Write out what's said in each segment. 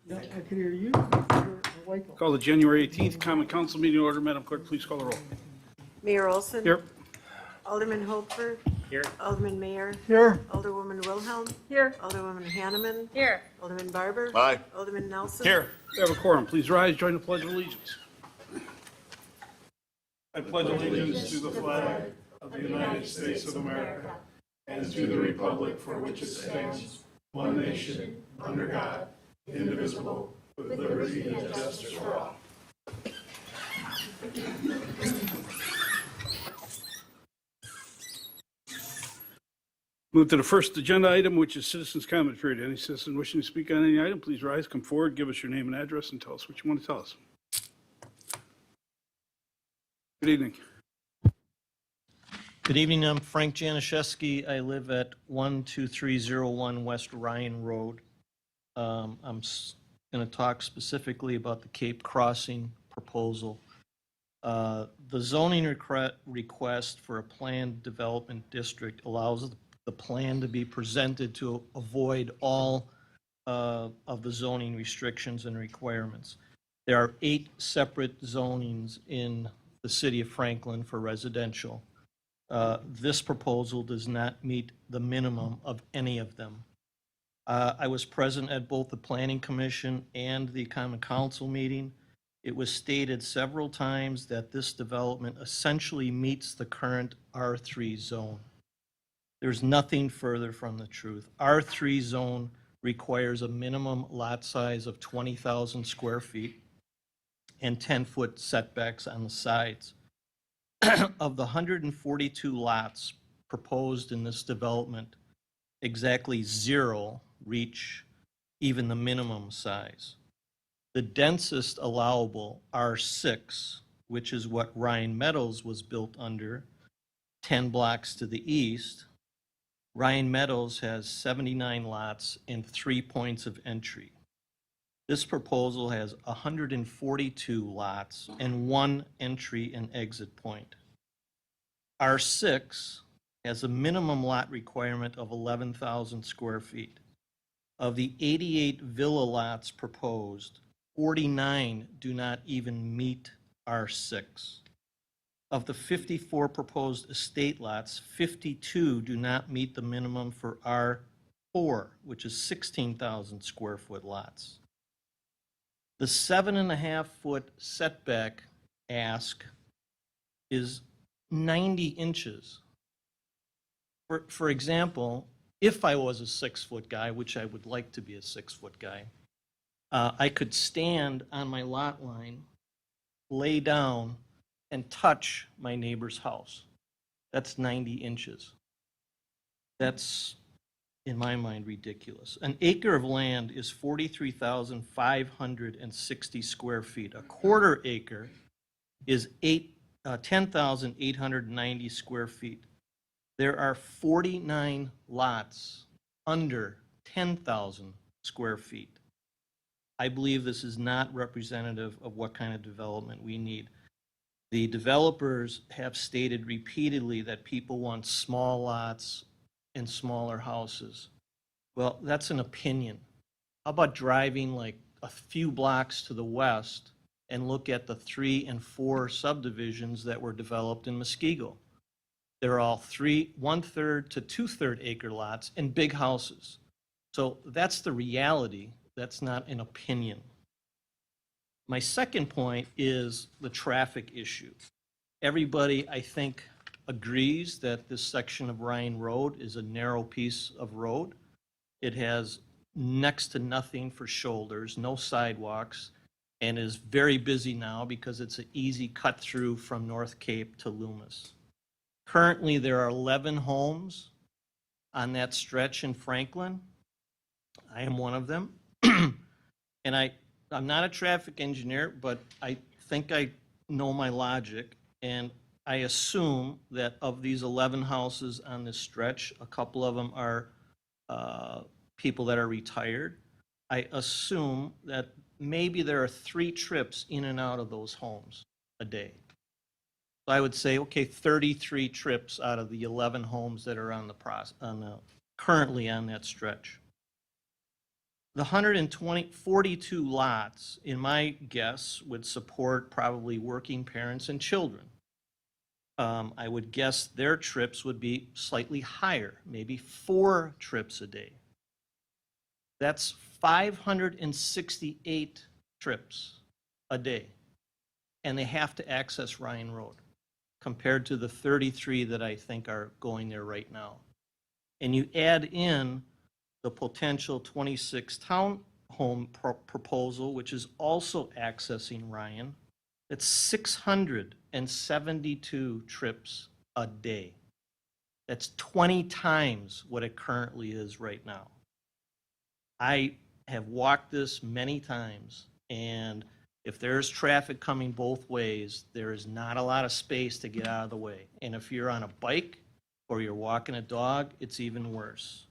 Yeah, I can hear you. Michael. Call the January 18th Common Council meeting order. Madam Clerk, please call the roll. Mayor Olson. Here. Alderman Holford. Here. Alderman Mayor. Here. Alderwoman Wilhelm. Here. Alderwoman Hanneman. Here. Alderman Barber. Aye. Alderman Nelson. Here. We have a quorum. Please rise, join the Pledge of Allegiance. I pledge allegiance to the flag of the United States of America and to the republic for which it stands, one nation, under God, indivisible, with liberty and justice for all. Move to the first agenda item, which is citizens' comment period. Any citizen wishing to speak on any item, please rise, come forward, give us your name and address, and tell us what you want to tell us. Good evening. Good evening, I'm Frank Januszewski. I live at 12301 West Ryan Road. I'm going to talk specifically about the Cape Crossing proposal. The zoning request for a planned development district allows the plan to be presented to avoid all of the zoning restrictions and requirements. There are 8 separate zonings in the city of Franklin for residential. This proposal does not meet the minimum of any of them. I was present at both the Planning Commission and the Common Council meeting. It was stated several times that this development essentially meets the current R3 zone. There's nothing further from the truth. R3 zone requires a minimum lot size of 20,000 square feet and 10-foot setbacks on the sides. Of the 142 lots proposed in this development, exactly 0 reach even the minimum size. The densest allowable R6, which is what Ryan Meadows was built under, 10 blocks to the east. Ryan Meadows has 79 lots and 3 points of entry. This proposal has 142 lots and 1 entry and exit point. R6 has a minimum lot requirement of 11,000 square feet. Of the 88 villa lots proposed, 49 do not even meet R6. Of the 54 proposed estate lots, 52 do not meet the minimum for R4, which is 16,000 square foot lots. The 7.5-foot setback ask is 90 inches. For example, if I was a 6-foot guy, which I would like to be a 6-foot guy, I could stand on my lot line, lay down, and touch my neighbor's house. That's 90 inches. That's, in my mind, ridiculous. An acre of land is 43,560 square feet. A quarter acre is 10,890 square feet. There are 49 lots under 10,000 square feet. I believe this is not representative of what kind of development we need. The developers have stated repeatedly that people want small lots and smaller houses. Well, that's an opinion. How about driving like a few blocks to the west and look at the 3 and 4 subdivisions that were developed in Muskego? They're all 1/3 to 2/3 acre lots and big houses. So that's the reality. That's not an opinion. My second point is the traffic issue. Everybody, I think, agrees that this section of Ryan Road is a narrow piece of road. It has next to nothing for shoulders, no sidewalks, and is very busy now because it's an easy cut through from North Cape to Loomis. Currently, there are 11 homes on that stretch in Franklin. I am one of them. And I'm not a traffic engineer, but I think I know my logic. And I assume that of these 11 houses on this stretch, a couple of them are people that are retired. I assume that maybe there are 3 trips in and out of those homes a day. So I would say, okay, 33 trips out of the 11 homes that are on the currently on that stretch. The 42 lots, in my guess, would support probably working parents and children. I would guess their trips would be slightly higher, maybe 4 trips a day. That's 568 trips a day. And they have to access Ryan Road compared to the 33 that I think are going there right now. And you add in the potential 26 townhome proposal, which is also accessing Ryan, it's 672 trips a day. That's 20 times what it currently is right now. I have walked this many times, and if there's traffic coming both ways, there is not a lot of space to get out of the way. And if you're on a bike or you're walking a dog, it's even worse.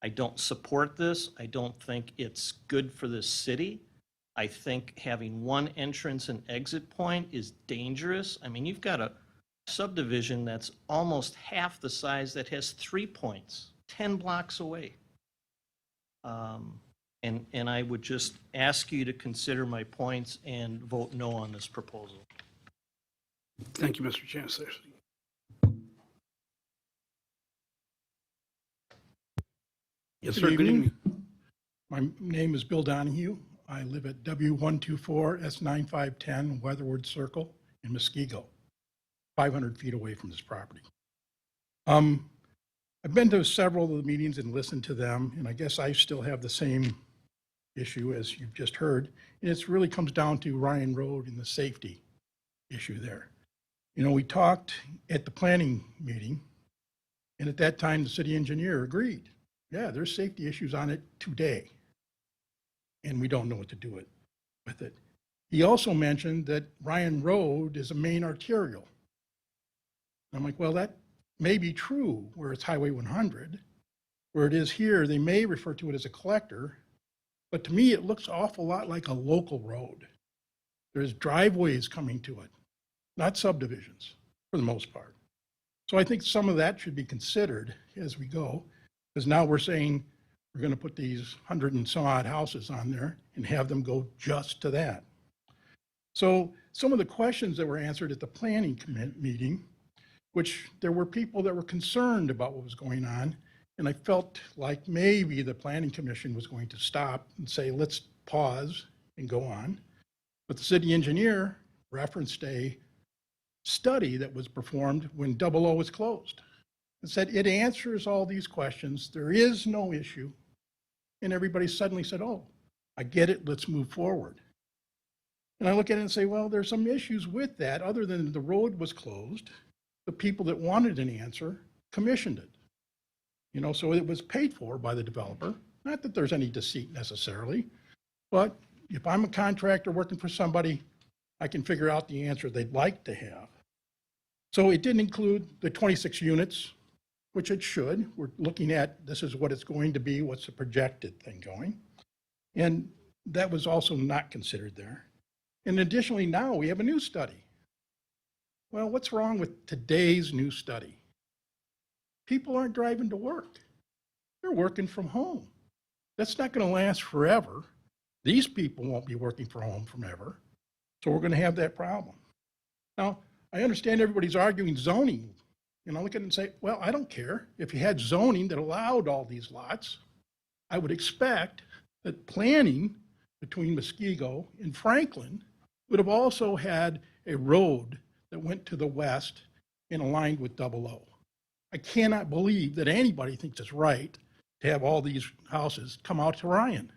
I don't support this. I don't think it's good for this city. I think having one entrance and exit point is dangerous. I mean, you've got a subdivision that's almost half the size that has 3 points, 10 blocks away. And I would just ask you to consider my points and vote no on this proposal. Thank you, Mr. Chancellor. Yes, sir. Good evening. My name is Bill Donahue. I live at W124S9510 Weatherwood Circle in Muskego, 500 feet away from this property. I've been to several of the meetings and listened to them, and I guess I still have the same issue as you've just heard. And it really comes down to Ryan Road and the safety issue there. You know, we talked at the planning meeting, and at that time, the city engineer agreed. Yeah, there's safety issues on it today, and we don't know what to do with it. He also mentioned that Ryan Road is a main arterial. I'm like, well, that may be true where it's Highway 100. Where it is here, they may refer to it as a collector, but to me, it looks an awful lot like a local road. There's driveways coming to it, not subdivisions for the most part. So I think some of that should be considered as we go, because now we're saying we're going to put these 100 and some odd houses on there and have them go just to that. So some of the questions that were answered at the planning meeting, which there were people that were concerned about what was going on, and I felt like maybe the planning commission was going to stop and say, let's pause and go on. But the city engineer referenced a study that was performed when 00 was closed. It said it answers all these questions. There is no issue. And everybody suddenly said, oh, I get it. Let's move forward. And I look at it and say, well, there's some issues with that other than the road was closed. The people that wanted an answer commissioned it. You know, so it was paid for by the developer. Not that there's any deceit necessarily, but if I'm a contractor working for somebody, I can figure out the answer they'd like to have. So it didn't include the 26 units, which it should. We're looking at, this is what it's going to be, what's the projected thing going. And that was also not considered there. And additionally, now we have a new study. Well, what's wrong with today's new study? People aren't driving to work. They're working from home. That's not going to last forever. These people won't be working from home forever. So we're going to have that problem. Now, I understand everybody's arguing zoning. And I look at it and say, well, I don't care. If you had zoning that allowed all these lots, I would expect that planning between Muskego and Franklin would have also had a road that went to the west and aligned with 00. I cannot believe that anybody thinks it's right to have all these houses come out to Ryan.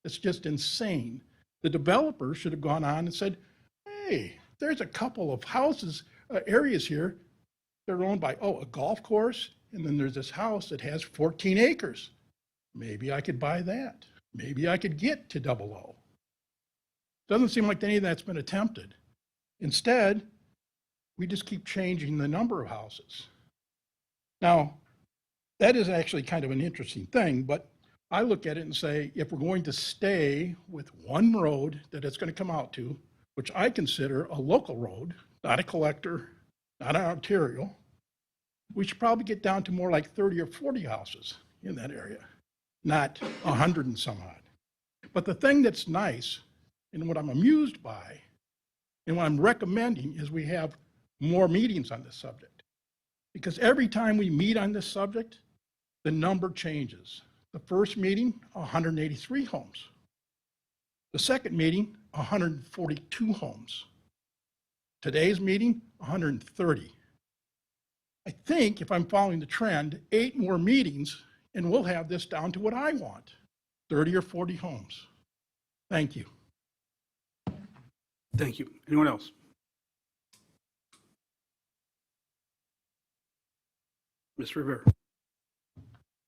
It's just insane. The developer should have gone on and said, hey, there's a couple of houses, areas here. They're owned by, a golf course, and then there's this house that has 14 acres. Maybe I could buy that. Maybe I could get to 00. Doesn't seem like any of that's been attempted. Instead, we just keep changing the number of houses. Now, that is actually kind of an interesting thing, but I look at it and say, if we're going to stay with one road that it's going to come out to, which I consider a local road, not a collector, not an arterial, we should probably get down to more like 30 or 40 houses in that area, not 100 and some odd. But the thing that's nice, and what I'm amused by, and what I'm recommending, is we have more meetings on this subject. Because every time we meet on this subject, the number changes. The first meeting, 183 homes. The second meeting, 142 homes. Today's meeting, 130. I think, if I'm following the trend, 8 more meetings, and we'll have this down to what I want, 30 or 40 homes. Thank you. Thank you. Anyone else? Mr. Rivera.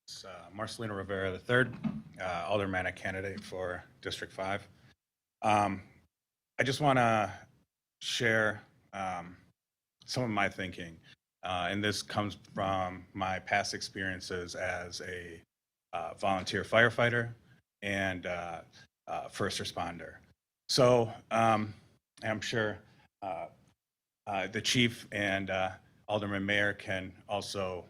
It's Marcelino Rivera III, aldermanic candidate for District 5. I just want to share some of my thinking, and this comes from my past experiences as a volunteer firefighter and first responder. So I'm sure the chief and Alderman Mayor can also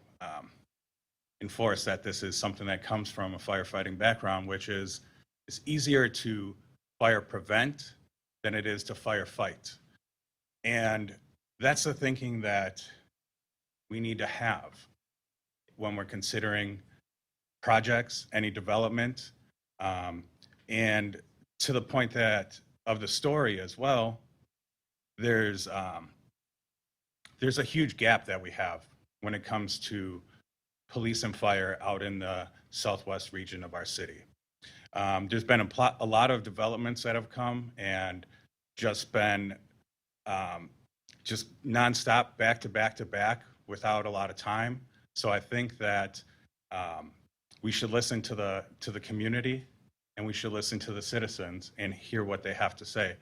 enforce that this is something that comes from a firefighting background, which is it's easier to fire prevent than it is to firefight. And that's the thinking that we need to have when we're considering projects, any development, and to the point that of the story as well, there's a huge gap that we have when it comes to police and fire out in the southwest region of our city. There's been a lot of developments that have come and just been just nonstop, back to back to back, without a lot of time. So I think that we should listen to the community, and we should listen to the citizens and hear what they have to say.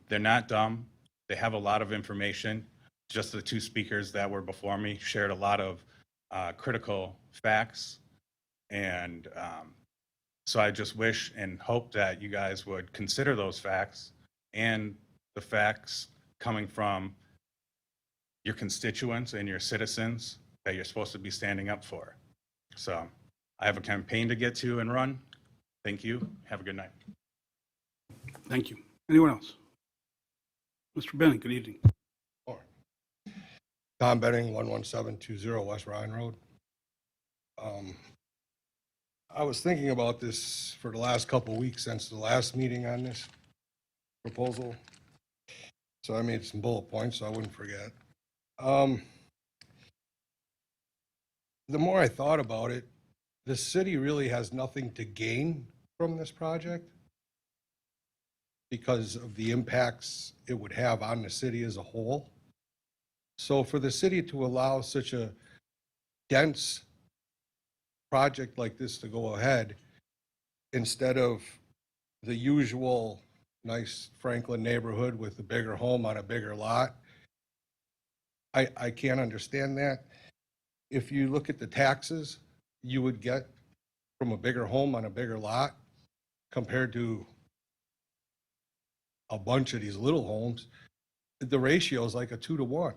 They're not dumb. They have a lot of information. Just the 2 speakers that were before me shared a lot of critical facts. And so I just wish and hope that you guys would consider those facts and the facts coming from your constituents and your citizens that you're supposed to be standing up for. So I have a campaign to get to and run. Thank you. Have a good night. Thank you. Anyone else? Mr. Bennett, good evening. Tom Benning, 11720 West Ryan Road. I was thinking about this for the last couple of weeks since the last meeting on this proposal. So I made some bullet points so I wouldn't forget. The more I thought about it, the city really has nothing to gain from this project because of the impacts it would have on the city as a whole. So for the city to allow such a dense project like this to go ahead, instead of the usual nice Franklin neighborhood with a bigger home on a bigger lot, I can't understand that. If you look at the taxes you would get from a bigger home on a bigger lot compared to a bunch of these little homes, the ratio is like a 2-to-1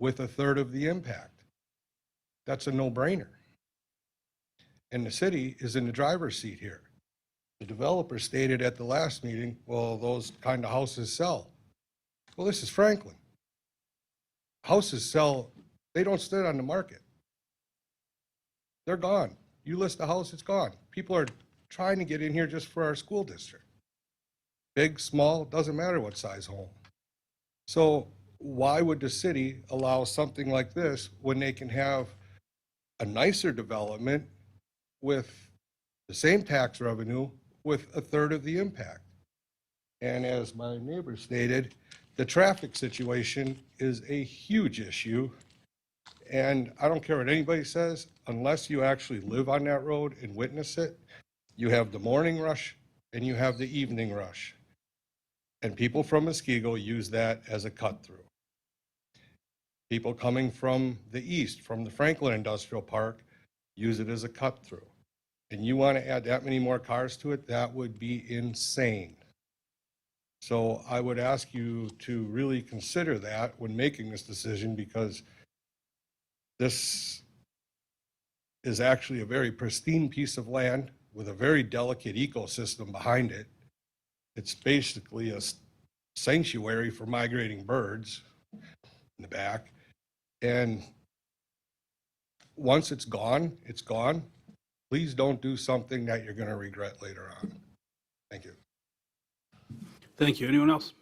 with a third of the impact. That's a no-brainer. And the city is in the driver's seat here. The developer stated at the last meeting, well, those kind of houses sell. Well, this is Franklin. Houses sell, they don't stay on the market. They're gone. You list a house, it's gone. People are trying to get in here just for our school district. Big, small, doesn't matter what size home. So why would the city allow something like this when they can have a nicer development with the same tax revenue with a third of the impact? And as my neighbor stated, the traffic situation is a huge issue. And I don't care what anybody says, unless you actually live on that road and witness it, you have the morning rush and you have the evening rush. And people from Muskego use that as a cut through. People coming from the east, from the Franklin Industrial Park, use it as a cut through. And you want to add that many more cars to it, that would be insane. So I would ask you to really consider that when making this decision, because this is actually a very pristine piece of land with a very delicate ecosystem behind it. It's basically a sanctuary for migrating birds in the back. And once it's gone, it's gone. Please don't do something that you're going to regret later on. Thank you. Thank you. Anyone else?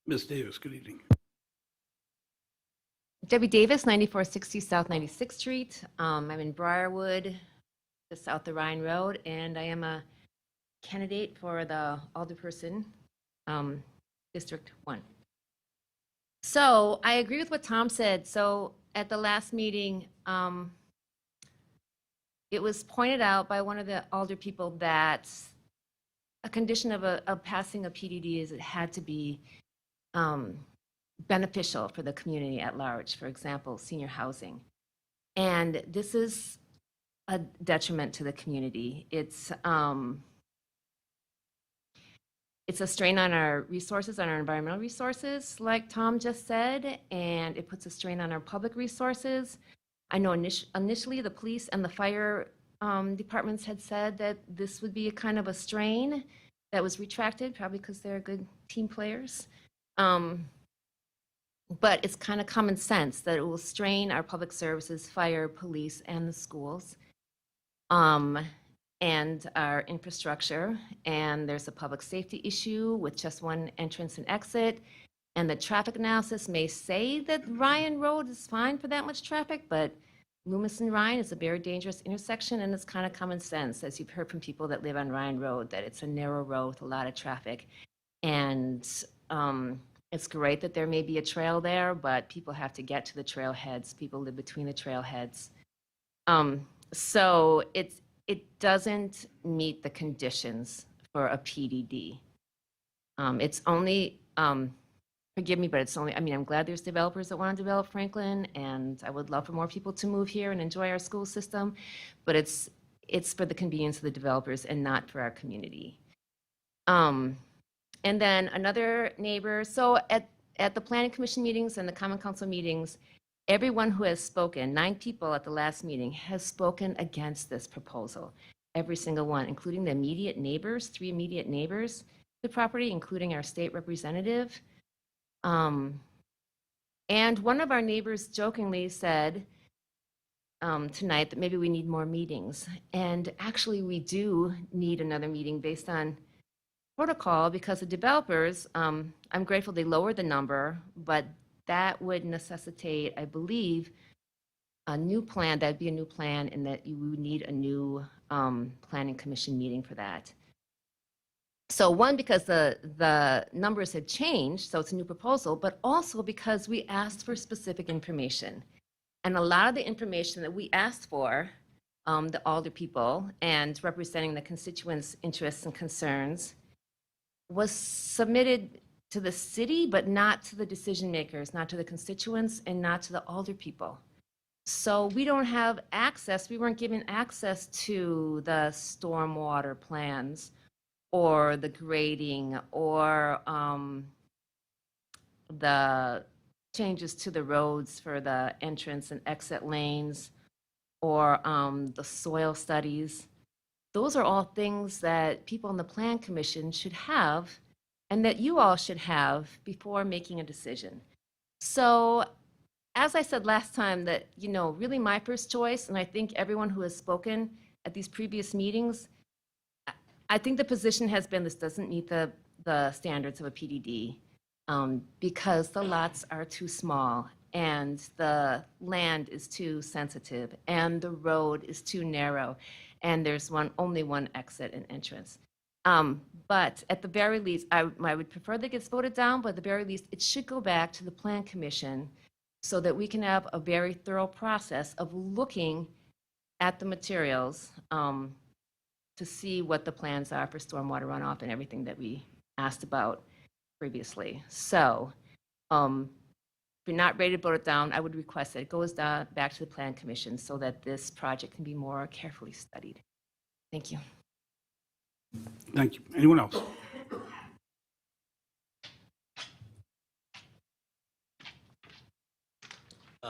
Ms. Davis, good evening. Debbie Davis, 9460 South 96th Street. I'm in Briarwood, just south of Ryan Road, and I am a candidate for the alderperson, District 1. So I agree with what Tom said. So at the last meeting, it was pointed out by one of the alder people that a condition of passing a PDD is it had to be beneficial for the community at large, for example, senior housing. And this is a detriment to the community. It's a strain on our resources, on our environmental resources, like Tom just said, and it puts a strain on our public resources. I know initially the police and the fire departments had said that this would be a kind of a strain that was retracted, probably because they're good team players. But it's kind of common sense that it will strain our public services, fire, police, and the schools, and our infrastructure. And there's a public safety issue with just one entrance and exit. And the traffic analysis may say that Ryan Road is fine for that much traffic, but Loomis and Ryan is a very dangerous intersection, and it's kind of common sense, as you've heard from people that live on Ryan Road, that it's a narrow road with a lot of traffic. And it's great that there may be a trail there, but people have to get to the trailheads. People live between the trailheads. So it doesn't meet the conditions for a PDD. It's only, forgive me, but it's only, I mean, I'm glad there's developers that want to develop Franklin, and I would love for more people to move here and enjoy our school system, but it's for the convenience of the developers and not for our community. And then another neighbor, so at the planning commission meetings and the common council meetings, everyone who has spoken, 9 people at the last meeting, has spoken against this proposal. Every single one, including the immediate neighbors, 3 immediate neighbors to the property, including our state representative. And one of our neighbors jokingly said tonight that maybe we need more meetings. And actually we do need another meeting based on protocol, because the developers, I'm grateful they lowered the number, but that would necessitate, I believe, a new plan. That'd be a new plan, and that you would need a new planning commission meeting for that. So one, because the numbers had changed, so it's a new proposal, but also because we asked for specific information. And a lot of the information that we asked for, the alder people and representing the constituents' interests and concerns, was submitted to the city, but not to the decision makers, not to the constituents, and not to the alder people. So we don't have access, we weren't given access to the stormwater plans or the grading or the changes to the roads for the entrance and exit lanes or the soil studies. Those are all things that people on the Plan Commission should have and that you all should have before making a decision. So as I said last time, that, you know, really my first choice, and I think everyone who has spoken at these previous meetings, I think the position has been this doesn't meet the standards of a PDD because the lots are too small and the land is too sensitive and the road is too narrow and there's only one exit and entrance. But at the very least, I would prefer that it gets voted down, but at the very least, it should go back to the Plan Commission so that we can have a very thorough process of looking at the materials to see what the plans are for stormwater runoff and everything that we asked about previously. So if you're not ready to vote it down, I would request that it goes down back to the Plan Commission so that this project can be more carefully studied. Thank you. Thank you. Anyone else?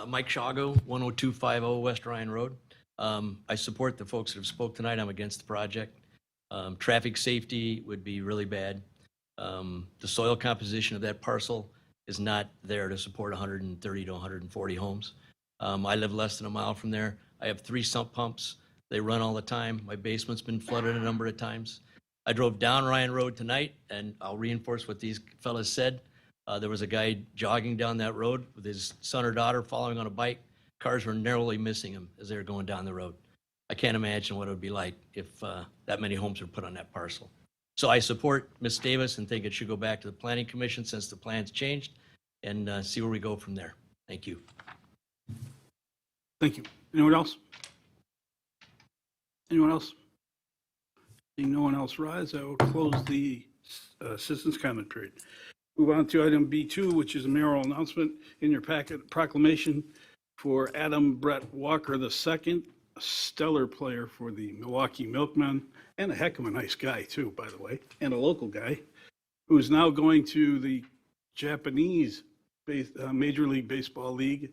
Mike Shago, 10250 West Ryan Road. I support the folks that have spoke tonight. I'm against the project. Traffic safety would be really bad. The soil composition of that parcel is not there to support 130 to 140 homes. I live less than a mile from there. I have 3 sump pumps. They run all the time. My basement's been flooded a number of times. I drove down Ryan Road tonight, and I'll reinforce what these fellas said. There was a guy jogging down that road with his son or daughter following on a bike. Cars were narrowly missing him as they were going down the road. I can't imagine what it would be like if that many homes were put on that parcel. So I support Ms. Davis and think it should go back to the Planning Commission since the plan's changed, and see where we go from there. Thank you. Thank you. Anyone else? Anyone else? Seeing no one else rise, I will close the citizens' comment period. Move on to item B2, which is a mayoral announcement in your packet, proclamation for Adam Brett Walker II, a stellar player for the Milwaukee Milkmen, and a heck of a nice guy too, by the way, and a local guy, who is now going to the Japanese Major League Baseball League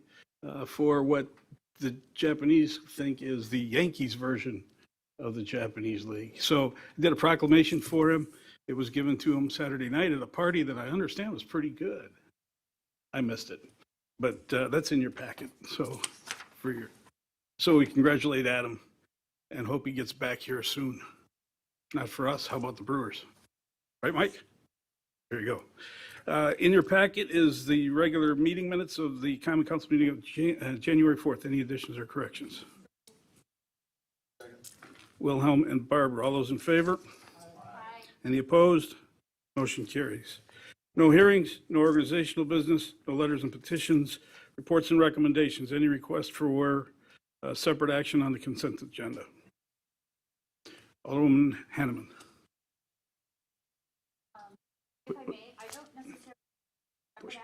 for what the Japanese think is the Yankees version of the Japanese League. So I did a proclamation for him. It was given to him Saturday night at a party that I understand was pretty good. I missed it, but that's in your packet. So we congratulate Adam and hope he gets back here soon. Not for us, how about the Brewers? Right, Mike? There you go. In your packet is the regular meeting minutes of the Common Council meeting of January 4th. Any additions or corrections? Wilhelm and Barbara, all those in favor? Aye. Any opposed? Motion carries. No hearings, no organizational business, no letters and petitions, reports and recommendations. Any request for separate action on the consent agenda? Alderwoman Hanneman. If I may, I don't necessarily.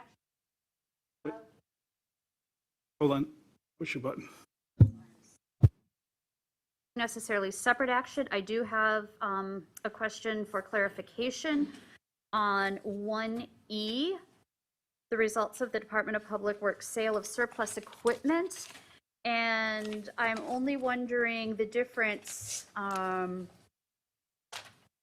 Hold on, push your button. Necessarily separate action. I do have a question for clarification on 1E, the results of the Department of Public Works sale of surplus equipment. And I'm only wondering the difference, and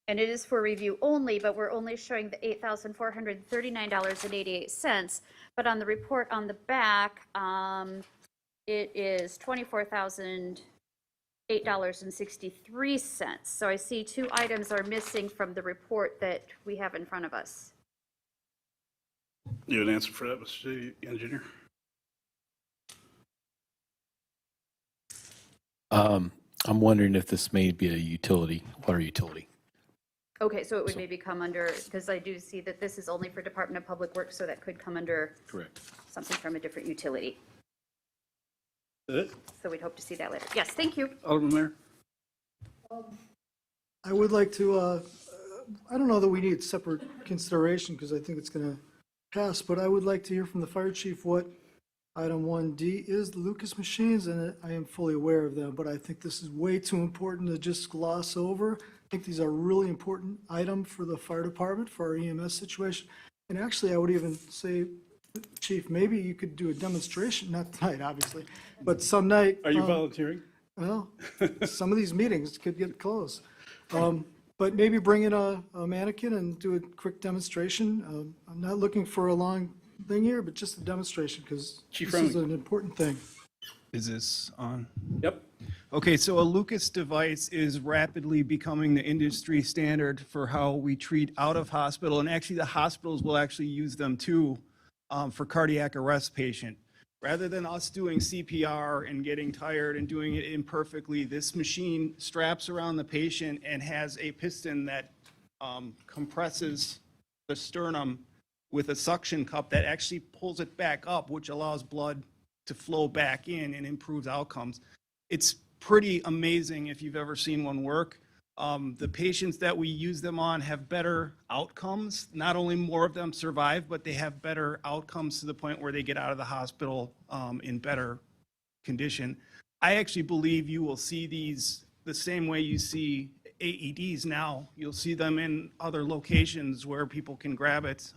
it is for review only, but we're only showing the $8,439.88. But on the report on the back, it is $24,008.63. So I see 2 items are missing from the report that we have in front of us. You have an answer for that, Mr. City Engineer? I'm wondering if this may be a utility, water utility. Okay, so it would maybe come under, because I do see that this is only for Department of Public Works, so that could come under Correct. something from a different utility. Is that it? So we'd hope to see that later. Yes, thank you. Alderman Mayor? I would like to, I don't know that we need separate consideration because I think it's going to pass, but I would like to hear from the fire chief what item 1D is, the Lucas machines, and I am fully aware of them, but I think this is way too important to just gloss over. I think these are really important item for the fire department, for our EMS situation. And actually, I would even say, Chief, maybe you could do a demonstration, not tonight, obviously, but some night. Are you volunteering? Well, some of these meetings could get close. But maybe bring in a mannequin and do a quick demonstration. I'm not looking for a long thing here, but just a demonstration because this is an important thing. Is this on? Yep. Okay, so a Lucas device is rapidly becoming the industry standard for how we treat out of hospital, and actually the hospitals will actually use them too for cardiac arrest patient. Rather than us doing CPR and getting tired and doing it imperfectly, this machine straps around the patient and has a piston that compresses the sternum with a suction cup that actually pulls it back up, which allows blood to flow back in and improves outcomes. It's pretty amazing if you've ever seen one work. The patients that we use them on have better outcomes. Not only more of them survive, but they have better outcomes to the point where they get out of the hospital in better condition. I actually believe you will see these the same way you see AEDs now. You'll see them in other locations where people can grab it.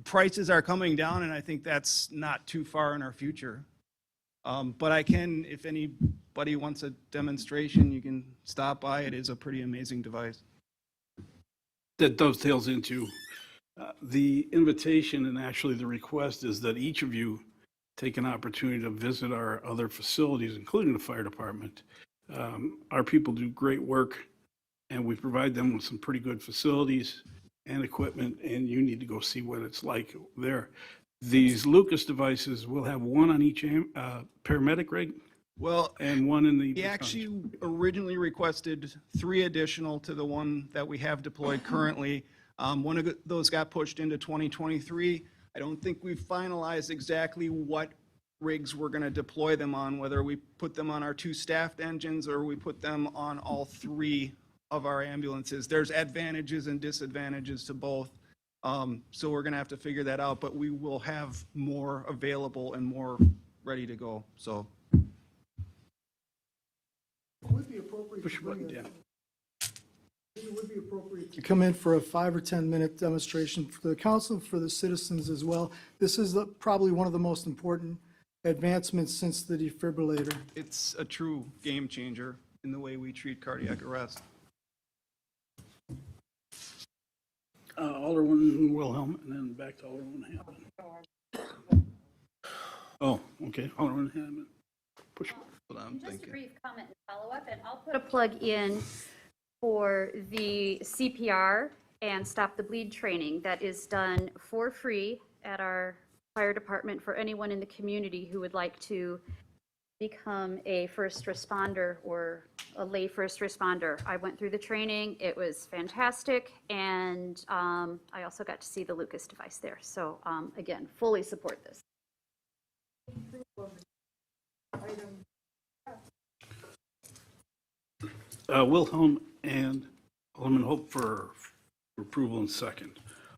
prices are coming down, and I think that's not too far in our future. But I can, if anybody wants a demonstration, you can stop by. It is a pretty amazing device. That dovetails into the invitation, and actually the request is that each of you take an opportunity to visit our other facilities, including the fire department. Our people do great work, and we provide them with some pretty good facilities and equipment, and you need to go see what it's like there. These Lucas devices will have one on each paramedic rig Well, and one in the. we actually originally requested 3 additional to the one that we have deployed currently. One of those got pushed into 2023. I don't think we've finalized exactly what rigs we're going to deploy them on, whether we put them on our 2 staffed engines or we put them on all 3 of our ambulances. There's advantages and disadvantages to both. So we're going to have to figure that out, but we will have more available and more ready to go. So Would it be appropriate Push to your button bring down. it would be appropriate to come in for a 5 or 10 minute demonstration for the council, for the citizens as well. This is probably one of the most important advancements since the defibrillator. it's a true game changer in the way we treat cardiac arrest. Alderman Wilhelm, and then back to Alderman Hammond. Oh, okay, Alderman Hammond. Push. Just a brief comment and follow-up, and I'll put a plug in for the CPR and Stop the Bleed training that is done for free at our fire department for anyone in the community who would like to become a first responder or a lay first responder. I went through the training. It was fantastic, and I also got to see the Lucas device there. So again, fully support this. Wilhelm and Alderman Hope for approval and second.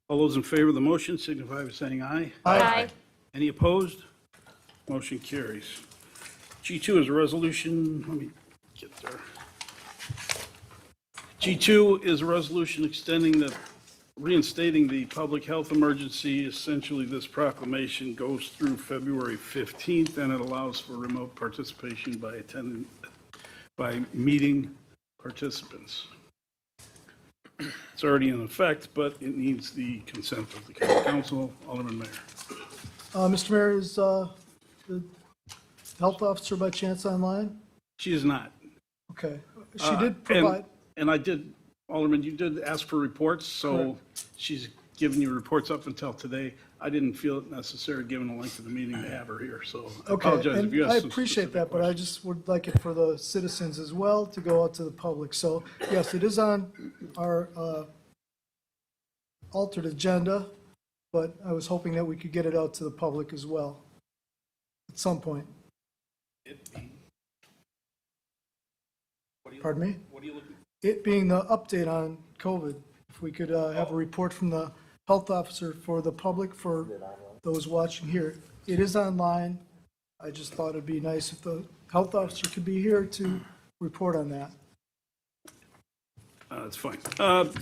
All those in favor of the motion signify by saying aye. Aye. Any opposed? Motion carries. G2 is a resolution, let me get there. G2 is a resolution reinstating the public health emergency. Essentially, this proclamation goes through February 15th, and it allows for remote participation by meeting participants. It's already in effect, but it needs the consent of the county council. Alderman Mayor. Mr. Mayor, is the health officer by chance online? She is not. Okay. She did provide, And I did, Alderman, you did ask for reports, so she's given you reports up until today. I didn't feel it necessary, given the length of the meeting, to have her here, so I okay, apologize if and you I have some appreciate specific that, but I just would like it for the citizens as well to go out to the public. So, yes, it is on our altered agenda, but I was hoping that we could get it out to the public as well at some point. Pardon me? What are you looking? It being the update on COVID, if we could have a report from the health officer for the public, for those watching here. It is online. I just thought it'd be nice if the health officer could be here to report on that. That's fine.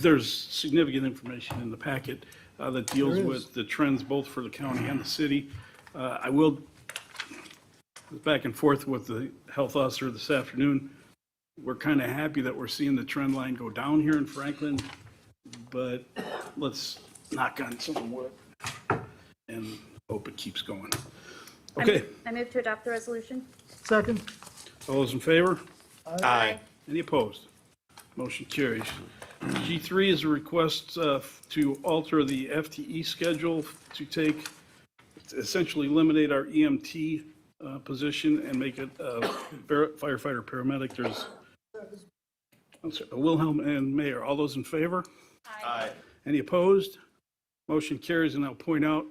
There's significant information in the packet that deals There is. with the trends both for the county and the city. I will, back and forth with the health officer this afternoon. We're kind of happy that we're seeing the trend line go down here in Franklin, but let's knock on some wood and hope it keeps going. Okay, I move to adopt the resolution. Second? all those in favor? Aye. Any opposed? Motion carries. G3 is a request to alter the FTE schedule to essentially eliminate our EMT position and make it firefighter paramedic. There's Wilhelm and Mayor. All those in favor? Aye. Any opposed? Motion carries, and I'll point out,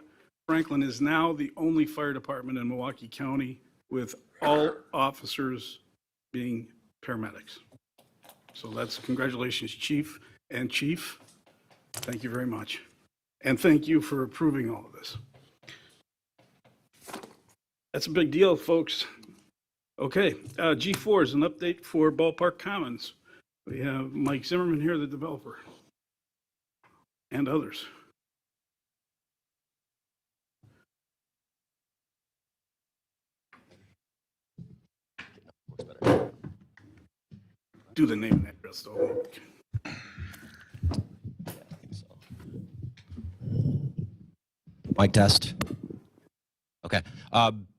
Franklin is now the only fire department in Milwaukee County with all officers being paramedics. So that's, congratulations, Chief and Chief. Thank you very much. And thank you for approving all of this. That's a big deal, folks. Okay, G4 is an update for Ballpark Commons. We have Mike Zimmerman here, the developer, and others. do the name and address though. Mic test. Okay.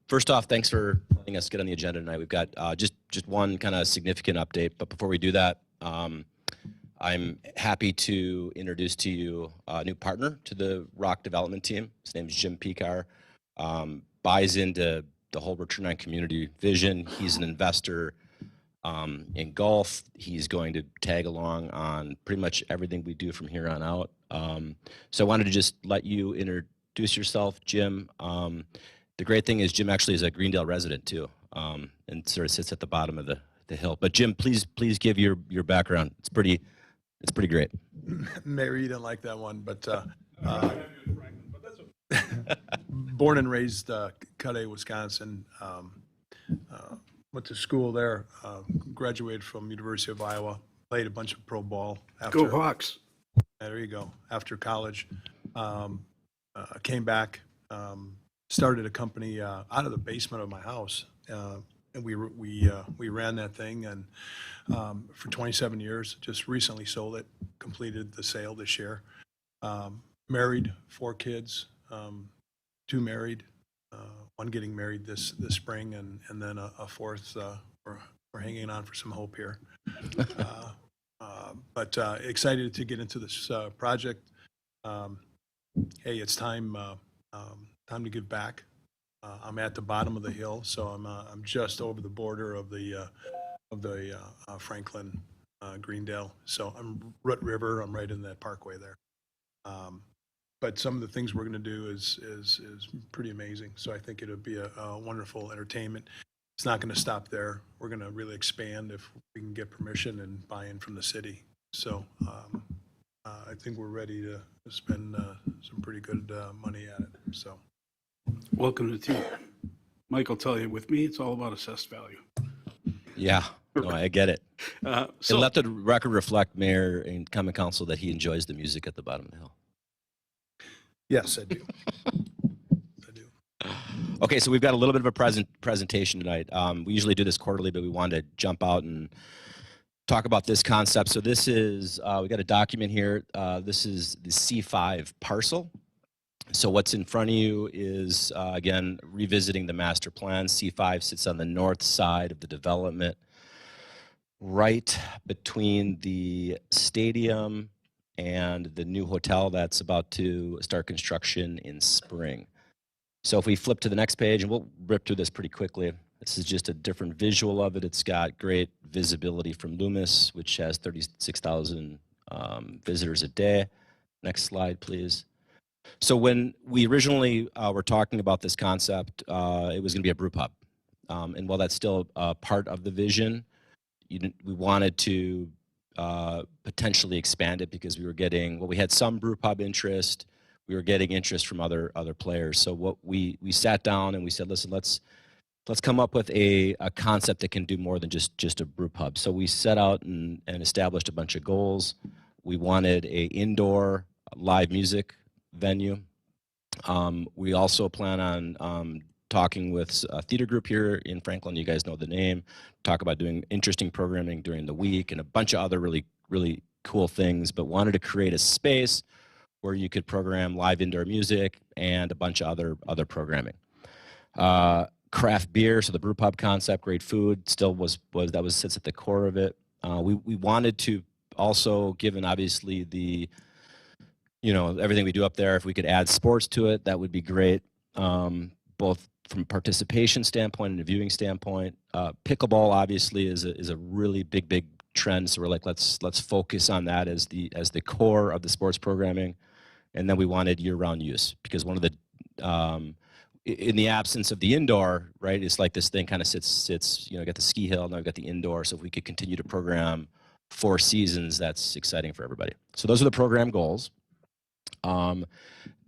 First off, thanks for letting us get on the agenda tonight. We've got just one kind of significant update, but before we do that, I'm happy to introduce to you a new partner to the Rock development team. His name is Jim Picard. Buys into the whole return on community vision. He's an investor in golf. He's going to tag along on pretty much everything we do from here on out. So I wanted to just let you introduce yourself, Jim. The great thing is Jim actually is a Greendale resident too, and sort of sits at the bottom of the hill. But Jim, please give your background. It's pretty great. Mary, you didn't like that one, but born and raised Cudahy, Wisconsin. Went to school there. Graduated from University of Iowa. Played a bunch of pro ball. Go Hawks. There you go. After college, came back. Started a company out of the basement of my house, and we ran that thing and for 27 years. Just recently sold it. Completed the sale this year. Married, 4 kids, 2 married, 1 getting married this spring, and then a 4th. We're hanging on for some hope here. But excited to get into this project. Hey, it's time to give back. I'm at the bottom of the hill, so I'm just over the border of the Franklin, Greendale. So I'm Root River. I'm right in that parkway there. But some of the things we're going to do is pretty amazing. So I think it'll be a wonderful entertainment. It's not going to stop there. We're going to really expand if we can get permission and buy-in from the city. So I think we're ready to spend some pretty good money at it. So. Welcome to the team. Mike will tell you, with me, it's all about assessed value. Yeah, no, I get it. So And let the record reflect, Mayor and Common Council, that he enjoys the music at the bottom of the hill. Yes, I do. I do. Okay, so we've got a little bit of a presentation tonight. We usually do this quarterly, but we wanted to jump out and talk about this concept. So this is, we got a document here. This is the C5 parcel. So what's in front of you is, again, revisiting the master plan. C5 sits on the north side of the development, right between the stadium and the new hotel that's about to start construction in spring. So if we flip to the next page, and we'll rip through this pretty quickly. This is just a different visual of it. It's got great visibility from Loomis, which has 36,000 visitors a day. Next slide, please. So when we originally were talking about this concept, it was going to be a brew pub. And while that's still part of the vision, we wanted to potentially expand it because we were getting, well, we had some brew pub interest. We were getting interest from other players. So what we sat down and we said, listen, let's come up with a concept that can do more than just a brew pub. So we set out and established a bunch of goals. We wanted a indoor live music venue. We also plan on talking with a theater group here in Franklin. You guys know the name. Talk about doing interesting programming during the week and a bunch of other really, really cool things, but wanted to create a space where you could program live indoor music and a bunch of other programming. Craft beer, so the brew pub concept, great food, still sits at the core of it. We wanted to also, given obviously the, everything we do up there, if we could add sports to it, that would be great, both from a participation standpoint and a viewing standpoint. Pickleball obviously is a really big trend, so we're like, let's focus on that as the core of the sports programming. And then we wanted year-round use, because one of the in the absence of the indoor, right, it's like this thing kind of sits, got the ski hill, now we've got the indoor, so if we could continue to program 4 seasons, that's exciting for everybody. So those are the program goals.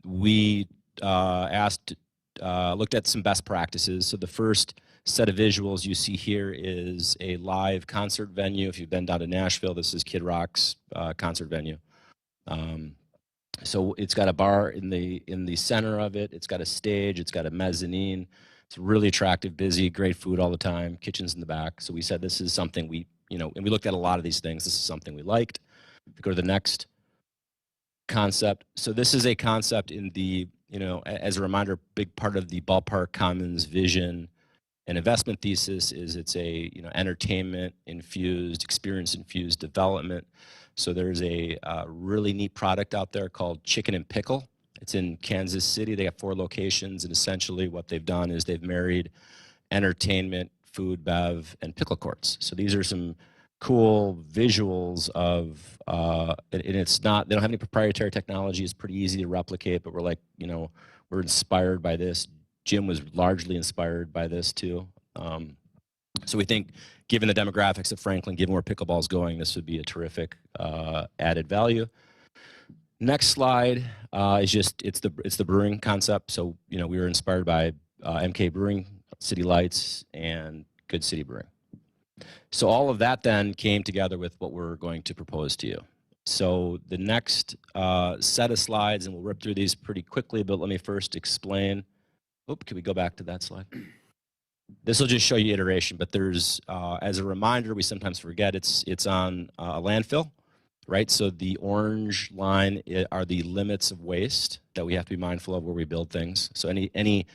We looked at some best practices. So the first set of visuals you see here is a live concert venue. If you've been down to Nashville, this is Kid Rock's concert venue. So it's got a bar in the center of it. It's got a stage. It's got a mezzanine. It's really attractive, busy, great food all the time. Kitchen's in the back. So we said this is something we and we looked at a lot of these things. This is something we liked. If we go to the next concept. So this is a concept in the, as a reminder, big part of the Ballpark Commons vision and investment thesis is it's a, entertainment infused, experience infused development. So there's a really neat product out there called Chicken and Pickle. It's in Kansas City. They have 4 locations, and essentially what they've done is they've married entertainment, food, bev, and pickle courts. So these are some cool visuals of, and it's not, they don't have any proprietary technology. It's pretty easy to replicate, but we're like, we're inspired by this. Jim was largely inspired by this too. So we think, given the demographics of Franklin, given where pickleball's going, this would be a terrific added value. Next slide is just, it's the brewing concept. So, we were inspired by MK Brewing, City Lights, and Good City Brewing. So all of that then came together with what we're going to propose to you. So the next set of slides, and we'll rip through these pretty quickly, but let me first explain. Can we go back to that slide? This will just show you iteration, but there's, as a reminder, we sometimes forget it's on a landfill, right? So the orange line are the limits of waste that we have to be mindful of where we build things. So any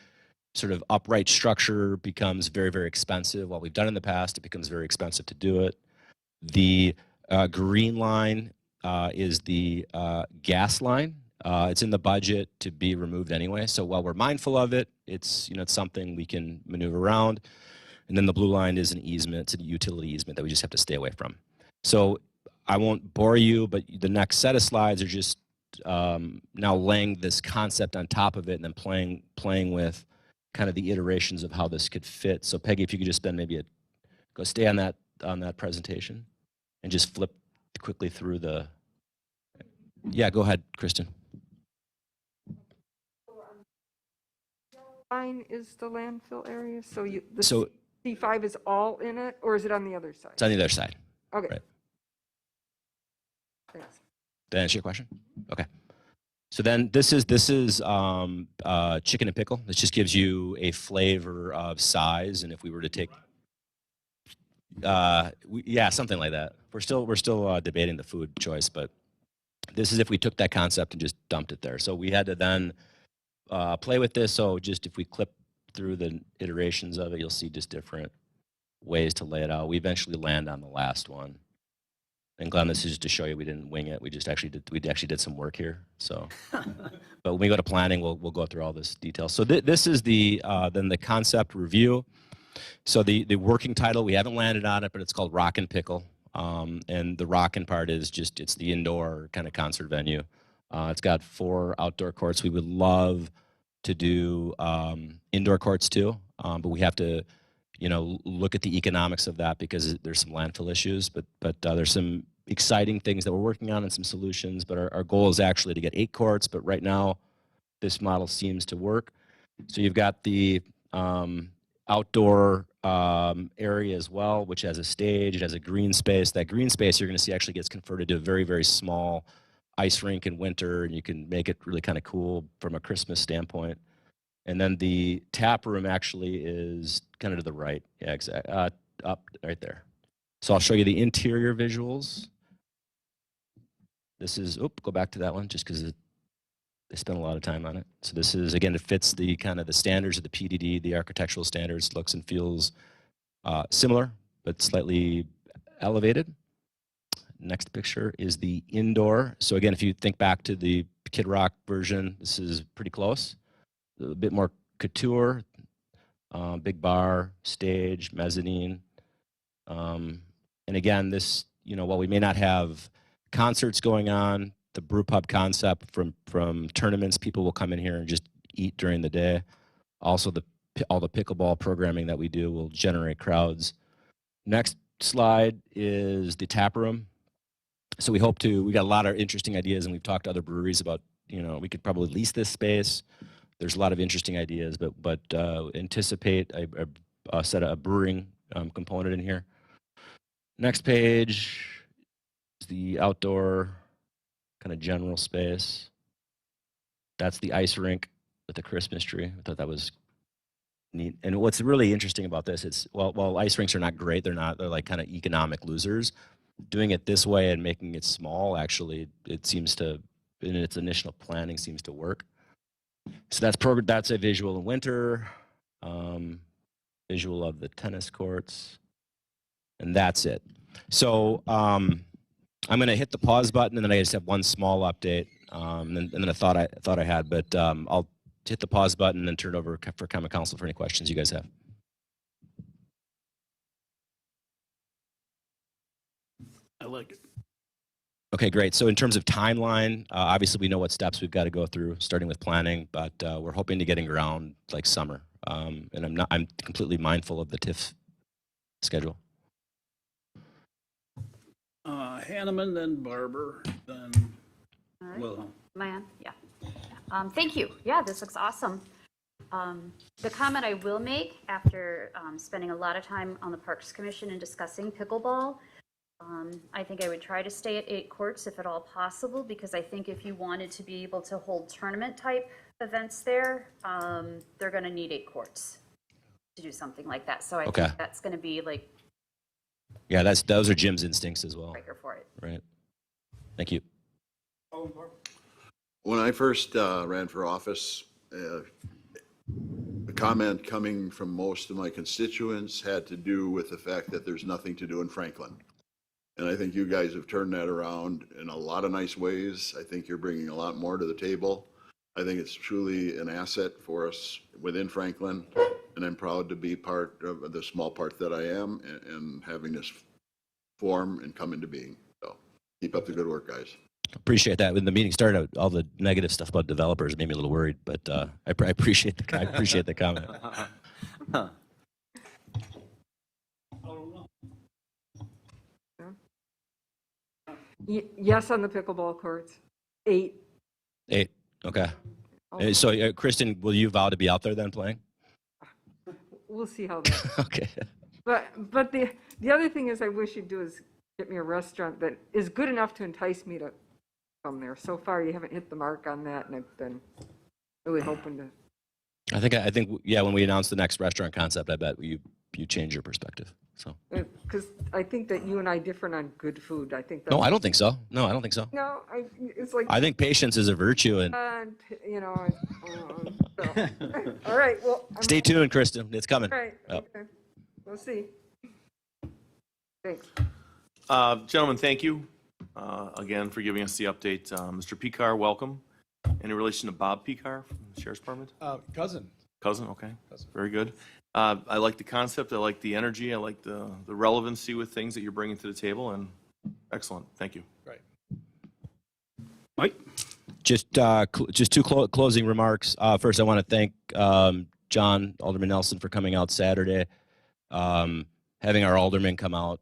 sort of upright structure becomes very, very expensive. What we've done in the past, it becomes very expensive to do it. The green line is the gas line. It's in the budget to be removed anyway. So while we're mindful of it, it's it's something we can maneuver around. And then the blue line is an easement. It's a utility easement that we just have to stay away from. So I won't bore you, but the next set of slides are just now laying this concept on top of it and then playing with kind of the iterations of how this could fit. So Peggy, if you could just spend maybe go stay on that presentation and just flip quickly through the. Yeah, go ahead, Kristen. Line is the landfill area, so So C5 is all in it, or is it on the other side? it's on the other side. Okay. Right. Thanks. Did that answer your question? Okay. So then this is chicken and pickle. This just gives you a flavor of size, and if we were to take, yeah, something like that. We're still debating the food choice, but this is if we took that concept and just dumped it there. So we had to then play with this. So just if we clip through the iterations of it, you'll see just different ways to lay it out. We eventually land on the last one. And Glenn, this is just to show you we didn't wing it. We actually did some work here. So, but when we go to planning, we'll go through all this detail. So this is then the concept review. So the working title, we haven't landed on it, but it's called Rockin' Pickle. And the rockin' part is just, it's the indoor kind of concert venue. It's got 4 outdoor courts. We would love to do indoor courts too, but we have to, look at the economics of that because there's some landfill issues. But there's some exciting things that we're working on and some solutions. But our goal is actually to get 8 courts. But right now, this model seems to work. So you've got the outdoor area as well, which has a stage. It has a green space. That green space you're going to see actually gets converted to a very, very small ice rink in winter, and you can make it really kind of cool from a Christmas standpoint. And then the tap room actually is kind of to the right. Yeah, exactly. Up right there. So I'll show you the interior visuals. This is, go back to that one just because they spent a lot of time on it. So this is, again, it fits the kind of the standards of the PDD, the architectural standards, looks and feels similar, but slightly elevated. Next picture is the indoor. So again, if you think back to the Kid Rock version, this is pretty close. A bit more couture, big bar, stage, mezzanine. And again, this, while we may not have concerts going on, the brew pub concept from tournaments, people will come in here and just eat during the day. Also, all the pickleball programming that we do will generate crowds. Next slide is the tap room. So we got a lot of interesting ideas, and we've talked to other breweries about, we could probably lease this space. There's a lot of interesting ideas, but anticipate a set of a brewing component in here. Next page is the outdoor kind of general space. That's the ice rink with the Christmas tree. I thought that was neat. And what's really interesting about this is, while ice rinks are not great, they're like kind of economic losers. Doing it this way and making it small, actually, it seems to, in its initial planning, seems to work. So that's a visual in winter, visual of the tennis courts, and that's it. So I'm going to hit the pause button, and then I just have one small update, and then I thought I had, but I'll hit the pause button and then turn it over for Common Council for any questions you guys have. I like it. Okay, great. So in terms of timeline, obviously we know what steps we've got to go through, starting with planning, but we're hoping to get in ground like summer. And I'm completely mindful of the TIF schedule. Hanneman, then Barber, then All right. Wilhelm. Am I on? Yeah. Thank you. Yeah, this looks awesome. The comment I will make after spending a lot of time on the Parks Commission and discussing pickleball, I think I would try to stay at 8 courts if at all possible, because I think if you wanted to be able to hold tournament type events there, they're going to need 8 courts to do something like that. So I Okay. think that's going to be like Yeah, those are Jim's instincts as well. breaker for it. Right. Thank you. When I first ran for office, the comment coming from most of my constituents had to do with the fact that there's nothing to do in Franklin. And I think you guys have turned that around in a lot of nice ways. I think you're bringing a lot more to the table. I think it's truly an asset for us within Franklin, and I'm proud to be part of the small part that I am and having this form and come into being. So keep up the good work, guys. Appreciate that. When the meeting started, all the negative stuff about developers made me a little worried, but I appreciate the comment. Yes on the pickleball courts. 8. 8. Okay. So, Kristen, will you vow to be out there then playing? We'll see how that. Okay. But the other thing is I wish you'd do is get me a restaurant that is good enough to entice me to come there. So far, you haven't hit the mark on that, and I've been really hoping to. I think, yeah, when we announce the next restaurant concept, I bet you change your perspective. So. Because I think that you and I differ on good food. I think. No, I don't think so. No, I don't think so. No, it's like. I think patience is a virtue, and you know. So. All right. Well. stay tuned, Kristen. It's coming. All right. Yep. Okay. We'll see. Thanks. Gentlemen, thank you again for giving us the update. Mr. Picard, welcome. In relation to Bob Picard from the Sheriff's Department? Cousin. Cousin, okay. Cousin. Very good. I like the concept. I like the energy. I like the relevancy with things that you're bringing to the table, and excellent. Thank you. Right. Mike? Just two closing remarks. First, I want to thank John, Alderman Nelson, for coming out Saturday. Having our aldermen come out,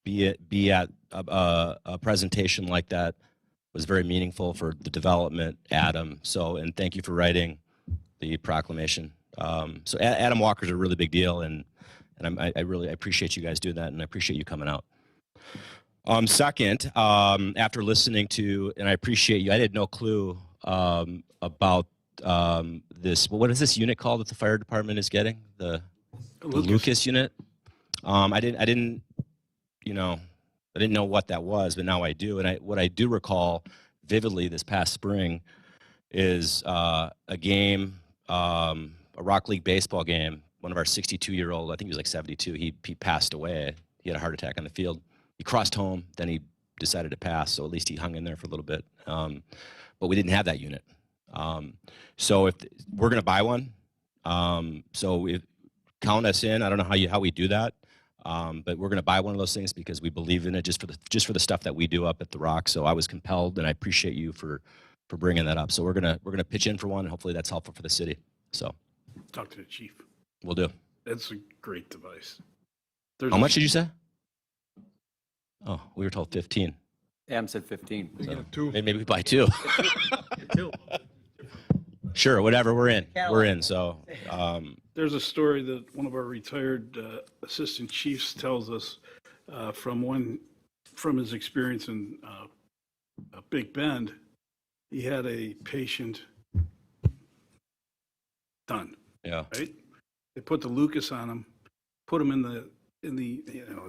be at a presentation like that was very meaningful for the development. Adam, and thank you for writing the proclamation. So Adam Walker's a really big deal, and I really appreciate you guys doing that, and I appreciate you coming out. Second, after listening to, and I appreciate you, I had no clue about this. What is this unit called that the fire department is getting? The Lucas unit. I didn't know what that was, but now I do. And what I do recall vividly this past spring is a game, a Rock League baseball game. One of our 62-year-old, I think he was like 72, he passed away. He had a heart attack on the field. He crossed home, then he decided to pass, so at least he hung in there for a little bit. But we didn't have that unit. So if we're going to buy one, count us in. I don't know how we do that. But we're going to buy one of those things because we believe in it just for the stuff that we do up at the Rock. So I was compelled, and I appreciate you for bringing that up. So we're gonna pitch in for one, and hopefully that's helpful for the city. So Talk to the chief. We'll do. It's a great device. How much did you say? Oh, we were told 15. Adam said 15. So maybe we buy 2. Sure, whatever. We're in. So. There's a story that one of our retired assistant chiefs tells us from his experience in Big Bend. He had a patient done. Yeah. Right? They put the Lucas on them, put them in the,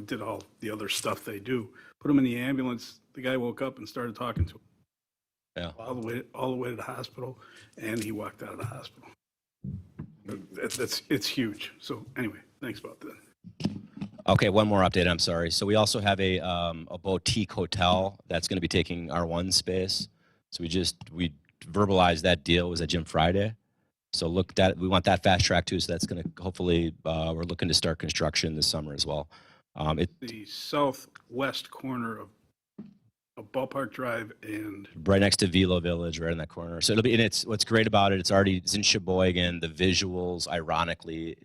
did all the other stuff they do. Put him in the ambulance. The guy woke up and started talking to him. Yeah. All the way to the hospital, and he walked out of the hospital. It's huge. So anyway, thanks about that. Okay, one more update, I'm sorry. So we also have a boutique hotel that's going to be taking our one space. So we verbalized that deal. It was at Jim Friday. So we want that fast track too. So that's going to hopefully, we're looking to start construction this summer as well. The southwest corner of Ballpark Drive and Right next to Velo Village, right in that corner. So it'll be, and it's, what's great about it, it's in Sheboygan. The visuals, ironically,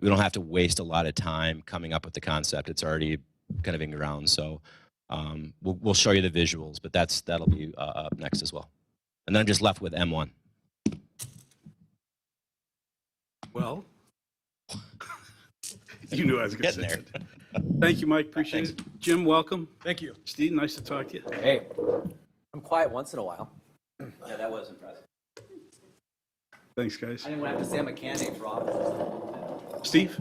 we don't have to waste a lot of time coming up with the concept. It's already kind of in ground. So we'll show you the visuals, but that'll be up next as well. And then I'm just left with M1. well, you knew I was going to say that. Thank you, Mike. Appreciate it. Jim, welcome. Thank you. Steve, nice to talk to you. Hey, I'm quiet once in a while. Yeah, that was impressive. Thanks, guys. I didn't want to have to say I'm a candidate for office. Steve?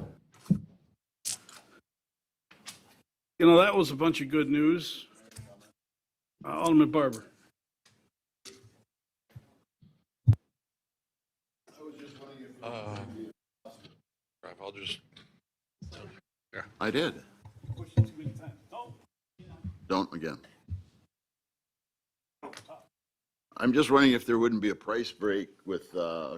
That was a bunch of good news. Alderman Barber. I'll just. I did. Don't again. I'm just wondering if there wouldn't be a price break with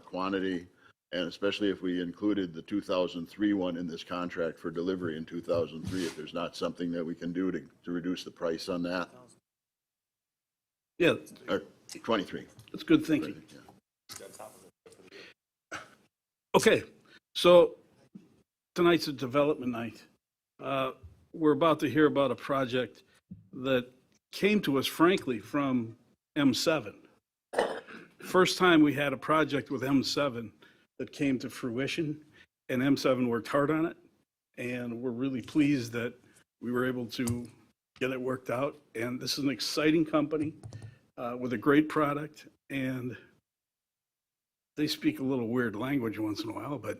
quantity, and especially if we included the 2003 one in this contract for delivery in 2003, if there's not something that we can do to reduce the price on that. Yeah. Or 23. That's good thinking. Okay, so tonight's a development night. We're about to hear about a project that came to us, frankly, from M7. First time we had a project with M7 that came to fruition, and M7 worked hard on it, and we're really pleased that we were able to get it worked out. And this is an exciting company with a great product, and they speak a little weird language once in a while, but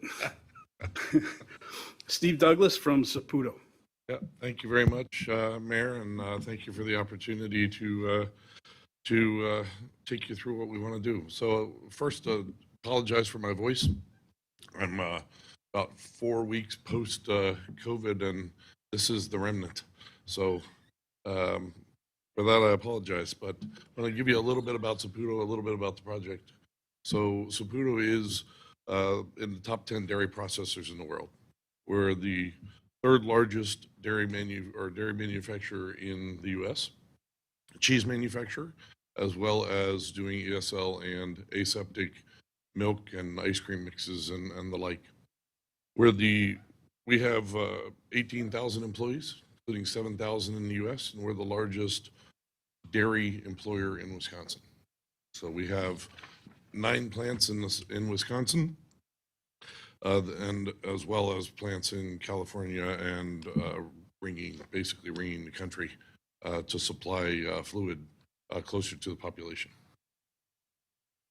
Steve Douglas from Saputo. Yeah, thank you very much, Mayor, and thank you for the opportunity to take you through what we want to do. So first, apologize for my voice. I'm about 4 weeks post COVID, and this is the remnant. So for that, I apologize. But I'm going to give you a little bit about Saputo, a little bit about the project. So Saputo is in the top 10 dairy processors in the world. We're the third largest dairy manufacturer in the U.S., cheese manufacturer, as well as doing ESL and aseptic milk and ice cream mixes and the like. We have 18,000 employees, including 7,000 in the U.S., and we're the largest dairy employer in Wisconsin. So we have 9 plants in Wisconsin, and as well as plants in California, and basically ringing the country to supply fluid closer to the population.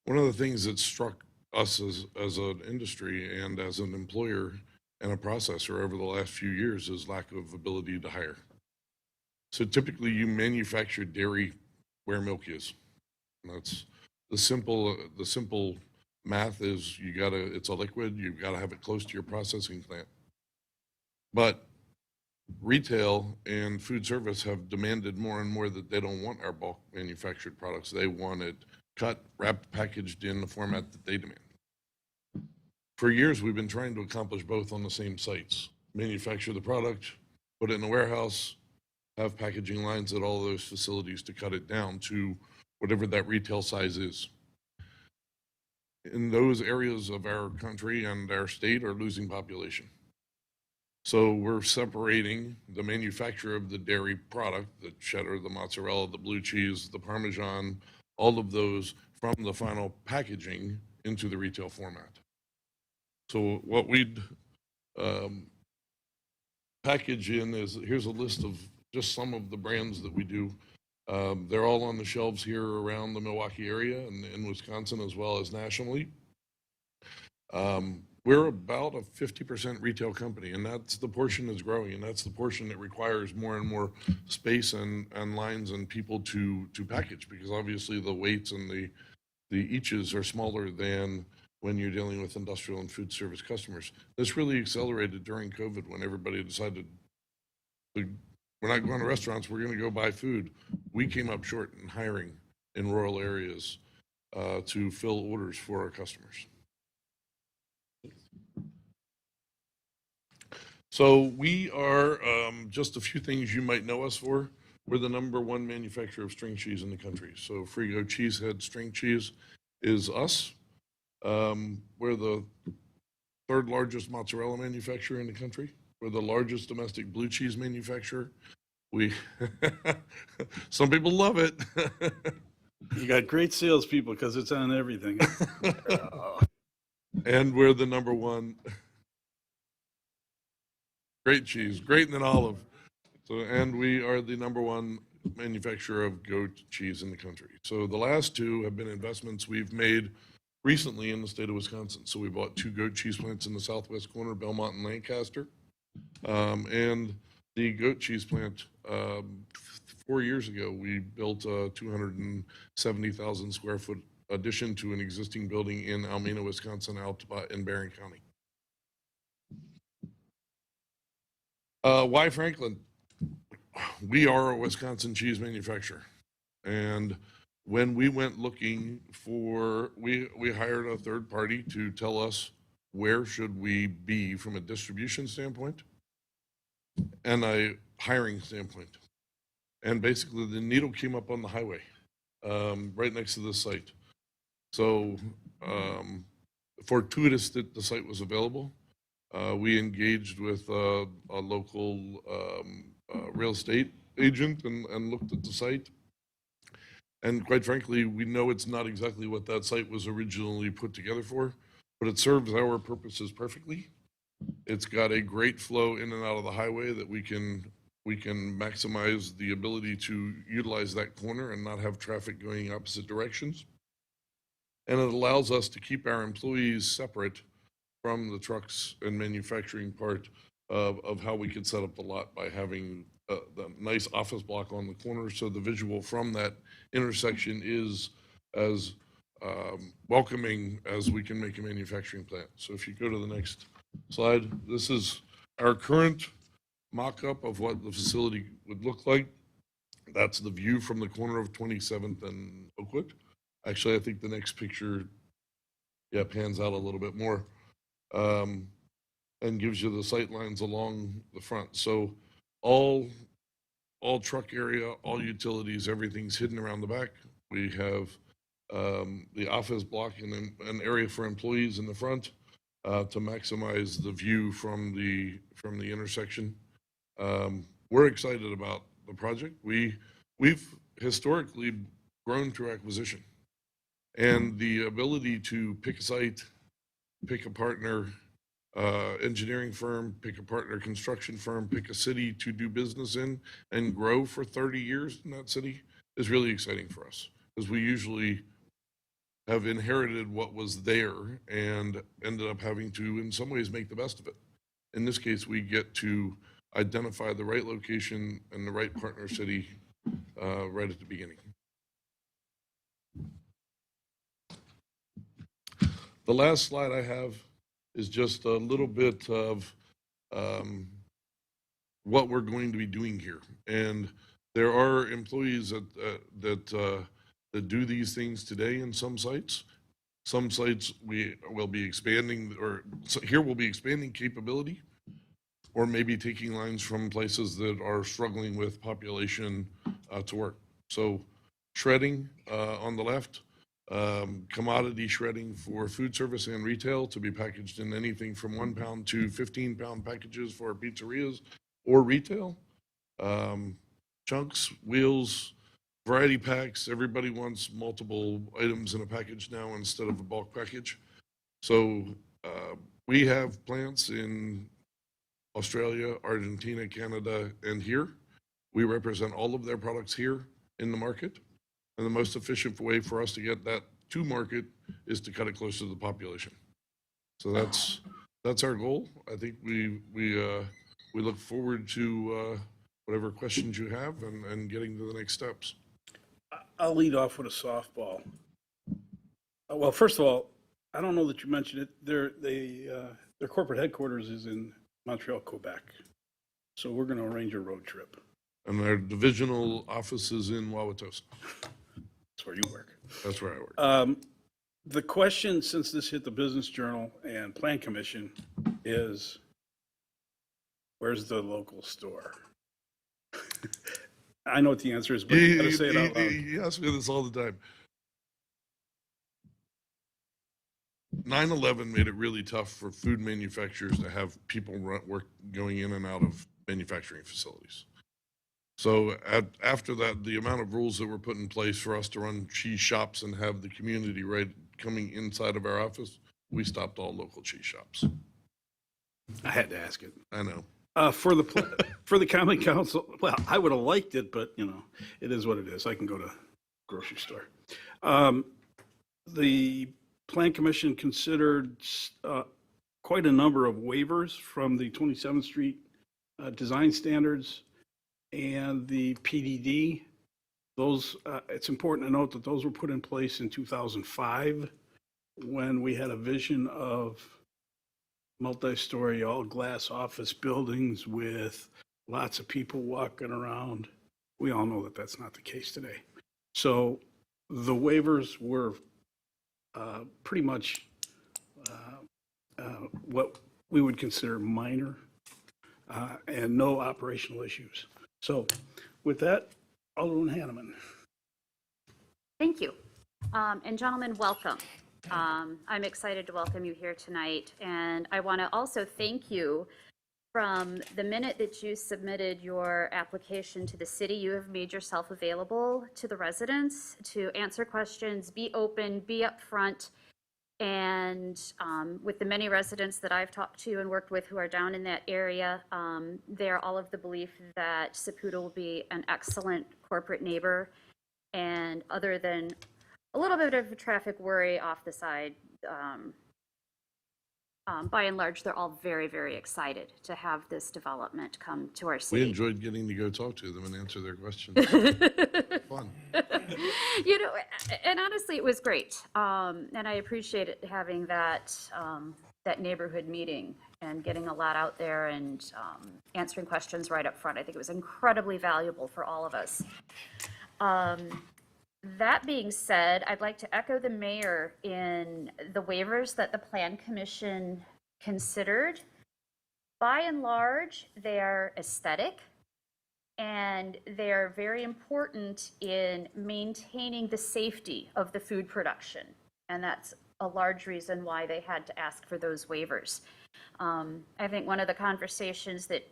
One of the things that struck us as an industry and as an employer and a processor over the last few years is lack of ability to hire. So typically you manufacture dairy where milk is. And that's the simple math is it's a liquid, you've got to have it close to your processing plant. But retail and food service have demanded more and more that they don't want our bulk manufactured products. They want it cut, wrapped, packaged in the format that they demand. For years, we've been trying to accomplish both on the same sites. Manufacture the product, put it in a warehouse, have packaging lines at all those facilities to cut it down to whatever that retail size is. In those areas of our country and our state are losing population. So we're separating the manufacturer of the dairy product, the cheddar, the mozzarella, the blue cheese, the Parmesan, all of those from the final packaging into the retail format. So what we'd package in is, here's a list of just some of the brands that we do. They're all on the shelves here around the Milwaukee area and in Wisconsin as well as nationally. we're about a 50% retail company, and that's the portion that's growing, and that's the portion that requires more and more space and lines and people to package, because obviously the weights and the eaches are smaller than when you're dealing with industrial and food service customers. This really accelerated during COVID when everybody decided we're not going to restaurants, we're going to go buy food. We came up short in hiring in rural areas to fill orders for our customers. So we are, just a few things you might know us for. We're the #1 manufacturer of string cheese in the country. So Frigo Cheesehead String Cheese is us. We're the 3rd largest mozzarella manufacturer in the country. We're the largest domestic blue cheese manufacturer. Some people love it. You got great salespeople because it's on everything. And we're the #1. Great cheese, great than olive. So, and we are the #1 manufacturer of goat cheese in the country. So the last two have been investments we've made recently in the state of Wisconsin. So we bought 2 goat cheese plants in the southwest corner, Belmont and Lancaster. And the goat cheese plant, 4 years ago, we built a 270,000 square foot addition to an existing building in Almena, Wisconsin, out in Barron County. Why Franklin? We are a Wisconsin cheese manufacturer. And when we went looking for, we hired a third party to tell us where should we be from a distribution standpoint and a hiring standpoint. And basically the needle came up on the highway, right next to the site. So fortuitous that the site was available. We engaged with a local real estate agent and looked at the site. And quite frankly, we know it's not exactly what that site was originally put together for, but it serves our purposes perfectly. It's got a great flow in and out of the highway that we can maximize the ability to utilize that corner and not have traffic going opposite directions. And it allows us to keep our employees separate from the trucks and manufacturing part of how we could set up the lot by having the nice office block on the corner. So the visual from that intersection is as welcoming as we can make a manufacturing plant. So if you go to the next slide, this is our current mock-up of what the facility would look like. That's the view from the corner of 27th and Oakwood. Actually, I think the next picture, pans out a little bit more. And gives you the sight lines along the front. So all truck area, all utilities, everything's hidden around the back. We have the office block and then an area for employees in the front to maximize the view from the intersection. We're excited about the project. We've historically grown through acquisition, and the ability to pick a site, pick a partner, engineering firm, pick a partner construction firm, pick a city to do business in and grow for 30 years in that city is really exciting for us, because we usually have inherited what was there and ended up having to, in some ways, make the best of it. In this case, we get to identify the right location and the right partner city right at the beginning. The last slide I have is just a little bit of what we're going to be doing here. And there are employees that do these things today in some sites. Some sites we will be expanding, or here we'll be expanding capability, or maybe taking lines from places that are struggling with population to work. So shredding on the left, commodity shredding for food service and retail to be packaged in anything from 1 pound to 15 pound packages for pizzerias or retail. Chunks, wheels, variety packs. Everybody wants multiple items in a package now instead of a bulk package. So we have plants in Australia, Argentina, Canada, and here. We represent all of their products here in the market. And the most efficient way for us to get that to market is to cut it close to the population. So that's That's our goal. I think we look forward to whatever questions you have and getting to the next steps. I'll lead off with a softball. Well, first of all, I don't know that you mentioned it. Their corporate headquarters is in Montreal, Quebec. So we're going to arrange a road trip. And our divisional office is in Wauwatosa. That's where you work. That's where I work. The question, since this hit the Business Journal and Plan Commission, is where's the local store? I know what the answer is, but you gotta say it out loud. You ask me this all the time. 9/11 made it really tough for food manufacturers to have people going in and out of manufacturing facilities. So after that, the amount of rules that were put in place for us to run cheese shops and have the community right coming inside of our office, we stopped all local cheese shops. I had to ask it. I know. For the common council, well, I would have liked it, but it is what it is. I can go to grocery store. The Plan Commission considered quite a number of waivers from the 27th Street design standards and the PDD. Those, it's important to note that those were put in place in 2005 when we had a vision of multi-story, all-glass office buildings with lots of people walking around. We all know that that's not the case today. So the waivers were pretty much what we would consider minor and no operational issues. So with that, Alderman Hanneman. Thank you. And gentlemen, welcome. I'm excited to welcome you here tonight. And I want to also thank you. From the minute that you submitted your application to the city, you have made yourself available to the residents to answer questions, be open, be upfront. And with the many residents that I've talked to and worked with who are down in that area, they're all of the belief that Saputo will be an excellent corporate neighbor. And other than a little bit of a traffic worry off the side, by and large, they're all very, very excited to have this development come to our city. We enjoyed getting to go talk to them and answer their questions. Fun. And honestly, it was great. And I appreciated having that neighborhood meeting and getting a lot out there and answering questions right up front. I think it was incredibly valuable for all of us. That being said, I'd like to echo the mayor in the waivers that the Plan Commission considered. By and large, they are aesthetic and they're very important in maintaining the safety of the food production. And that's a large reason why they had to ask for those waivers. I think one of the conversations that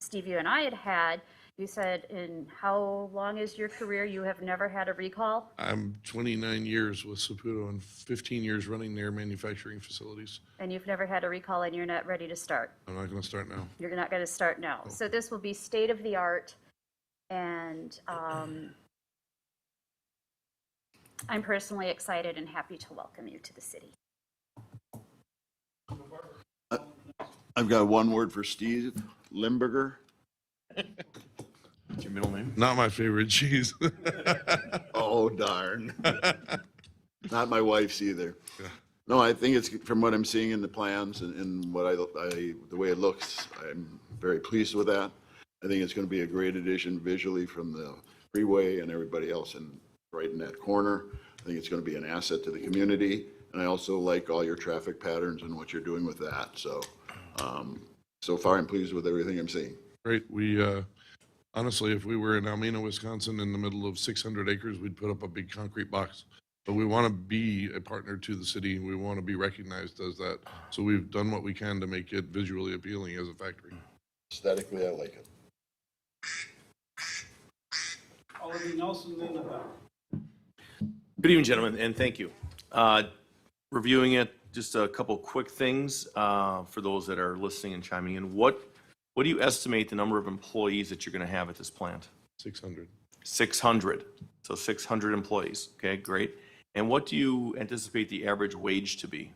Steve, you and I had, you said, in how long is your career, you have never had a recall? I'm 29 years with Saputo and 15 years running their manufacturing facilities. And you've never had a recall and you're not ready to start? I'm not going to start now. You're not going to start now. No. So this will be state of the art. And I'm personally excited and happy to welcome you to the city. I've got one word for Steve, Limburger. What's your middle name? Not my favorite cheese. Oh, darn. Not my wife's either. Yeah. No, I think it's, from what I'm seeing in the plans and what the way it looks, I'm very pleased with that. I think it's going to be a great addition visually from the freeway and everybody else right in that corner. I think it's going to be an asset to the community. And I also like all your traffic patterns and what you're doing with that. So, so far I'm pleased with everything I'm seeing. Great. We, honestly, if we were in Almena, Wisconsin, in the middle of 600 acres, we'd put up a big concrete box. But we want to be a partner to the city. We want to be recognized as that. So we've done what we can to make it visually appealing as a factory. Aesthetically, I like it. Alderman Nelson, then the back. Good evening, gentlemen, and thank you. Reviewing it, just a couple quick things for those that are listening and chiming in. What do you estimate the number of employees that you're going to have at this plant? 600. 600. So 600 employees. Okay, great. And what do you anticipate the average wage to be?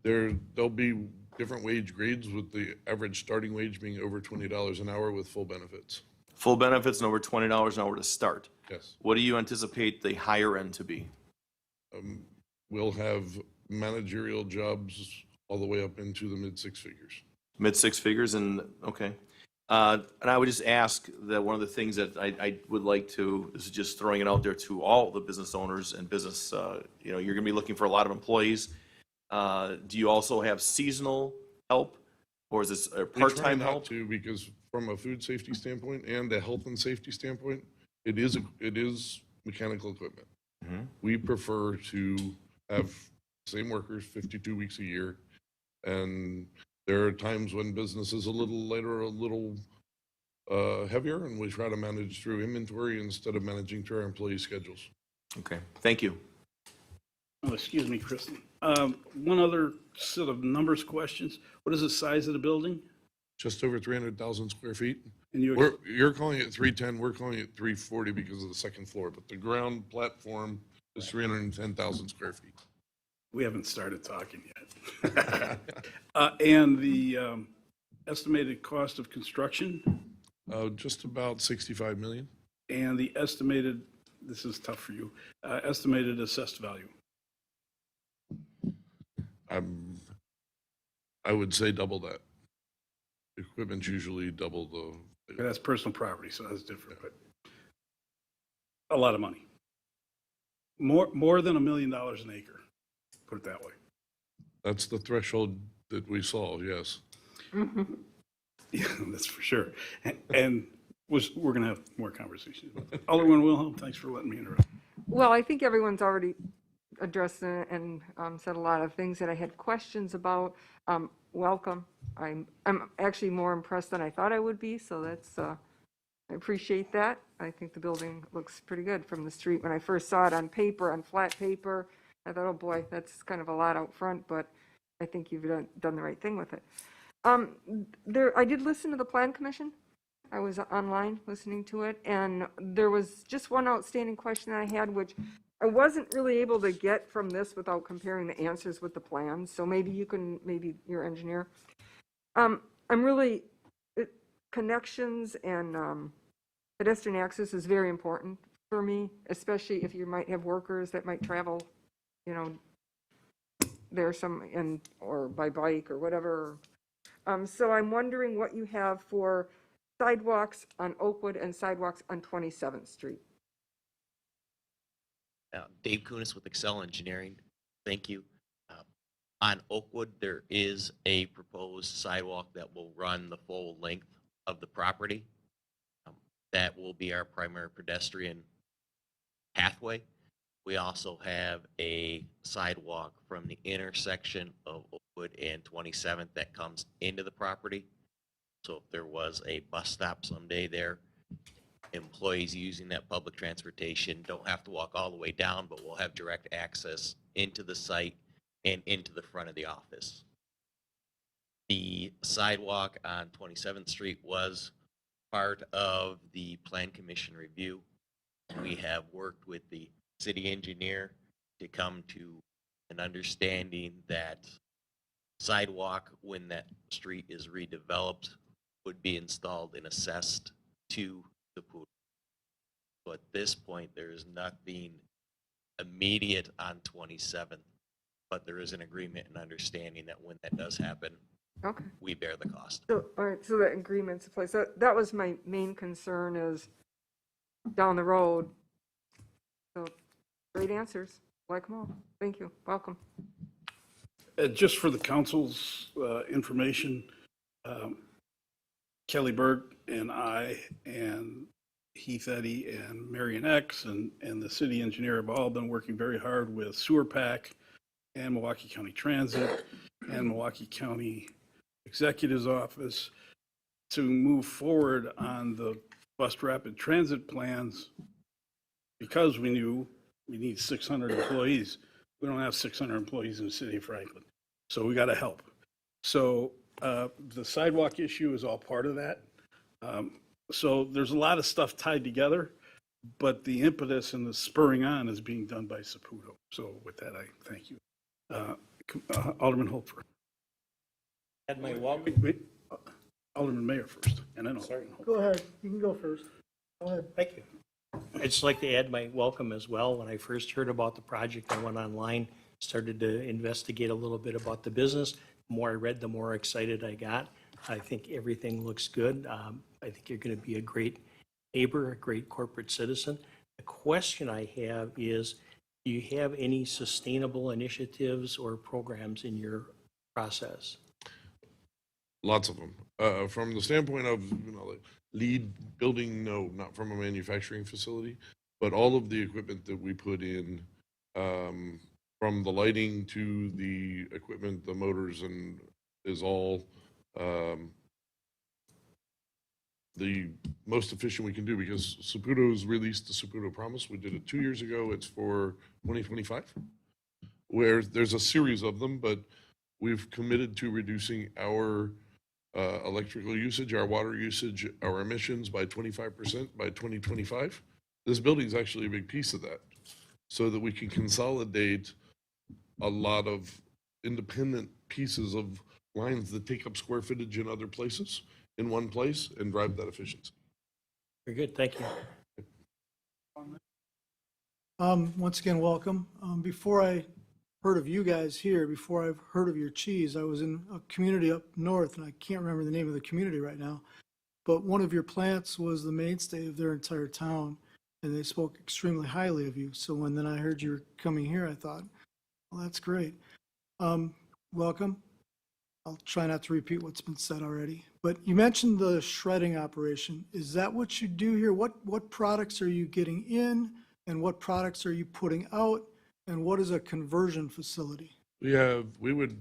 There'll be different wage grades with the average starting wage being over $20 an hour with full benefits. Full benefits and over $20 an hour to start. Yes. What do you anticipate the higher end to be? We'll have managerial jobs all the way up into the mid six figures. Mid six figures and, okay. And I would just ask that one of the things that I would like to, this is just throwing it out there to all the business owners and business, you know, you're gonna be looking for a lot of employees. Do you also have seasonal help? Or is this a We try part-time not help? to, because from a food safety standpoint and a health and safety standpoint, it is mechanical equipment. Mhm. We prefer to have same workers 52 weeks a year. And there are times when business is a little lighter, a little heavier, and we try to manage through inventory instead of managing through our employee schedules. Okay, thank you. Oh, excuse me, Kristen. One other set of numbers questions. What is the size of the building? Just over 300,000 square feet. And you, You're calling it 310, we're calling it 340 because of the second floor, but the ground platform is 310,000 square feet. we haven't started talking yet. And the estimated cost of construction Just about 65 million. and the estimated, this is tough for you, estimated assessed value. I would say double that. Equipment's usually double the. That's personal property, so that's different, but a lot of money. More than $1 million an acre, put it that way. That's the threshold that we saw, yes. Yeah, that's for sure. And we're going to have more conversations about that. Alderman Wilhelm, thanks for letting me interrupt. Well, I think everyone's already addressed it and said a lot of things that I had questions about. Welcome. I'm actually more impressed than I thought I would be, so that's, I appreciate that. I think the building looks pretty good from the street. When I first saw it on paper, on flat paper, I thought, oh boy, that's kind of a lot out front, but I think you've done the right thing with it. I did listen to the Plan Commission. I was online listening to it, and there was just one outstanding question that I had, which I wasn't really able to get from this without comparing the answers with the plans. So maybe you can, maybe your engineer. Connections and pedestrian access is very important for me, especially if you might have workers that might travel, you know, there or by bike or whatever. So I'm wondering what you have for sidewalks on Oakwood and sidewalks on 27th Street. Dave Kunis with Excel Engineering. Thank you. On Oakwood, there is a proposed sidewalk that will run the full length of the property. That will be our primary pedestrian pathway. We also have a sidewalk from the intersection of Oakwood and 27th that comes into the property. So if there was a bus stop someday there, employees using that public transportation don't have to walk all the way down, but will have direct access into the site and into the front of the office. The sidewalk on 27th Street was part of the Plan Commission review. We have worked with the city engineer to come to an understanding that sidewalk, when that street is redeveloped, would be installed and assessed to the pool. So at this point, there is nothing immediate on 27th, but there is an agreement and understanding that when that does happen, Okay. we bear the cost. So, all right, so that agreement's in place. That was my main concern is down the road. So, great answers. Like them all. Thank you. Welcome. Just for the council's information, Kelly Berg and I and Heath Eddy and Marion X and the city engineer have all been working very hard with Sewer Pack and Milwaukee County Transit and Milwaukee County Executive's Office to move forward on the bus rapid transit plans because we knew we need 600 employees. We don't have 600 employees in the city of Franklin, so we got to help. So the sidewalk issue is all part of that. So there's a lot of stuff tied together, but the impetus and the spurring on is being done by Saputo. So with that, I thank you. Alderman Holfer. Add my welcome. Wait, Alderman Mayor first, and then Alderman Holfer. Go ahead, you can go first. Go ahead. Thank you. I'd just like to add my welcome as well. When I first heard about the project, I went online, started to investigate a little bit about the business. The more I read, the more excited I got. I think everything looks good. I think you're going to be a great neighbor, a great corporate citizen. The question I have is, do you have any sustainable initiatives or programs in your process? Lots of them. From the standpoint of, like lead building, no, not from a manufacturing facility, but all of the equipment that we put in, from the lighting to the equipment, the motors, and is all the most efficient we can do, because Saputo's released the Saputo Promise. We did it 2 years ago. It's for 2025, where there's a series of them, but we've committed to reducing our electrical usage, our water usage, our emissions by 25% by 2025. This building is actually a big piece of that, so that we can consolidate a lot of independent pieces of lines that take up square footage in other places in one place and drive that efficiency. Very good, thank you. Once again, welcome. Before I heard of you guys here, before I've heard of your cheese, I was in a community up north, and I can't remember the name of the community right now, but one of your plants was the mainstay of their entire town, and they spoke extremely highly of you. So when then I heard you were coming here, I thought, well, that's great. Welcome. I'll try not to repeat what's been said already, but you mentioned the shredding operation. Is that what you do here? What products are you getting in, and what products are you putting out, and what is a conversion facility? We would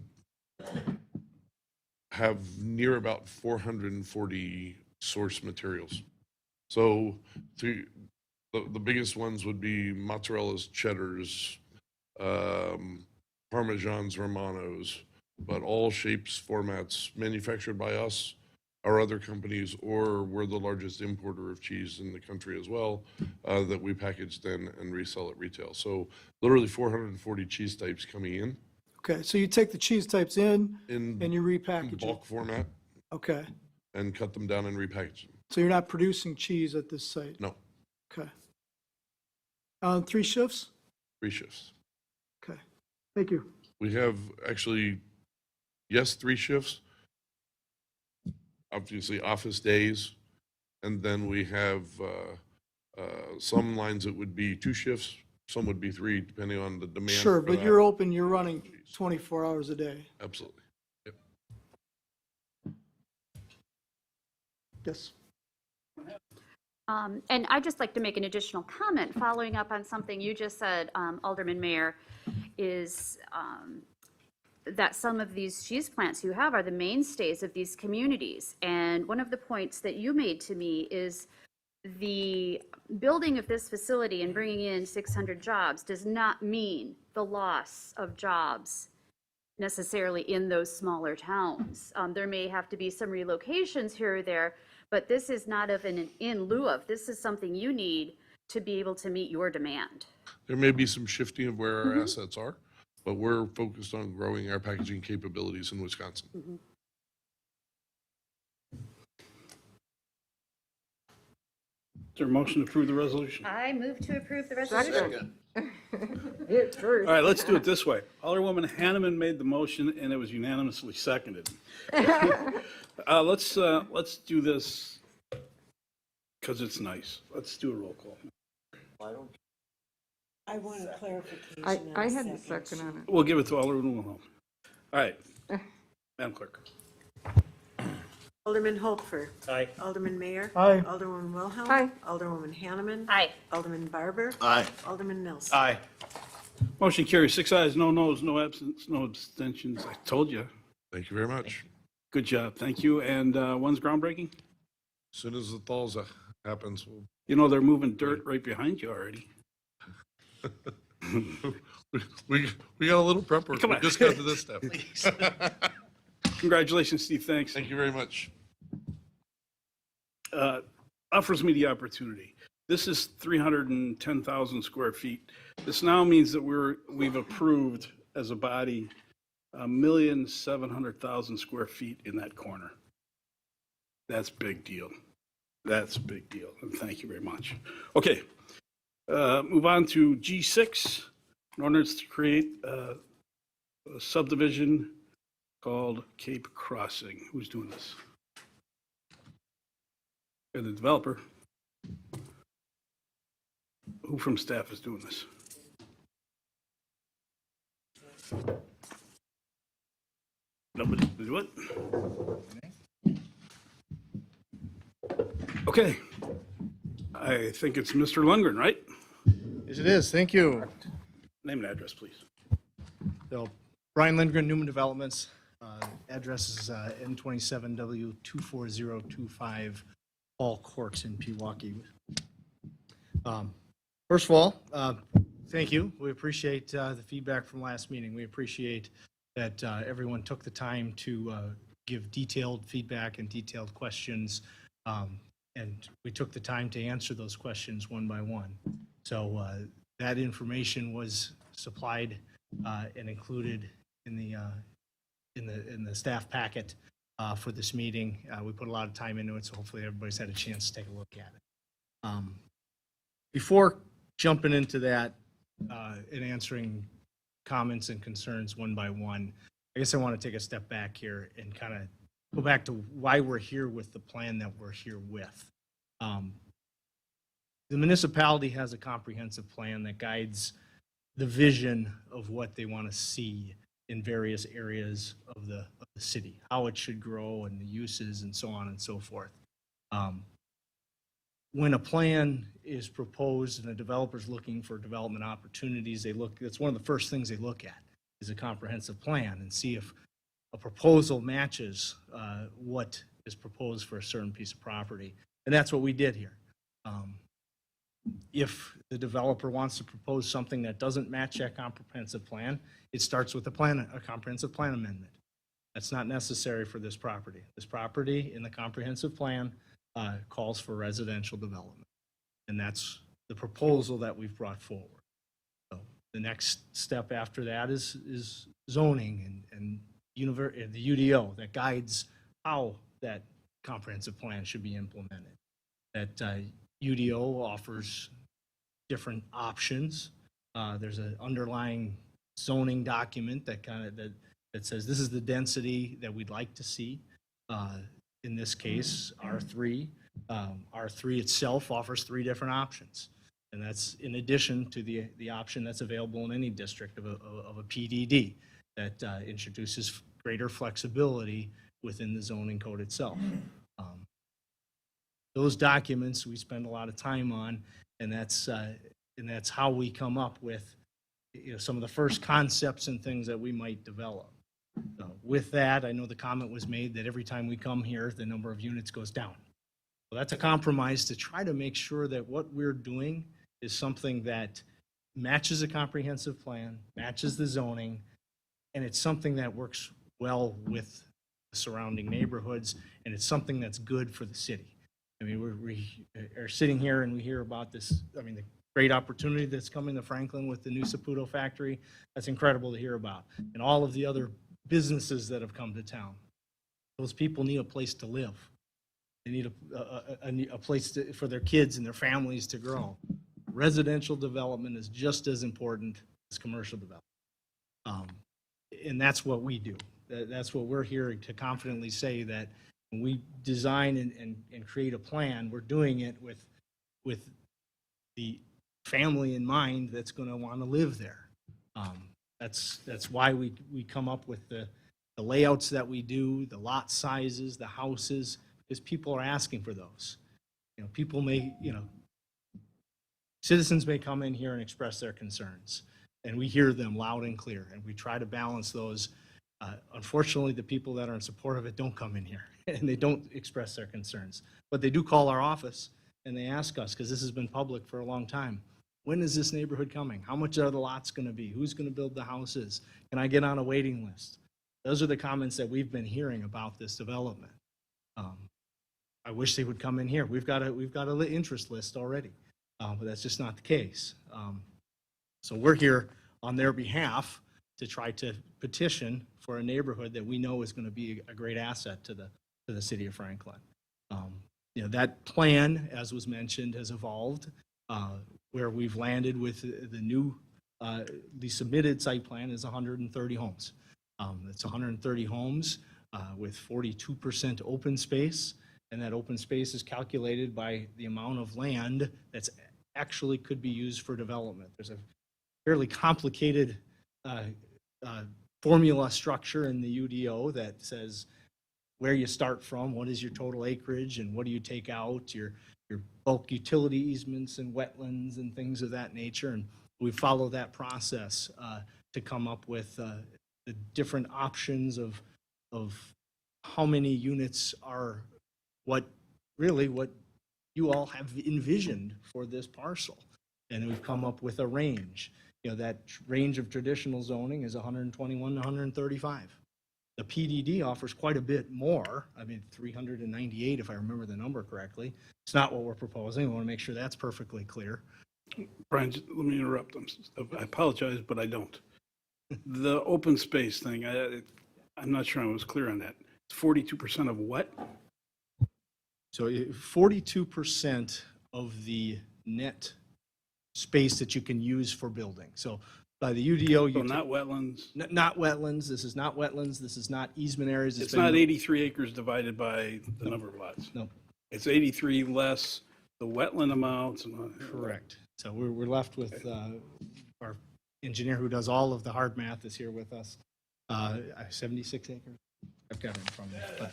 have near about 440 source materials. So the biggest ones would be mozzarellas, cheddars, parmesans, romanos, but all shapes, formats, manufactured by us, our other companies, or we're the largest importer of cheese in the country as well, that we package then and resell at retail. So literally 440 cheese types coming in. Okay, so you take the cheese types in and you repackage it. Bulk format. Okay, And cut them down and repackage them. so you're not producing cheese at this site? No, Okay. 3 shifts? 3 shifts. Okay, thank you. We have actually, yes, 3 shifts. Obviously, office days, and then we have some lines that would be 2 shifts, some would be 3, depending on the demand. Sure, for but that. you're open, you're running 24 hours a day? Absolutely. Yep. Yes. And I'd just like to make an additional comment following up on something you just said, Alderman Mayor, is that some of these cheese plants you have are the mainstays of these communities. And one of the points that you made to me is the building of this facility and bringing in 600 jobs does not mean the loss of jobs necessarily in those smaller towns. There may have to be some relocations here or there, but this is not of an in lieu of. This is something you need to be able to meet your demand. There may be some shifting of where our assets are, but we're focused on growing our packaging capabilities in Wisconsin. Is there a motion to approve the resolution? I move to approve the resolution. It first. All right, let's do it this way. Alderwoman Hanneman made the motion, and it was unanimously seconded. Let's do this because it's nice. Let's do a roll call. I want a clarification. I on had the second on it. We'll give it to Alderman Wilhelm. All right, Madam Clerk. Alderman Holfer. Aye. Alderman Mayor. Aye. Alderwoman Wilhelm. Aye. Alderwoman Hanneman. Aye. Alderman Barber. Aye. Alderman Nelson. Aye. Motion carries 6 ayes, no noes, no absence, no abstentions. I told you. Thank you very much. Good job. Thank you. And when's groundbreaking? As soon as the thaws happens, we'll You know, they're moving dirt right behind you already. we got a little prep work. Come We on. just got to this step. Congratulations, Steve. Thanks. Thank you very much. Offers me the opportunity. This is 310,000 square feet. This now means that we've approved as a body 1,700,000 square feet in that corner. That's big deal. That's a big deal, and thank you very much. Okay, move on to G6, an ordinance to create a subdivision called Cape Crossing. Who's doing this? And the developer. Who from staff is doing this? Nobody to do it? Okay. I think it's Mr. Lundgren, right? Yes, it is. Thank you. Name and address, please. So, Brian Lindgren, Newman Developments. Address is N27W24025 Hall Court in Pewaukee. First of all, thank you. We appreciate the feedback from last meeting. We appreciate that everyone took the time to give detailed feedback and detailed questions. And we took the time to answer those questions one by one. So that information was supplied and included in the staff packet for this meeting. We put a lot of time into it, so hopefully everybody's had a chance to take a look at it. Before jumping into that and answering comments and concerns one by one, I guess I want to take a step back here and kind of go back to why we're here with the plan that we're here with. The municipality has a comprehensive plan that guides the vision of what they want to see in various areas of the city, how it should grow and the uses and so on and so forth. When a plan is proposed and a developer's looking for development opportunities, that's one of the first things they look at is a comprehensive plan and see if a proposal matches what is proposed for a certain piece of property. And that's what we did here. If the developer wants to propose something that doesn't match that comprehensive plan, it starts with a comprehensive plan amendment. That's not necessary for this property. This property in the comprehensive plan calls for residential development. And that's the proposal that we've brought forward. So the next step after that is zoning and the UDO that guides how that comprehensive plan should be implemented. That UDO offers different options. There's an underlying zoning document that that says this is the density that we'd like to see. In this case, R3. R3 itself offers 3 different options. And that's in addition to the option that's available in any district of a PDD that introduces greater flexibility within the zoning code itself. Those documents we spend a lot of time on, and that's how we come up with some of the first concepts and things that we might develop. With that, I know the comment was made that every time we come here, the number of units goes down. Well, that's a compromise to try to make sure that what we're doing is something that matches a comprehensive plan, matches the zoning, and it's something that works well with the surrounding neighborhoods, and it's something that's good for the city. I mean, we are sitting here and we hear about this, the great opportunity that's coming to Franklin with the new Saputo factory. That's incredible to hear about. And all of the other businesses that have come to town. Those people need a place to live. They need a place for their kids and their families to grow. Residential development is just as important as commercial development. And that's what we do. That's what we're here to confidently say, that when we design and create a plan, we're doing it with the family in mind that's going to want to live there. That's why we come up with the layouts that we do, the lot sizes, the houses, because people are asking for those. People may, citizens may come in here and express their concerns, and we hear them loud and clear, and we try to balance those. Unfortunately, the people that are in support of it don't come in here, and they don't express their concerns. But they do call our office, and they ask us, because this has been public for a long time, when is this neighborhood coming? How much are the lots going to be? Who's going to build the houses? Can I get on a waiting list? Those are the comments that we've been hearing about this development. I wish they would come in here. We've got a interest list already, but that's just not the case. So we're here on their behalf to try to petition for a neighborhood that we know is going to be a great asset to the city of Franklin. You know, that plan, as was mentioned, has evolved, where we've landed with the new, the submitted site plan is 130 homes. It's 130 homes with 42% open space, and that open space is calculated by the amount of land that's actually could be used for development. There's a fairly complicated formula structure in the UDO that says where you start from, what is your total acreage, and what do you take out, your bulk utility easements and wetlands and things of that nature. And we follow that process to come up with the different options of how many units are what you all have envisioned for this parcel. And we've come up with a range. You know, that range of traditional zoning is 121 to 135. The PDD offers quite a bit more. I mean, 398, if I remember the number correctly. It's not what we're proposing. I want to make sure that's perfectly clear. Brian, let me interrupt. I apologize, but I don't. The open space thing, I'm not sure I was clear on that. It's 42% of what? So 42% of the net space that you can use for building. So by the UDO, So not wetlands. Not wetlands. This is not wetlands. This is not easement areas. It's not 83 acres divided by the number of lots. No. It's 83 less the wetland amounts. Correct. So we're left with our engineer who does all of the hard math is here with us. 76 acres. I've got it in front of me, but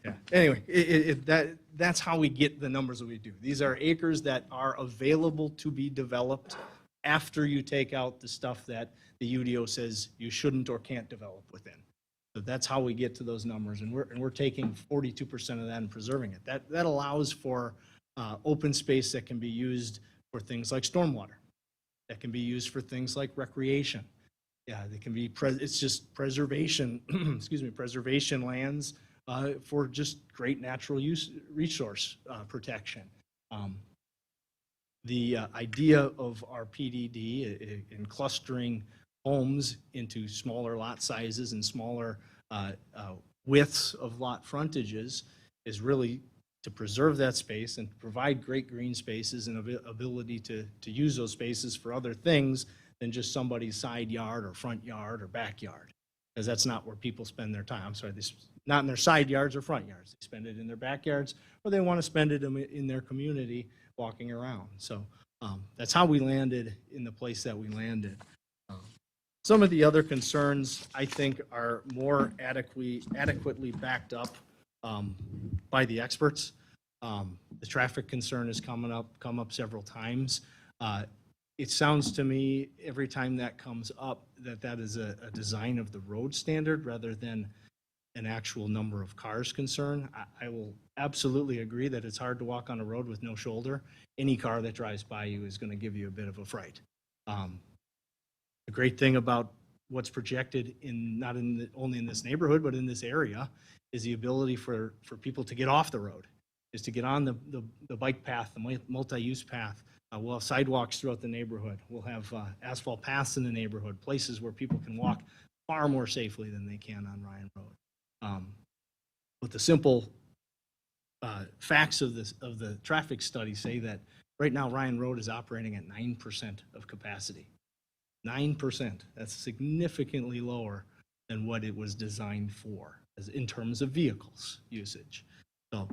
yeah. Anyway, that's how we get the numbers that we do. These are acres that are available to be developed after you take out the stuff that the UDO says you shouldn't or can't develop within. So that's how we get to those numbers, and we're taking 42% of that and preserving it. That allows for open space that can be used for things like stormwater, that can be used for things like recreation. Yeah, they can be, it's just preservation, excuse me, preservation lands for just great natural use resource protection. The idea of our PDD in clustering homes into smaller lot sizes and smaller widths of lot frontages is really to preserve that space and provide great green spaces and ability to use those spaces for other things than just somebody's side yard or front yard or backyard, because that's not where people spend their time. I'm sorry, not in their side yards or front yards. They spend it in their backyards, or they want to spend it in their community walking around. So that's how we landed in the place that we landed. Some of the other concerns, I think, are more adequately backed up by the experts. The traffic concern has come up several times. It sounds to me every time that comes up that is a design of the road standard rather than an actual number of cars concern. I will absolutely agree that it's hard to walk on a road with no shoulder. Any car that drives by you is going to give you a bit of a fright. The great thing about what's projected only in this neighborhood, but in this area, is the ability for people to get off the road, is to get on the bike path, the multi-use path. We'll have sidewalks throughout the neighborhood. We'll have asphalt paths in the neighborhood, places where people can walk far more safely than they can on Ryan Road. But the simple facts of the traffic study say that right now Ryan Road is operating at 9% of capacity. 9%. That's significantly lower than what it was designed for in terms of vehicles usage. So,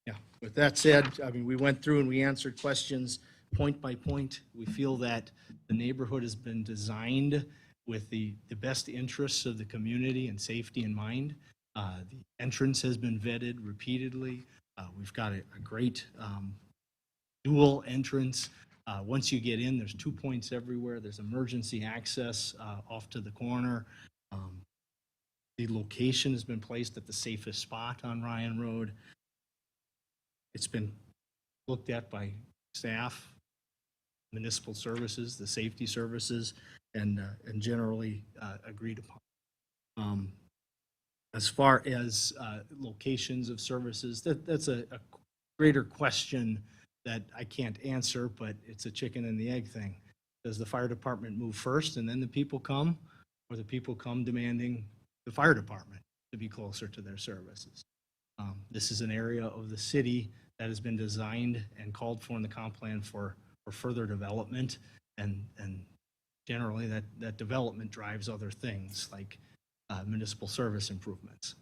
yeah, with that said, I mean, we went through and we answered questions point by point. We feel that the neighborhood has been designed with the best interests of the community and safety in mind. The entrance has been vetted repeatedly. We've got a great dual entrance. Once you get in, there's 2 points everywhere. There's emergency access off to the corner. The location has been placed at the safest spot on Ryan Road. It's been looked at by staff, municipal services, the safety services, and generally agreed upon. As far as locations of services, that's a greater question that I can't answer, but it's a chicken and the egg thing. Does the fire department move first and then the people come, or the people come demanding the fire department to be closer to their services? This is an area of the city that has been designed and called for in the comp plan for further development, and generally that development drives other things like municipal service improvements.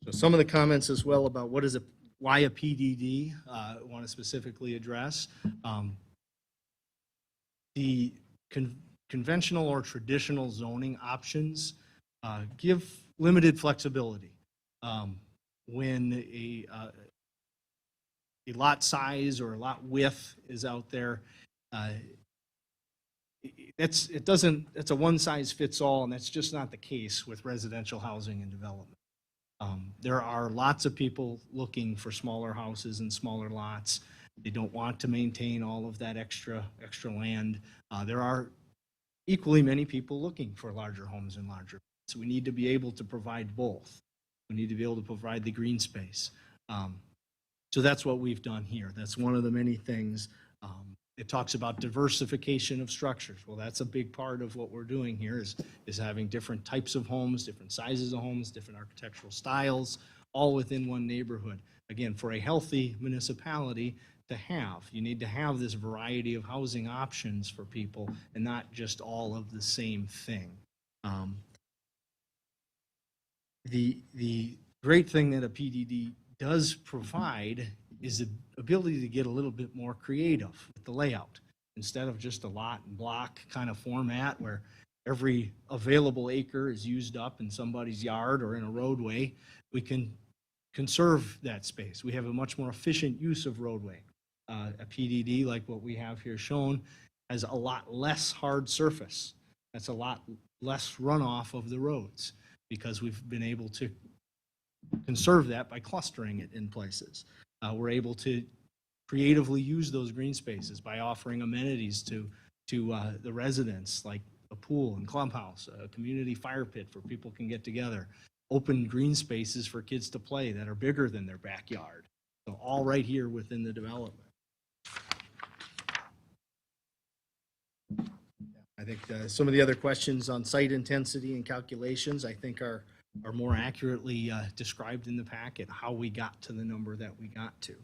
So some of the comments as well about why a PDD, want to specifically address. The conventional or traditional zoning options give limited flexibility. When a lot size or a lot width is out there, it's a one size fits all, and that's just not the case with residential housing and development. There are lots of people looking for smaller houses and smaller lots. They don't want to maintain all of that extra land. There are equally many people looking for larger homes and larger. So we need to be able to provide both. We need to be able to provide the green space. So that's what we've done here. That's one of the many things. It talks about diversification of structures. Well, that's a big part of what we're doing here is having different types of homes, different sizes of homes, different architectural styles, all within one neighborhood. Again, for a healthy municipality to have, you need to have this variety of housing options for people and not just all of the same thing. The great thing that a PDD does provide is the ability to get a little bit more creative with the layout. Instead of just a lot and block kind of format where every available acre is used up in somebody's yard or in a roadway, we can conserve that space. We have a much more efficient use of roadway. A PDD, like what we have here shown, has a lot less hard surface. That's a lot less runoff of the roads because we've been able to conserve that by clustering it in places. We're able to creatively use those green spaces by offering amenities to the residents, like a pool and clubhouse, a community fire pit for people can get together, open green spaces for kids to play that are bigger than their backyard. So all right here within the development. I think some of the other questions on site intensity and calculations, I think are more accurately described in the packet, how we got to the number that we got to.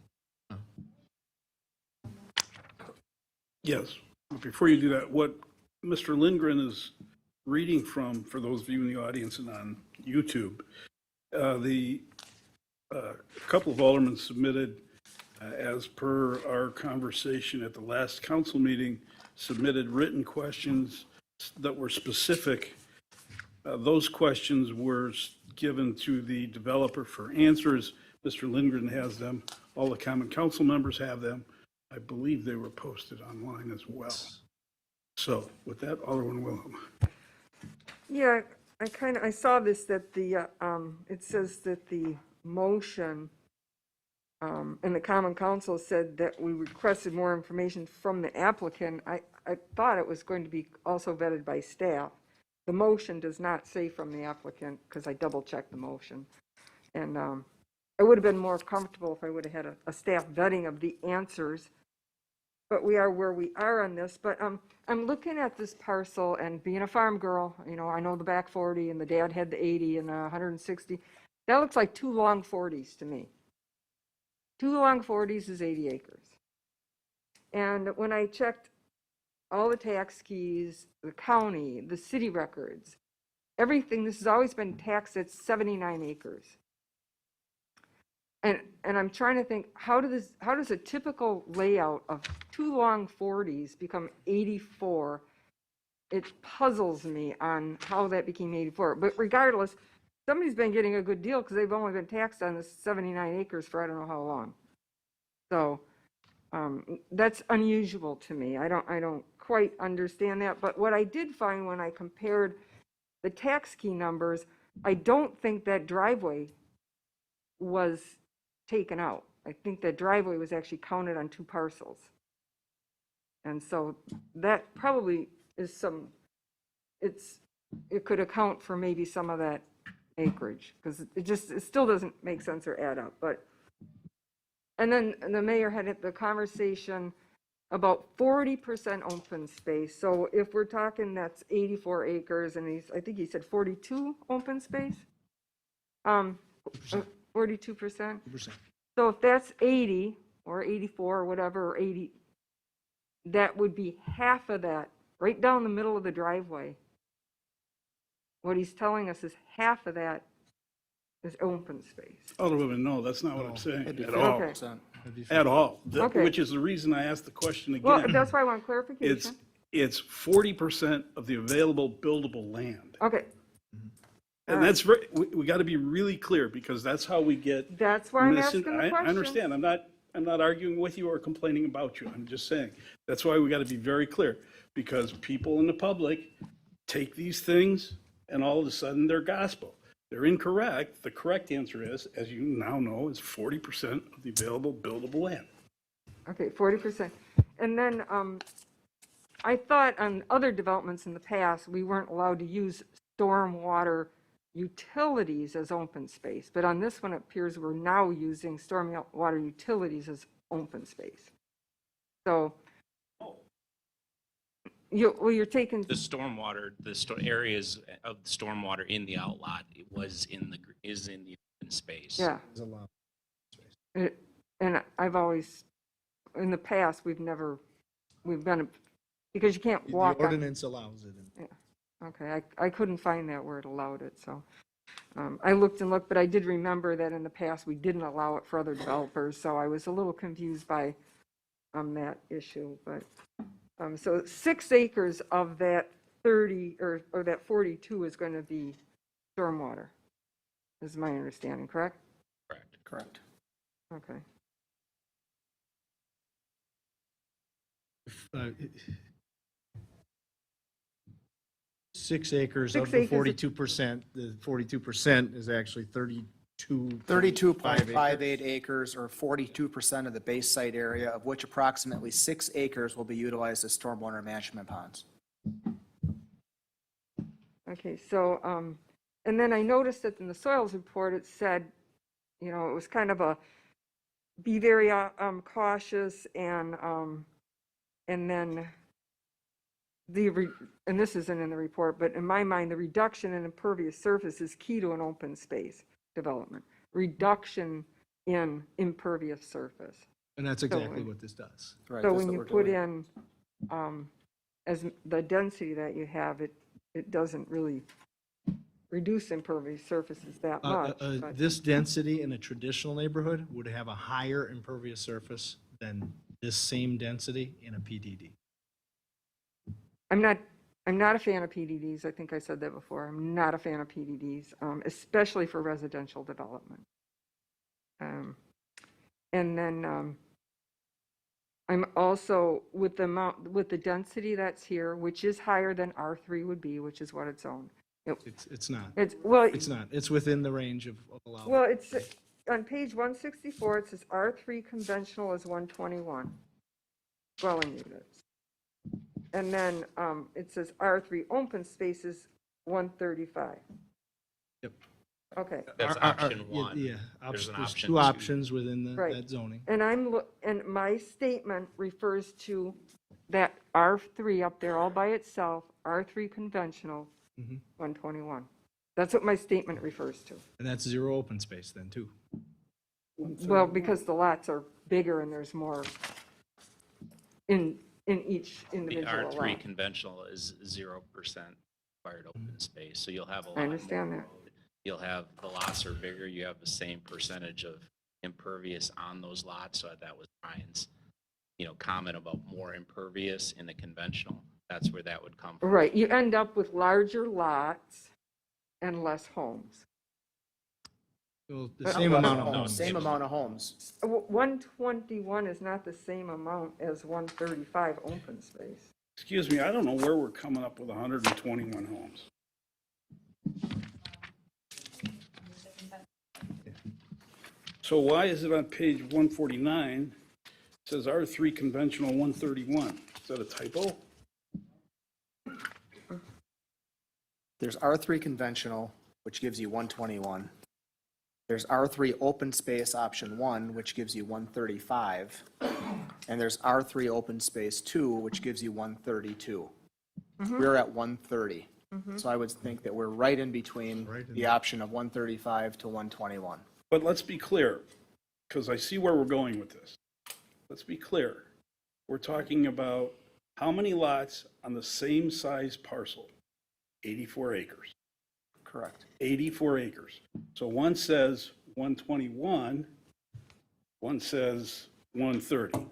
Yes, before you do that, what Mr. Lindgren is reading from, for those of you in the audience and on YouTube, a couple of aldermen submitted, as per our conversation at the last council meeting, submitted written questions that were specific. Those questions were given to the developer for answers. Mr. Lindgren has them. All the common council members have them. I believe they were posted online as well. So with that, Alderman Wilhelm. Yeah, I saw this, that it says that the motion and the common council said that we requested more information from the applicant. I thought it was going to be also vetted by staff. The motion does not say from the applicant, because I double checked the motion. And I would have been more comfortable if I would have had a staff vetting of the answers. But we are where we are on this. But I'm looking at this parcel, and being a farm girl, you know, I know the back 40 and the dad had the 80 and the 160. That looks like two long 40s to me. Two long 40s is 80 acres. And when I checked all the tax keys, the county, the city records, everything, this has always been taxed at 79 acres. And I'm trying to think, how does a typical layout of two long 40s become 84? It puzzles me on how that became 84. But regardless, somebody's been getting a good deal because they've only been taxed on this 79 acres for I don't know how long. So that's unusual to me. I don't quite understand that. But what I did find when I compared the tax key numbers, I don't think that driveway was taken out. I think that driveway was actually counted on two parcels. And so that probably is it could account for maybe some of that acreage, because it still doesn't make sense or add up. But And then the mayor had the conversation about 40% open space. So if we're talking, that's 84 acres, and I think he said 42 open space? 42%? 2%. So if that's 80 or 84 or whatever, or 80, that would be half of that, right down the middle of the driveway. What he's telling us is half of that is open space. Alderwoman, no, that's not what I'm saying It'd be at all. 50%. At all. Okay. Which is the reason I asked the question again. Well, that's why I want clarification. It's 40% of the available buildable land. Okay, And that's very, we got to be really clear, because that's how we get. that's why I'm asking the question. I understand. I'm not arguing with you or complaining about you. I'm just saying, that's why we got to be very clear, because people in the public take these things and all of a sudden they're gospel. They're incorrect. The correct answer is, as you now know, is 40% of the available buildable land. Okay, 40%. And then I thought on other developments in the past, we weren't allowed to use stormwater utilities as open space. But on this one, it appears we're now using stormwater utilities as open space. So you're taking. The stormwater, areas of the stormwater in the outlot, is in the open space. Yeah. And I've always, in the past, we've done it, because you can't walk. The ordinance allows it. Yeah. Okay, I couldn't find that where it allowed it, so. I looked and looked, but I did remember that in the past, we didn't allow it for other developers, so I was a little confused by that issue, but. So 6 acres of that 30, or that 42 is going to be stormwater, is my understanding, correct? Correct. Okay. 6 acres of 6 the acres 42%, the 42% is actually 32.58 acres, or 42% of the base site area, of which approximately 6 acres will be utilized as stormwater management ponds. Okay, so, and then I noticed that in the soils report, it said, it was kind of be very cautious, and then and this isn't in the report, but in my mind, the reduction in impervious surface is key to an open space development. Reduction in impervious surface. And that's exactly what this does. Right, So that's when what you we're put doing. in, as the density that you have, it doesn't really reduce impervious surfaces that much. but- This density in a traditional neighborhood would have a higher impervious surface than this same density in a PDD. I'm not a fan of PDDs. I think I said that before. I'm not a fan of PDDs, especially for residential development. And then I'm also, with the density that's here, which is higher than R3 would be, which is what it's owned. It's not. It's not. It's within the range of allowable. Well, it's on page 164. It says R3 conventional is 121 dwelling units. And then it says R3 open space is 135. Yep. Okay. That's option one. Yeah, There's an there's option 2 two. options within Right. that zoning. And and my statement refers to that R3 up there all by itself, R3 conventional, 121. That's what my statement refers to. And that's 0 open space then, too. Well, because the lots are bigger and there's more in each The individual R3 lot. conventional is 0% required open space, so you'll have a lot. I understand that. You'll have, the lots are bigger, you have the same percentage of impervious on those lots, so that was Brian's, comment about more impervious in the conventional. That's where that would come from. Right, you end up with larger lots and less homes. Well, the same amount of homes. Same amount of homes. 121 is not the same amount as 135 open space. Excuse me, I don't know where we're coming up with 121 homes. So why is it on page 149, it says R3 conventional 131? Is that a typo? There's R3 conventional, which gives you 121. There's R3 open space option 1, which gives you 135. And there's R3 open space 2, which gives you 132. We're at 130. So I would think that we're right in between the option of 135 to 121. But let's be clear, because I see where we're going with this. Let's be clear. We're talking about how many lots on the same size parcel? 84 acres. Correct. 84 acres. So one says 121, one says 130.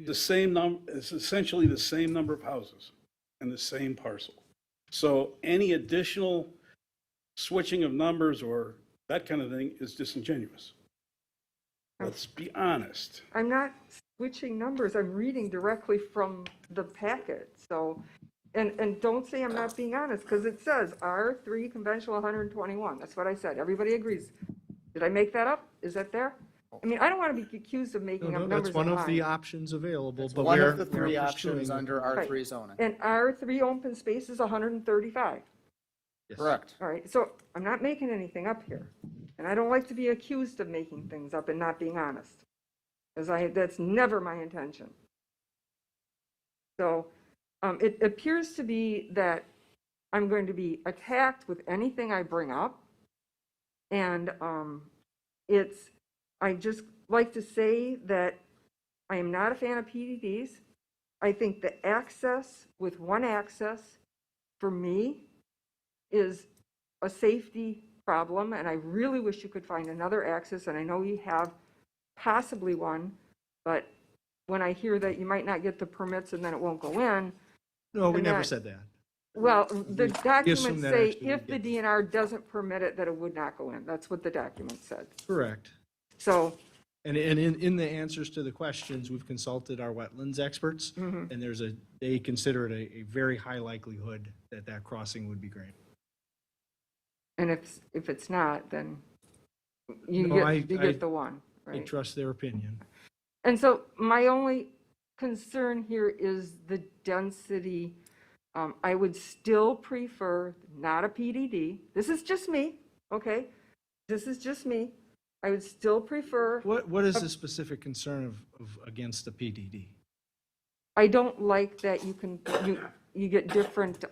The same number, it's essentially the same number of houses and the same parcel. So any additional switching of numbers or that kind of thing is disingenuous. Let's be honest. I'm not switching numbers, I'm reading directly from the packet, so, and don't say I'm not being honest, because it says R3 conventional 121, that's what I said, everybody agrees. Did I make that up? Is that there? I mean, I don't want to be accused of making up numbers That's one of the online. options available, but One we're of the three we're options pursuing- under Right. R3 zoning. And R3 open space is 135. Yes. Correct. All right, so I'm not making anything up here. And I don't like to be accused of making things up and not being honest. Because that's never my intention. So it appears to be that I'm going to be attacked with anything I bring up. And I just like to say that I am not a fan of PDDs. I think the access with one access, for me, is a safety problem, and I really wish you could find another access, and I know you have possibly one, but when I hear that you might not get the permits and then it won't go in. No, we and never that- said that. Well, the We assume documents that say actually if the DNR doesn't permit it, that it would not go in. That's what the document said. Correct. So, And in the answers to the questions, we've consulted our wetlands experts, mhm. and they consider it a very high likelihood that that crossing would be granted. And if it's not, then you No, get the one, I right? trust their opinion. And so my only concern here is the density. I would still prefer not a PDD. This is just me, okay? This is just me. I would still prefer. What is the specific concern of against the PDD? I don't like that you get different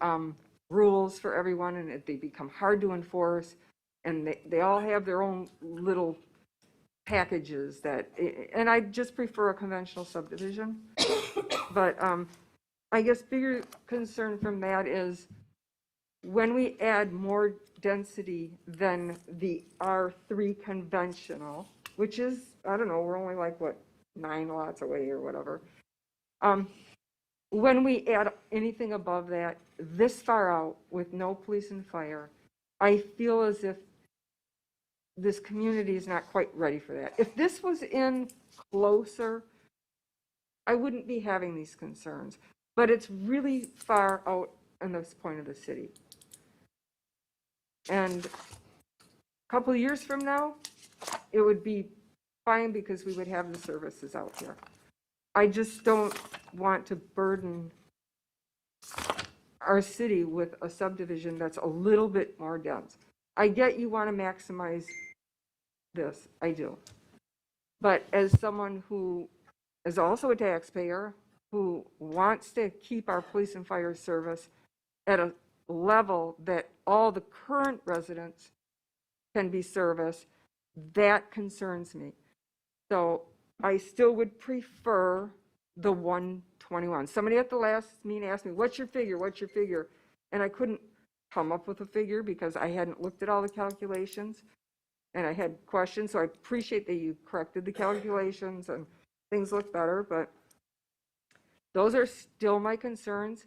rules for everyone and they become hard to enforce. And they all have their own little packages and I just prefer a conventional subdivision. But I guess bigger concern from that is when we add more density than the R3 conventional, which is, I don't know, we're only like, 9 lots away or whatever. When we add anything above that, this far out with no police and fire, I feel as if this community is not quite ready for that. If this was in closer, I wouldn't be having these concerns, but it's really far out in this point of the city. And a couple of years from now, it would be fine because we would have the services out here. I just don't want to burden our city with a subdivision that's a little bit more dense. I get you want to maximize this, I do. But as someone who is also a taxpayer, who wants to keep our police and fire service at a level that all the current residents can be serviced, that concerns me. So I still would prefer the 121. Somebody at the last meeting asked me, what's your figure? What's your figure? And I couldn't come up with a figure because I hadn't looked at all the calculations and I had questions. So I appreciate that you corrected the calculations and things look better, but those are still my concerns.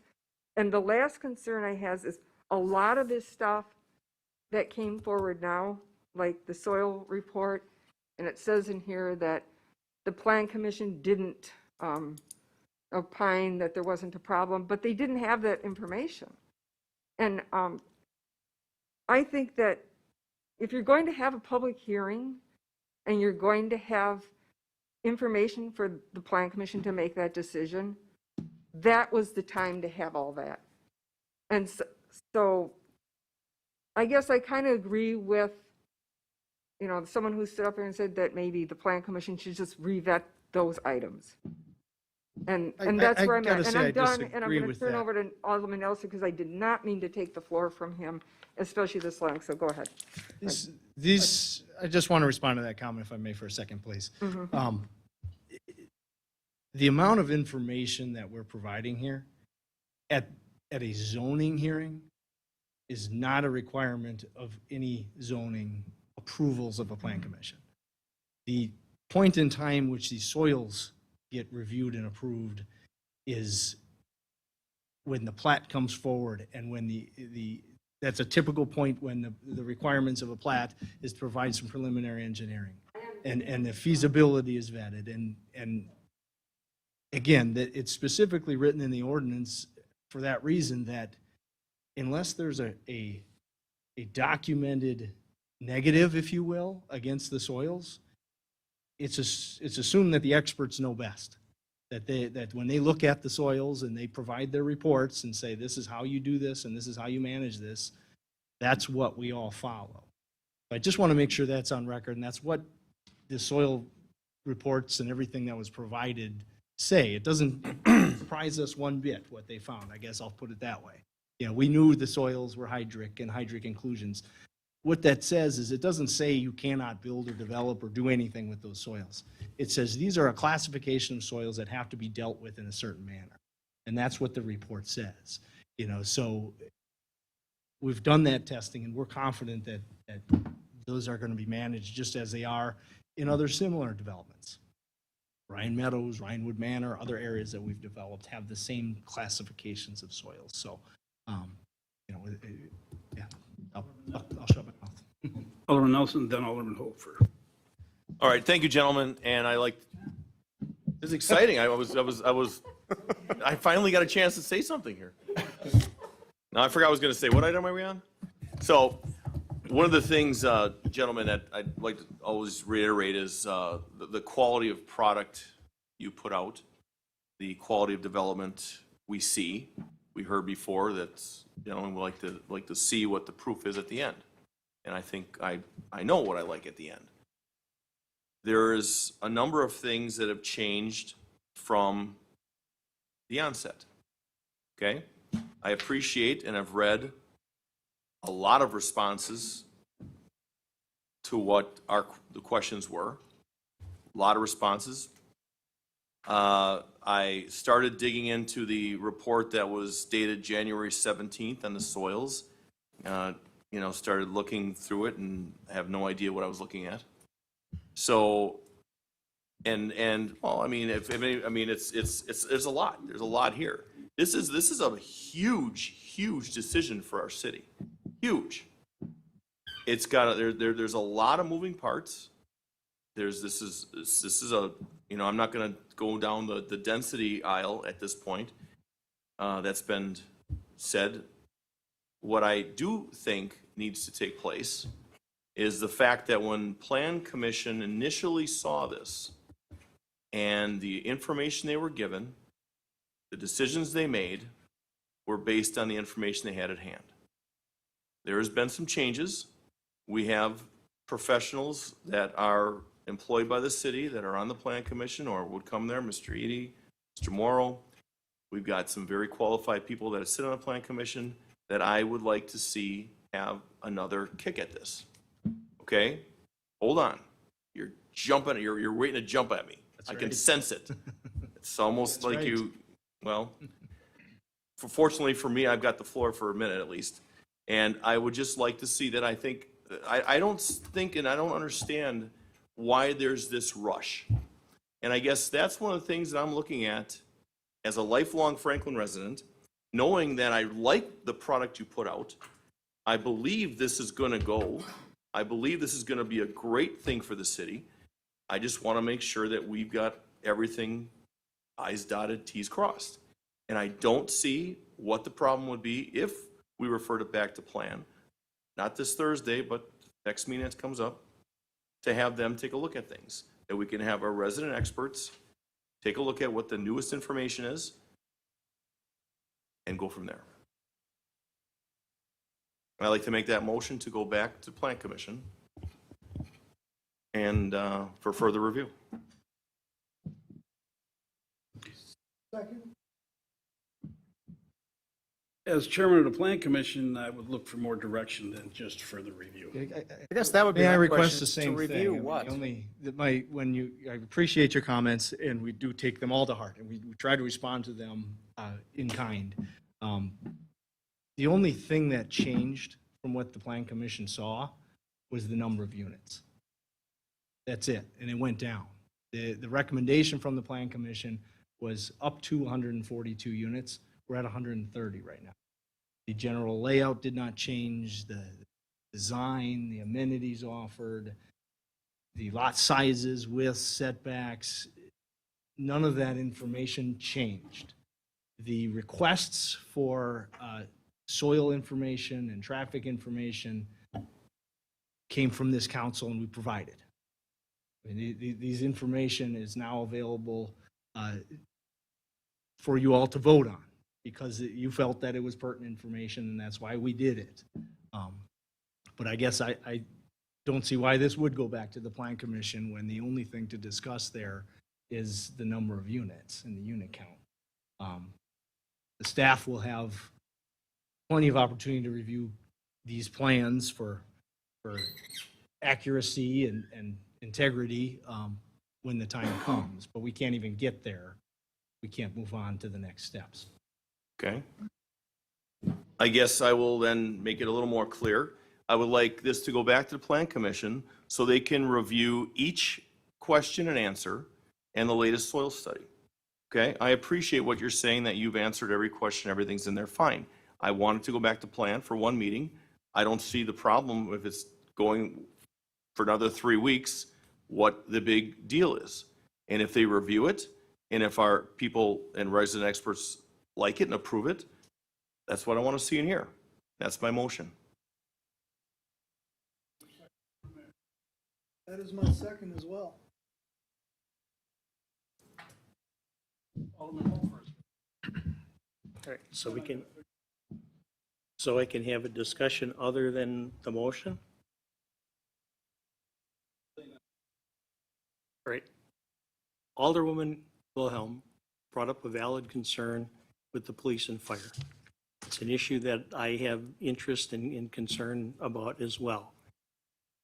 And the last concern I have is a lot of this stuff that came forward now, like the soil report, and it says in here that the Plan Commission didn't opine that there wasn't a problem, but they didn't have that information. And I think that if you're going to have a public hearing and you're going to have information for the Plan Commission to make that decision, that was the time to have all that. And so I guess I kind of agree with someone who stood up here and said that maybe the plan commission should just revet those items. And that's where I'm gotta at. And say, I I'm done, and I'm disagree going to with turn that. over to Alderman Nelson because I did not mean to take the floor from him, especially this long, so go ahead. These, I just want to respond to that comment if I may for a second, please. The amount of information that we're providing here at a zoning hearing is not a requirement of any zoning approvals of a plan commission. The point in time which these soils get reviewed and approved is when the plat comes forward and when that's a typical point when the requirements of a plat is to provide some preliminary engineering and the feasibility is vetted. And again, that it's specifically written in the ordinance for that reason, that unless there's a documented negative, if you will, against the soils, it's assumed that the experts know best. That when they look at the soils and they provide their reports and say, this is how you do this and this is how you manage this, that's what we all follow. I just want to make sure that's on record, and that's what the soil reports and everything that was provided say. It doesn't surprise us one bit what they found. I guess I'll put it that way. We knew the soils were hydric and hydric inclusions. What that says is it doesn't say you cannot build or develop or do anything with those soils. It says these are a classification of soils that have to be dealt with in a certain manner. And that's what the report says. So we've done that testing and we're confident that those are going to be managed just as they are in other similar developments. Ryan Meadows, Rhinewood Manor, other areas that we've developed have the same classifications of soils. So, yeah, I'll shut my mouth. Alderman Nelson, then Alderman Holfer. All right, thank you, gentlemen, and it's exciting. I finally got a chance to say something here. Now, I forgot I was going to say, what item are we on? So, one of the things, gentlemen, that I'd like to always reiterate is the quality of product you put out, the quality of development we see. We heard before that gentlemen would like to see what the proof is at the end. And I think I know what I like at the end. There's a number of things that have changed from the onset. Okay? I appreciate and I've read a lot of responses to what the questions were. A lot of responses. I started digging into the report that was dated January 17th on the soils. Started looking through it and have no idea what I was looking at. So, well, I mean, it's a lot. There's a lot here. This is a huge decision for our city. Huge. It's got there's a lot of moving parts. This is a I'm not going to go down the density aisle at this point. That's been said. What I do think needs to take place is the fact that when Plan Commission initially saw this and the information they were given, the decisions they made were based on the information they had at hand. There has been some changes. We have professionals that are employed by the city that are on the Plan Commission or would come there, Mr. Eady, Mr. Morrow. We've got some very qualified people that sit on the Plan Commission that I would like to see have another kick at this. Okay? Hold on. You're jumping, you're waiting to jump at me. I can sense it. It's almost like well, fortunately for me, I've got the floor for a minute at least. And I would just like to see that. I don't think and I don't understand why there's this rush. And I guess that's one of the things that I'm looking at as a lifelong Franklin resident, knowing that I like the product you put out. I believe this is going to go. I believe this is going to be a great thing for the city. I just want to make sure that we've got everything I's dotted, T's crossed. And I don't see what the problem would be if we referred it back to plan, not this Thursday, but next meeting that comes up, to have them take a look at things, that we can have our resident experts take a look at what the newest information is and go from there. I'd like to make that motion to go back to Plan Commission and for further review. As chairman of the plan commission, I would look for more direction than just further review. I guess that would be May I my request question, the same to thing? review I mean, what? I appreciate your comments, and we do take them all to heart, and we try to respond to them in kind. The only thing that changed from what the plan commission saw was the number of units. That's it, and it went down. The recommendation from the plan commission was up to 142 units. We're at 130 right now. The general layout did not change, the design, the amenities offered, the lot sizes, widths, setbacks, none of that information changed. The requests for soil information and traffic information came from this council, and we provided. I mean, these information is now available for you all to vote on, because you felt that it was pertinent information, and that's why we did it. But I guess I don't see why this would go back to the plan commission when the only thing to discuss there is the number of units and the unit count. The staff will have plenty of opportunity to review these plans for accuracy and integrity when the time comes, but we can't even get there. We can't move on to the next steps. Okay. I guess I will then make it a little more clear. I would like this to go back to the plan commission so they can review each question and answer and the latest soil study. Okay, I appreciate what you're saying, that you've answered every question, everything's in there, fine. I want it to go back to plan for one meeting. I don't see the problem if it's going for another 3 weeks, what the big deal is. And if they review it, and if our people and resident experts like it and approve it, that's what I want to see in here. That's my motion. That is my second as well. All right, so I can have a discussion other than the motion? All right. Alderwoman Wilhelm brought up a valid concern with the police and fire. It's an issue that I have interest and concern about as well.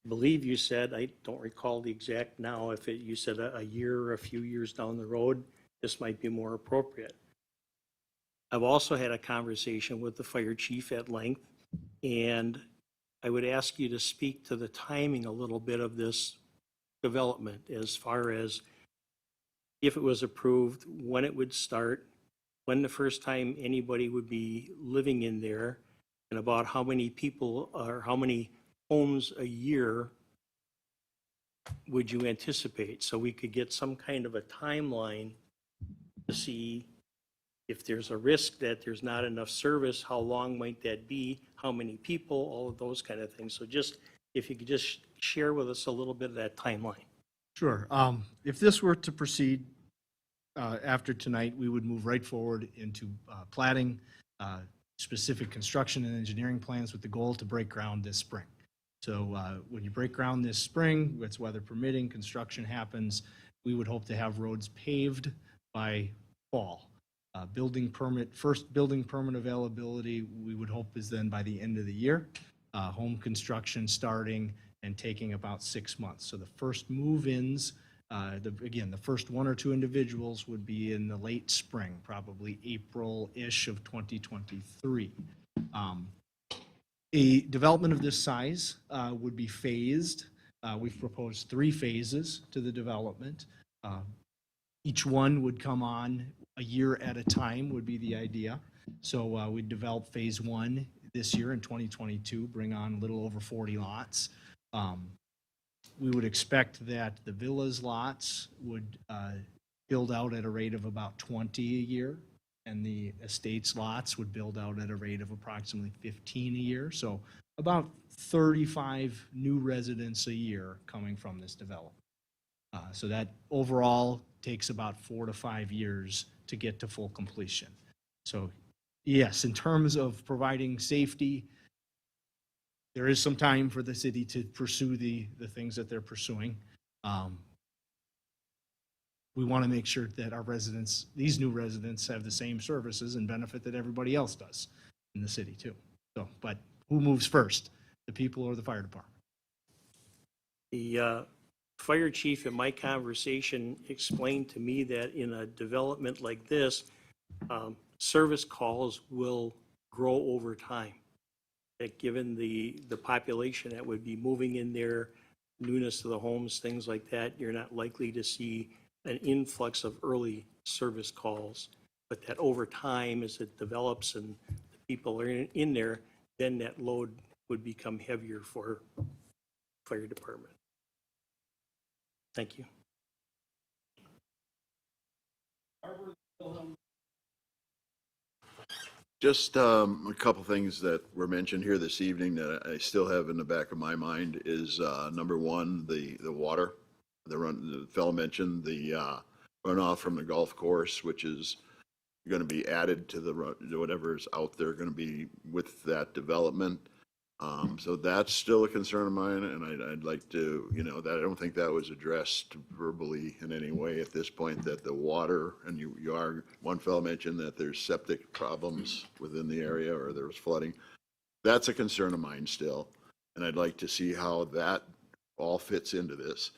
I believe you said, I don't recall the exact now, if you said a year or a few years down the road, this might be more appropriate. I've also had a conversation with the fire chief at length, and I would ask you to speak to the timing a little bit of this development, as far as if it was approved, when it would start, when the first time anybody would be living in there, and about how many people or how many homes a year would you anticipate, so we could get some kind of a timeline to see if there's a risk that there's not enough service, how long might that be, how many people, all of those kind of things. So just, if you could just share with us a little bit of that timeline. Sure. If this were to proceed after tonight, we would move right forward into platting, specific construction and engineering plans with the goal to break ground this spring. So when you break ground this spring, it's weather permitting, construction happens, we would hope to have roads paved by fall. First building permit availability, we would hope is then by the end of the year. Home construction starting and taking about 6 months. So the first move-ins, again, the first one or two individuals would be in the late spring, probably April-ish of 2023. A development of this size would be phased. We've proposed 3 phases to the development. Each one would come on a year at a time would be the idea. So we'd develop phase 1 this year in 2022, bring on a little over 40 lots. We would expect that the villas lots would build out at a rate of about 20 a year, and the estates lots would build out at a rate of approximately 15 a year. So about 35 new residents a year coming from this development. So that overall takes about 4 to 5 years to get to full completion. So yes, in terms of providing safety, there is some time for the city to pursue the things that they're pursuing. We want to make sure that our residents, these new residents, have the same services and benefit that everybody else does in the city too. So, but who moves first, the people or the fire department? The fire chief in my conversation explained to me that in a development like this, service calls will grow over time. That given the population that would be moving in there, newness to the homes, things like that, you're not likely to see an influx of early service calls. But that over time, as it develops and the people are in there, then that load would become heavier for fire department. Thank you. Just a couple things that were mentioned here this evening that I still have in the back of my mind is, number one, the water. The fellow mentioned the runoff from the golf course, which is going to be added to whatever's out there going to be with that development. So that's still a concern of mine, and I'd like to, that I don't think that was addressed verbally in any way at this point, that the water, and one fellow mentioned that there's septic problems within the area or there was flooding. That's a concern of mine still, and I'd like to see how that all fits into this.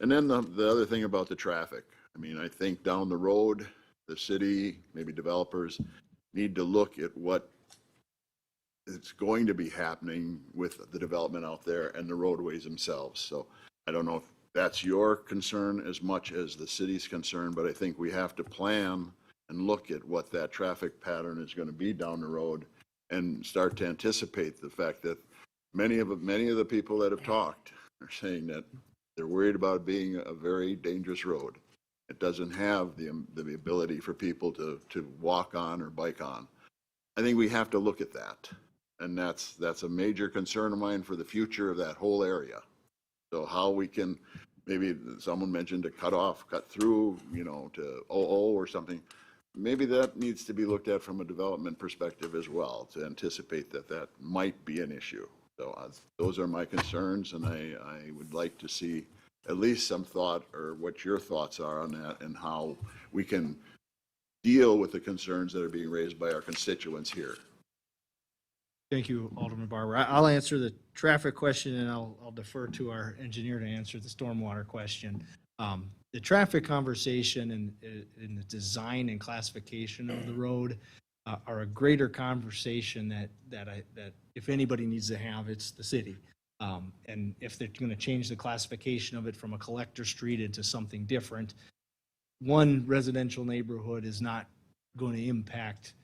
And then the other thing about the traffic. I mean, I think down the road, the city, maybe developers, need to look at what is going to be happening with the development out there and the roadways themselves. So I don't know if that's your concern as much as the city's concern, but I think we have to plan and look at what that traffic pattern is going to be down the road and start to anticipate the fact that many of the people that have talked are saying that they're worried about it being a very dangerous road. It doesn't have the ability for people to walk on or bike on. I think we have to look at that. And that's a major concern of mine for the future of that whole area. So how we can, maybe someone mentioned to cut through, to OO or something. Maybe that needs to be looked at from a development perspective as well, to anticipate that might be an issue. So those are my concerns, and I would like to see at least some thought or what your thoughts are on that and how we can deal with the concerns that are being raised by our constituents here. Thank you, Alderman Barber. I'll answer the traffic question, and I'll defer to our engineer to answer the stormwater question. The traffic conversation and the design and classification of the road are a greater conversation that if anybody needs to have, it's the city. And if they're going to change the classification of it from a collector street into something different, one residential neighborhood is not going to impact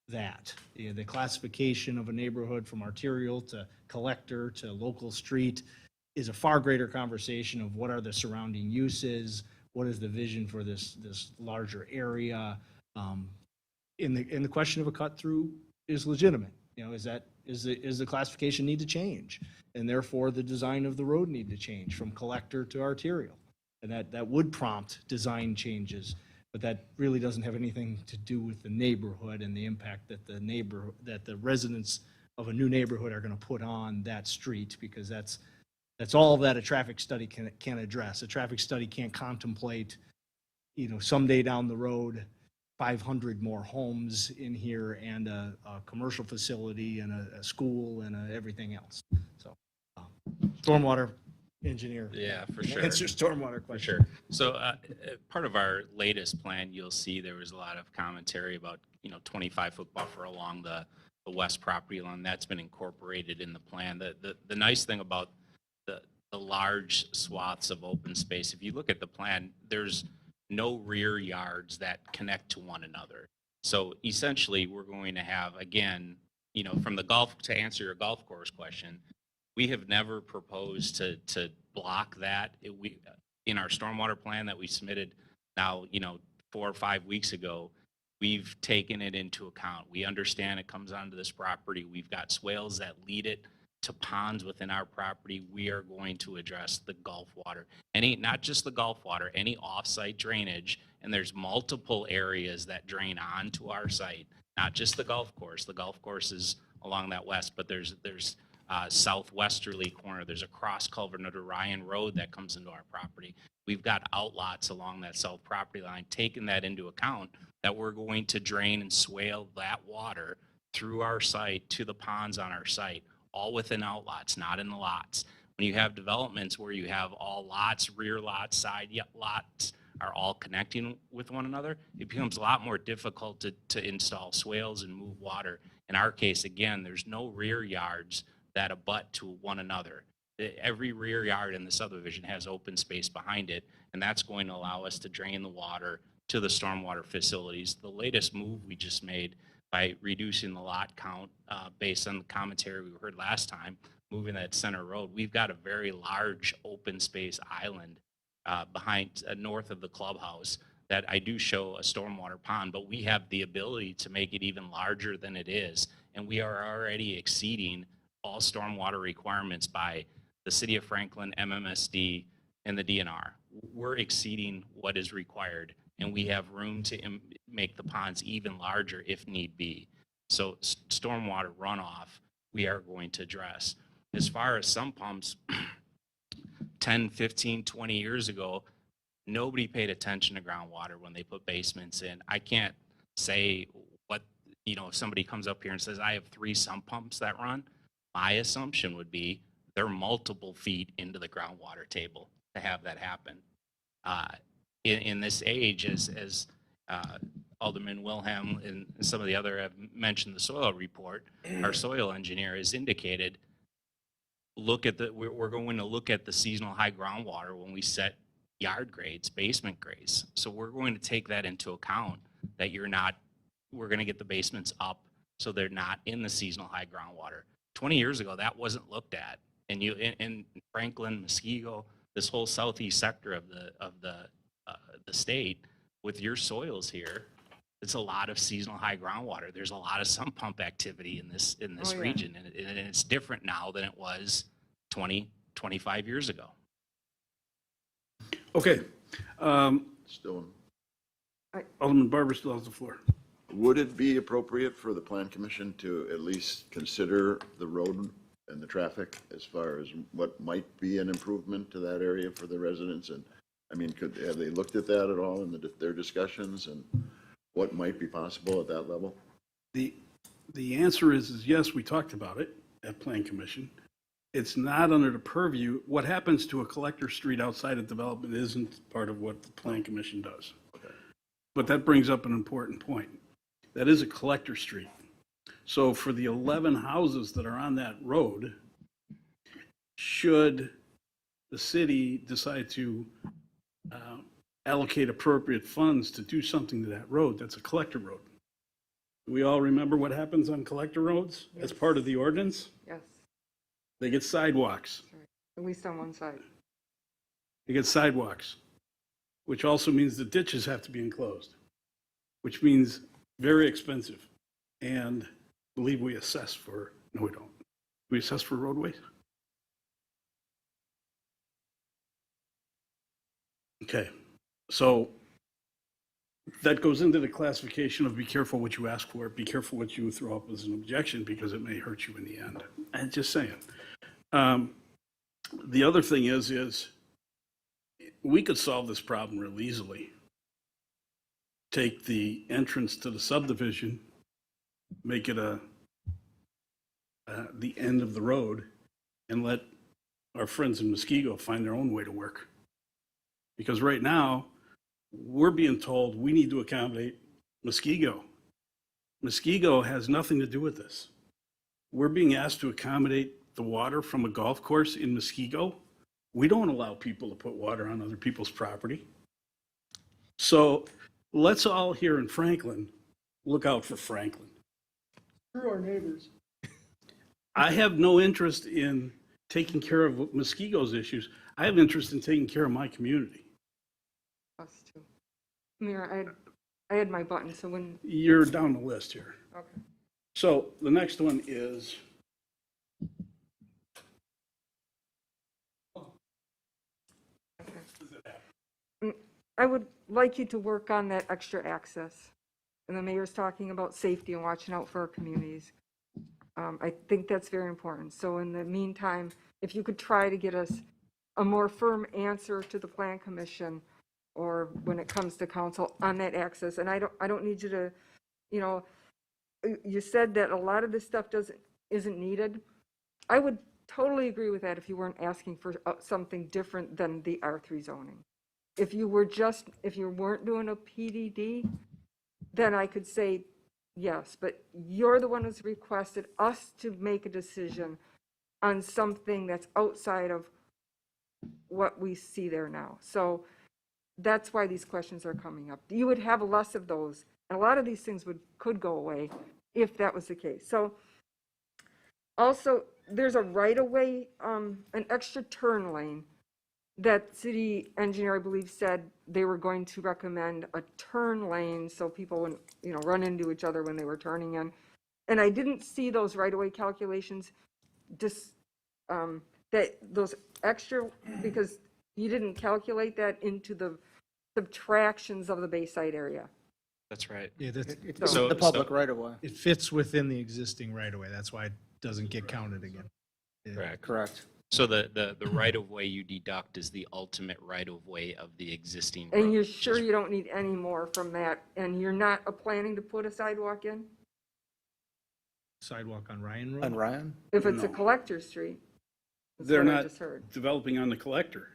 that. The classification of a neighborhood from arterial to collector to local street is a far greater conversation of what are the surrounding uses, what is the vision for this larger area. In the question of a cut through is legitimate. Is the classification need to change, and therefore the design of the road need to change from collector to arterial, and that would prompt design changes. But that really doesn't have anything to do with the neighborhood and the impact that the residents of a new neighborhood are going to put on that street, because that's all that a traffic study can address. A traffic study can't contemplate, someday down the road, 500 more homes in here and a commercial facility and a school and everything else. So, stormwater engineer. Yeah, for sure. Answer stormwater For question. sure. So part of our latest plan, you'll see there was a lot of commentary about, 25-foot buffer along the west property line. That's been incorporated in the plan. The nice thing about the large swaths of open space, if you look at the plan, there's no rear yards that connect to one another. So essentially, we're going to have, again, from to answer your golf course question, we have never proposed to block that. In our stormwater plan that we submitted now, 4 or 5 weeks ago, we've taken it into account. We understand it comes onto this property. We've got swales that lead it to ponds within our property. We are going to address the Gulf water. Not just the Gulf water, any off-site drainage, and there's multiple areas that drain onto our site, not just the golf course. The golf course is along that west, but there's southwesterly corner, there's a cross culvert under Ryan Road that comes into our property. We've got outlots along that south property line, taking that into account, that we're going to drain and swale that water through our site to the ponds on our site, all within outlots, not in the lots. When you have developments where you have all lots, rear lots, side lots are all connecting with one another, it becomes a lot more difficult to install swales and move water. In our case, again, there's no rear yards that abut to one another. Every rear yard in the subdivision has open space behind it, and that's going to allow us to drain the water to the stormwater facilities. The latest move we just made by reducing the lot count based on the commentary we heard last time, moving that center road, we've got a very large open space island behind north of the clubhouse that I do show a stormwater pond, but we have the ability to make it even larger than it is, and we are already exceeding all stormwater requirements by the City of Franklin, MMSD, and the DNR. We're exceeding what is required, and we have room to make the ponds even larger if need be. So stormwater runoff, we are going to address. As far as sump pumps, 10, 15, 20 years ago, nobody paid attention to groundwater when they put basements in. I can't say what, if somebody comes up here and says, I have 3 sump pumps that run, my assumption would be they're multiple feet into the groundwater table to have that happen. In this age, as Alderman Wilhelm and some of the other have mentioned the soil report, our soil engineer has indicated, we're going to look at the seasonal high groundwater when we set yard grades, basement grades. So we're going to take that into account, that we're going to get the basements up so they're not in the seasonal high groundwater. 20 years ago, that wasn't looked at. And in Franklin, Muskego, this whole southeast sector of the state, with your soils here, it's a lot of seasonal high groundwater. There's a lot of sump pump activity in this region, and it's different now than it was 20, 25 years ago. Okay. Still, Alderman Barber still has the floor. would it be appropriate for the Plan Commission to at least consider the road and the traffic as far as what might be an improvement to that area for the residents? And I mean, have they looked at that at all in their discussions, and what might be possible at that level? The answer is yes, we talked about it at Plan Commission. It's not under the purview. What happens to a collector street outside of development isn't part of what the Plan Commission does. Okay. But that brings up an important point. That is a collector street. So for the 11 houses that are on that road, should the city decide to allocate appropriate funds to do something to that road, that's a collector road. Do we all remember what happens on collector roads as part of the ordinance? Yes, They get sidewalks. at least on one side. They get sidewalks, which also means the ditches have to be enclosed, which means very expensive. And I believe we assess for, no, we don't. We assess for roadways? Okay, so that goes into the classification of be careful what you ask for, be careful what you throw up as an objection, because it may hurt you in the end. I'm just saying. The other thing is we could solve this problem real easily. Take the entrance to the subdivision, make it the end of the road, and let our friends in Muskego find their own way to work. Because right now, we're being told we need to accommodate Muskego. Muskego has nothing to do with this. We're being asked to accommodate the water from a golf course in Muskego. We don't allow people to put water on other people's property. So let's all here in Franklin look out for Franklin. Screw our neighbors. I have no interest in taking care of Muskego's issues. I have interest in taking care of my community. Us too. Mayor, I had my button, so when, You're down the list here. okay. So the next one is I would like you to work on that extra access. And the mayor's talking about safety and watching out for our communities. I think that's very important. So in the meantime, if you could try to get us a more firm answer to the Plan Commission or when it comes to council on that access. And I don't need you to, you know, you said that a lot of this stuff isn't needed. I would totally agree with that if you weren't asking for something different than the R3 zoning. If you weren't doing a PDD, then I could say yes, but you're the one who's requested us to make a decision on something that's outside of what we see there now. So that's why these questions are coming up. You would have less of those, and a lot of these things could go away if that was the case. So also, there's a right-of-way, an extra turn lane that city engineer, I believe, said they were going to recommend a turn lane so people wouldn't, run into each other when they were turning in. And I didn't see those right-of-way calculations, just that those extra, because you didn't calculate that into the subtractions of the Bayside area. That's right. Yeah, It's the public right-of-way. it fits within the existing right-of-way. That's why it doesn't get counted again. Yeah. Correct. So the right-of-way you deduct is the ultimate right-of-way of the existing road. And you're sure you don't need any more from that, and you're not planning to put a sidewalk in? Sidewalk on Ryan Road? On Ryan? If it's a No. collector street? That's They're what I not just heard. developing on the collector.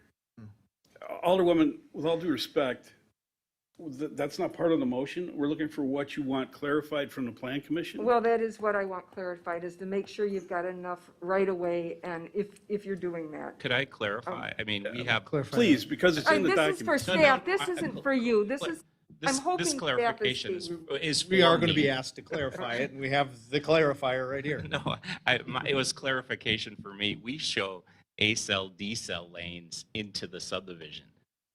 Alderwoman, with all due respect, that's not part of the motion. We're looking for what you want clarified from the Plan Commission. Well, that is what I want clarified, is to make sure you've got enough right away, and if you're doing that. Could I clarify? I mean, we have. Please, because it's in the This is for document. staff, this isn't for you, this is, I'm hoping This staff clarification is We are for going to be me. asked to clarify it, and we have the clarifier right here. No, it was clarification for me. We show A-cell, D-cell lanes into the subdivision.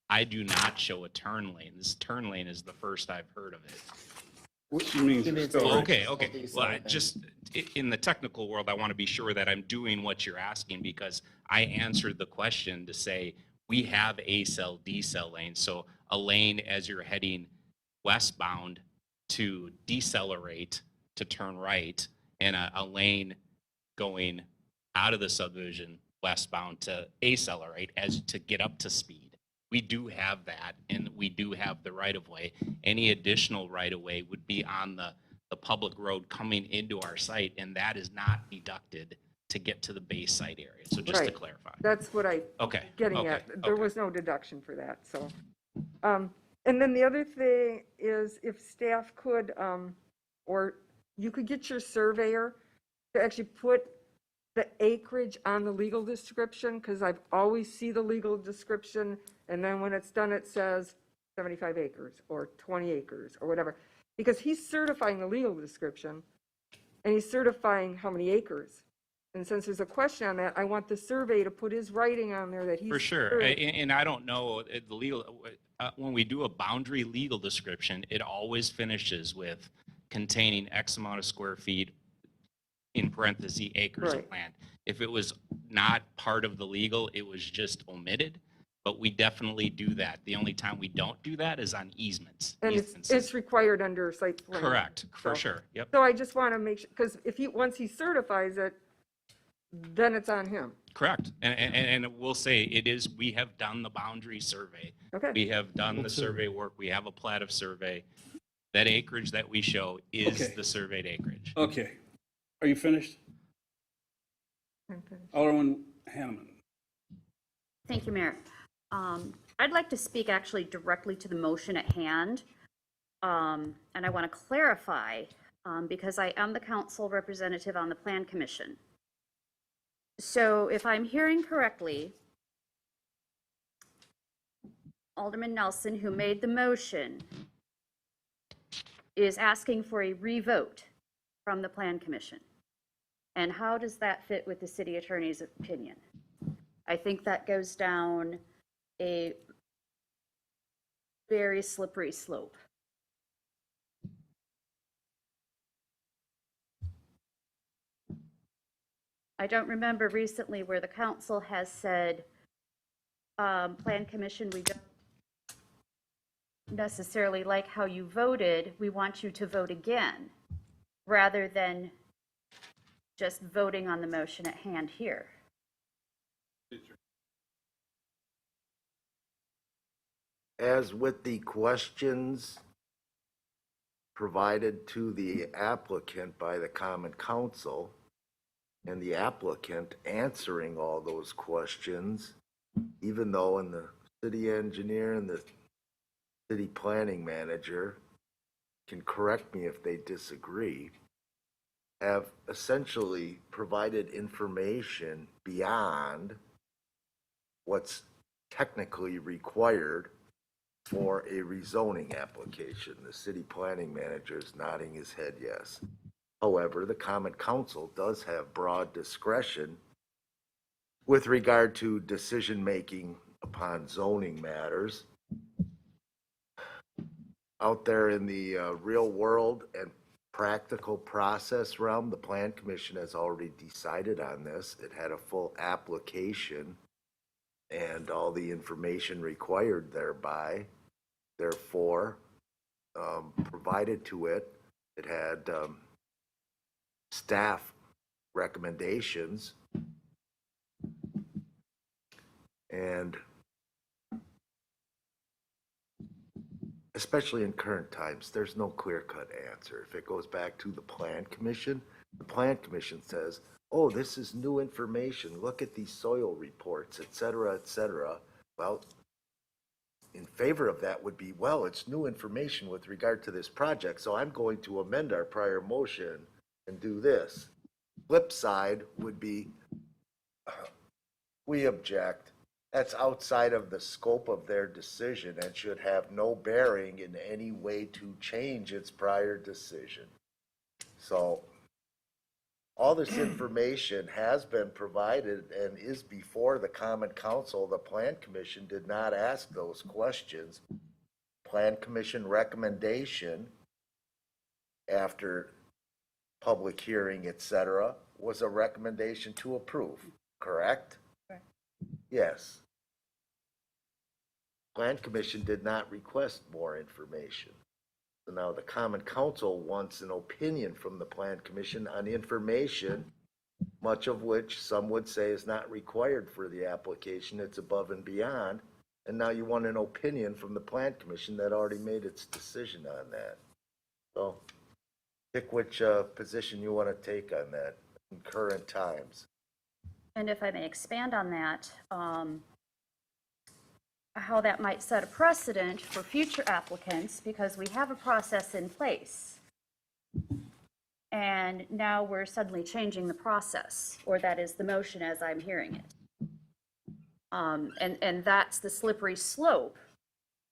I do not show a turn lane. This turn lane is the first I've heard of it. She means it's still- Okay. Well, in the technical world, I want to be sure that I'm doing what you're asking, because I answered the question to say, we have A-cell, D-cell lanes. So a lane as you're heading westbound to decelerate to turn right, and a lane going out of the subdivision westbound to accelerate as to get up to speed. We do have that, and we do have the right-of-way. Any additional right-of-way would be on the public road coming into our site, and that is not deducted to get to the base site area. So just to Right. clarify. That's what Okay. getting okay, at. There okay. was no deduction for that, so. And then the other thing is if staff could, or you could get your surveyor to actually put the acreage on the legal description, because I've always see the legal description, and then when it's done, it says 75 acres or 20 acres or whatever. Because he's certifying the legal description, and he's certifying how many acres. And since there's a question on that, I want the survey to put his writing on there that he's. For sure. And I don't know, the legal, when we do a boundary legal description, it always finishes with containing X amount of square feet, in parentheses, acres of Right. land. If it was not part of the legal, it was just omitted, but we definitely do that. The only time we don't do that is on easements. And it's required under site plan. Correct, for So- sure, yep. So I just want to make sure, because once he certifies it, then it's on him. Correct. And we'll say it is, we have done the boundary survey. Okay. We have done the survey work. We have a plat of survey. That acreage that we show is Okay. the surveyed acreage. Okay. Are you finished? Alderman Hanneman. Thank you, Mayor. I'd like to speak actually directly to the motion at hand. And I want to clarify, because I am the council representative on the Plan Commission. So if I'm hearing correctly, Alderman Nelson, who made the motion, is asking for a revote from the Plan Commission. And how does that fit with the city attorney's opinion? I think that goes down a very slippery slope. I don't remember recently where the council has said, Plan Commission, we don't necessarily like how you voted, we want you to vote again, rather than just voting on the motion at hand here. As with the questions provided to the applicant by the Common Council, and the applicant answering all those questions, even though in the city engineer and the city planning manager can correct me if they disagree, have essentially provided information beyond what's technically required for a rezoning application. The city planning manager is nodding his head yes. However, the Common Council does have broad discretion with regard to decision-making upon zoning matters. Out there in the real world and practical process realm, the Plan Commission has already decided on this. It had a full application and all the information required thereby, therefore, provided to it. It had staff recommendations, and especially in current times, there's no clear-cut answer. If it goes back to the Plan Commission, the Plan Commission says, oh, this is new information, look at these soil reports, et cetera, et cetera. Well, in favor of that would be, well, it's new information with regard to this project, so I'm going to amend our prior motion and do this. Flip side would be, we object. That's outside of the scope of their decision and should have no bearing in any way to change its prior decision. So all this information has been provided and is before the Common Council. The Plan Commission did not ask those questions. Plan Commission recommendation after public hearing, et cetera, was a recommendation to approve, correct? Correct. Yes. Plan Commission did not request more information. So now the Common Council wants an opinion from the Plan Commission on information, much of which some would say is not required for the application, it's above and beyond. And now you want an opinion from the Plan Commission that already made its decision on that. So pick which position you want to take on that in current times. And if I may expand on that, how that might set a precedent for future applicants, because we have a process in place. And now we're suddenly changing the process, or that is the motion as I'm hearing it. And that's the slippery slope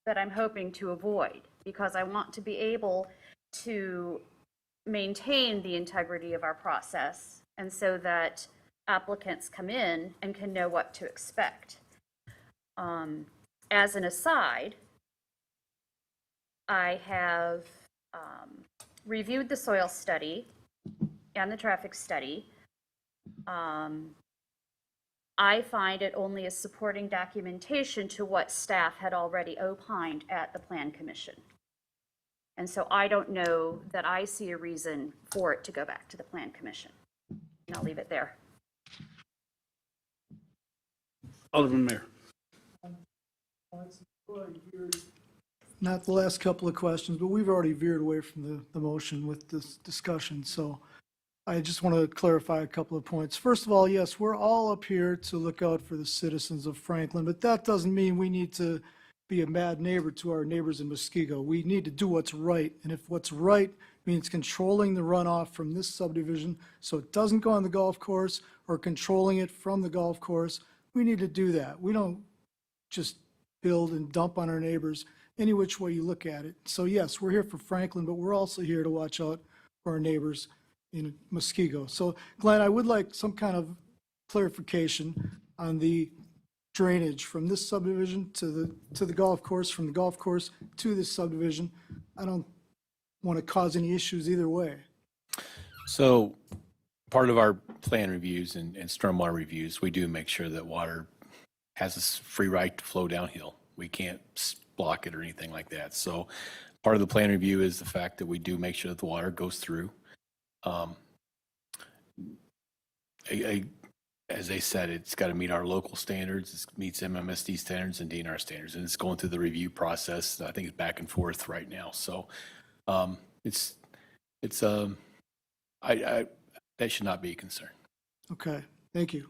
that I'm hoping to avoid, because I want to be able to maintain the integrity of our process, and so that applicants come in and can know what to expect. As an aside, I have reviewed the soil study and the traffic study. I find it only as supporting documentation to what staff had already opined at the Plan Commission. And so I don't know that I see a reason for it to go back to the Plan Commission. And I'll leave it there. Alderman Mayor. Not the last couple of questions, but we've already veered away from the motion with this discussion. So I just want to clarify a couple of points. First of all, yes, we're all up here to look out for the citizens of Franklin, but that doesn't mean we need to be a bad neighbor to our neighbors in Muskego. We need to do what's right. And if what's right means controlling the runoff from this subdivision so it doesn't go on the golf course, or controlling it from the golf course, we need to do that. We don't just build and dump on our neighbors any which way you look at it. So yes, we're here for Franklin, but we're also here to watch out for our neighbors in Muskego. So Glenn, I would like some kind of clarification on the drainage from this subdivision to the golf course, from the golf course to this subdivision. I don't want to cause any issues either way. So part of our plan reviews and stormwater reviews, we do make sure that water has a free right to flow downhill. We can't block it or anything like that. So part of the plan review is the fact that we do make sure that the water goes through. as they said, it's got to meet our local standards, it meets MMSD standards and DNR standards, and it's going through the review process. I think it's back and forth right now. So that should not be a concern. Okay, thank you.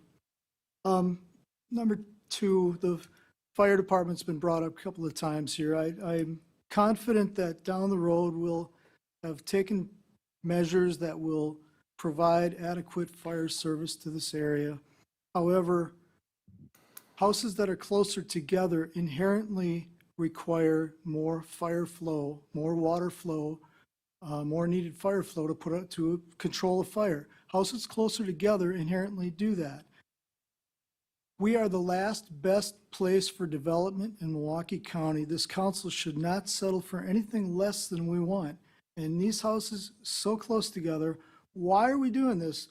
Number two, the fire department's been brought up a couple of times here. I'm confident that down the road we'll have taken measures that will provide adequate fire service to this area. However, houses that are closer together inherently require more fire flow, more water flow, more needed fire flow to put out to control a fire. Houses closer together inherently do that. We are the last best place for development in Milwaukee County. This council should not settle for anything less than we want. And these houses so close together, why are we doing this?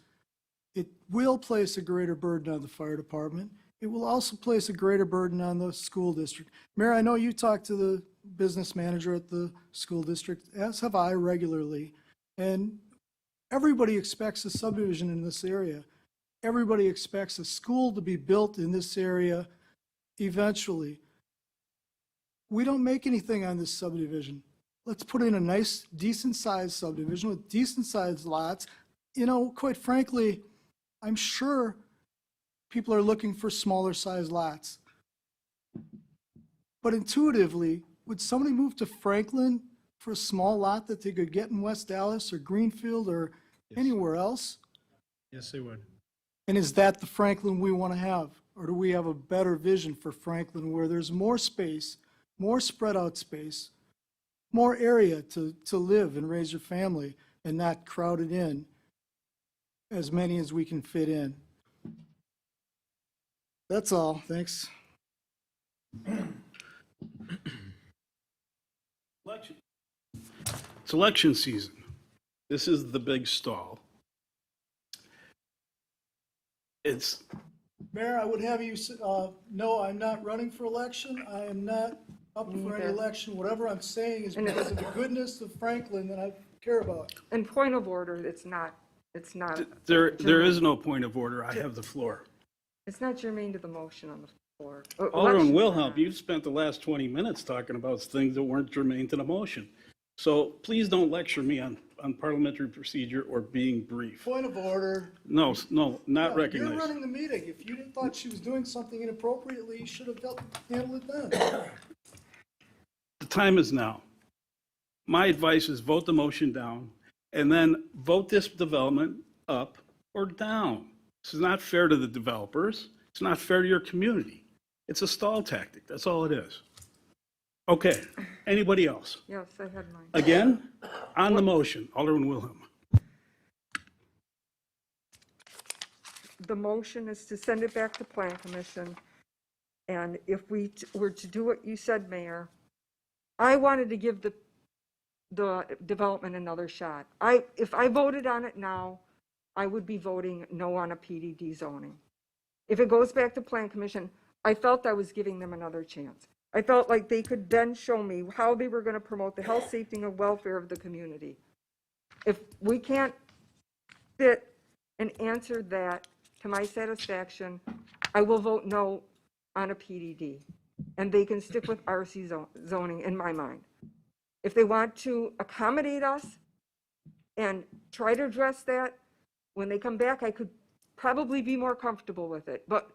It will place a greater burden on the fire department. It will also place a greater burden on the school district. Mayor, I know you talked to the business manager at the school district, as have I regularly. And everybody expects a subdivision in this area. Everybody expects a school to be built in this area eventually. We don't make anything on this subdivision. Let's put in a nice, decent-sized subdivision with decent-sized lots. You know, quite frankly, I'm sure people are looking for smaller-sized lots. But intuitively, would somebody move to Franklin for a small lot that they could get in West Dallas or Greenfield or anywhere else? Yes, they would. And is that the Franklin we want to have? Or do we have a better vision for Franklin where there's more space, more spread out space, more area to live and raise your family and not crowded in as many as we can fit in? That's all. Thanks. It's election season. This is the big stall. Mayor, I would have you, no, I'm not running for election. I am not up for any election. Whatever I'm saying is because of the goodness of Franklin that I care about. And point of order, it's not. There is no point of order. I have the floor. It's not germane to the motion on the floor. Alderman Wilhelm, you've spent the last 20 minutes talking about things that weren't germane to the motion. So please don't lecture me on parliamentary procedure or being brief. Point of order. No, not Yeah, recognized. You're running the meeting. If you didn't thought she was doing something inappropriately, you should have handled it then. The time is now. My advice is vote the motion down and then vote this development up or down. This is not fair to the developers. It's not fair to your community. It's a stall tactic. That's all it is. Okay, anybody else? Yes, I had mine. Again, on the motion, Alderman Wilhelm. The motion is to send it back to Plan Commission. And if we were to do what you said, Mayor, I wanted to give the development another shot. If I voted on it now, I would be voting no on a PDD zoning. If it goes back to Plan Commission, I felt I was giving them another chance. I felt like they could then show me how they were going to promote the health, safety, and welfare of the community. If we can't fit and answer that to my satisfaction, I will vote no on a PDD. And they can stick with RC zoning in my mind. If they want to accommodate us and try to address that, when they come back, I could probably be more comfortable with it. But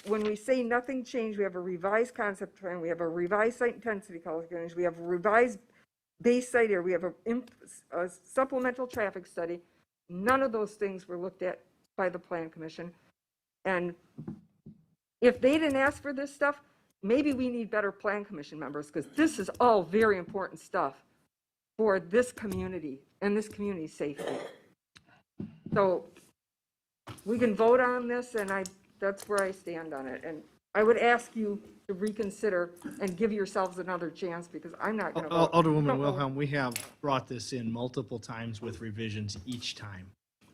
when we say nothing changed, we have a revised concept plan, we have a revised site intensity calculations, we have a revised base site area, we have a supplemental traffic study. None of those things were looked at by the Plan Commission. And if they didn't ask for this stuff, maybe we need better Plan Commission members, because this is all very important stuff for this community and this community's safety. So we can vote on this, and that's where I stand on it. And I would ask you to reconsider and give yourselves another chance, because I'm not going to vote. Alderwoman Wilhelm, we have brought this in multiple times with revisions each time.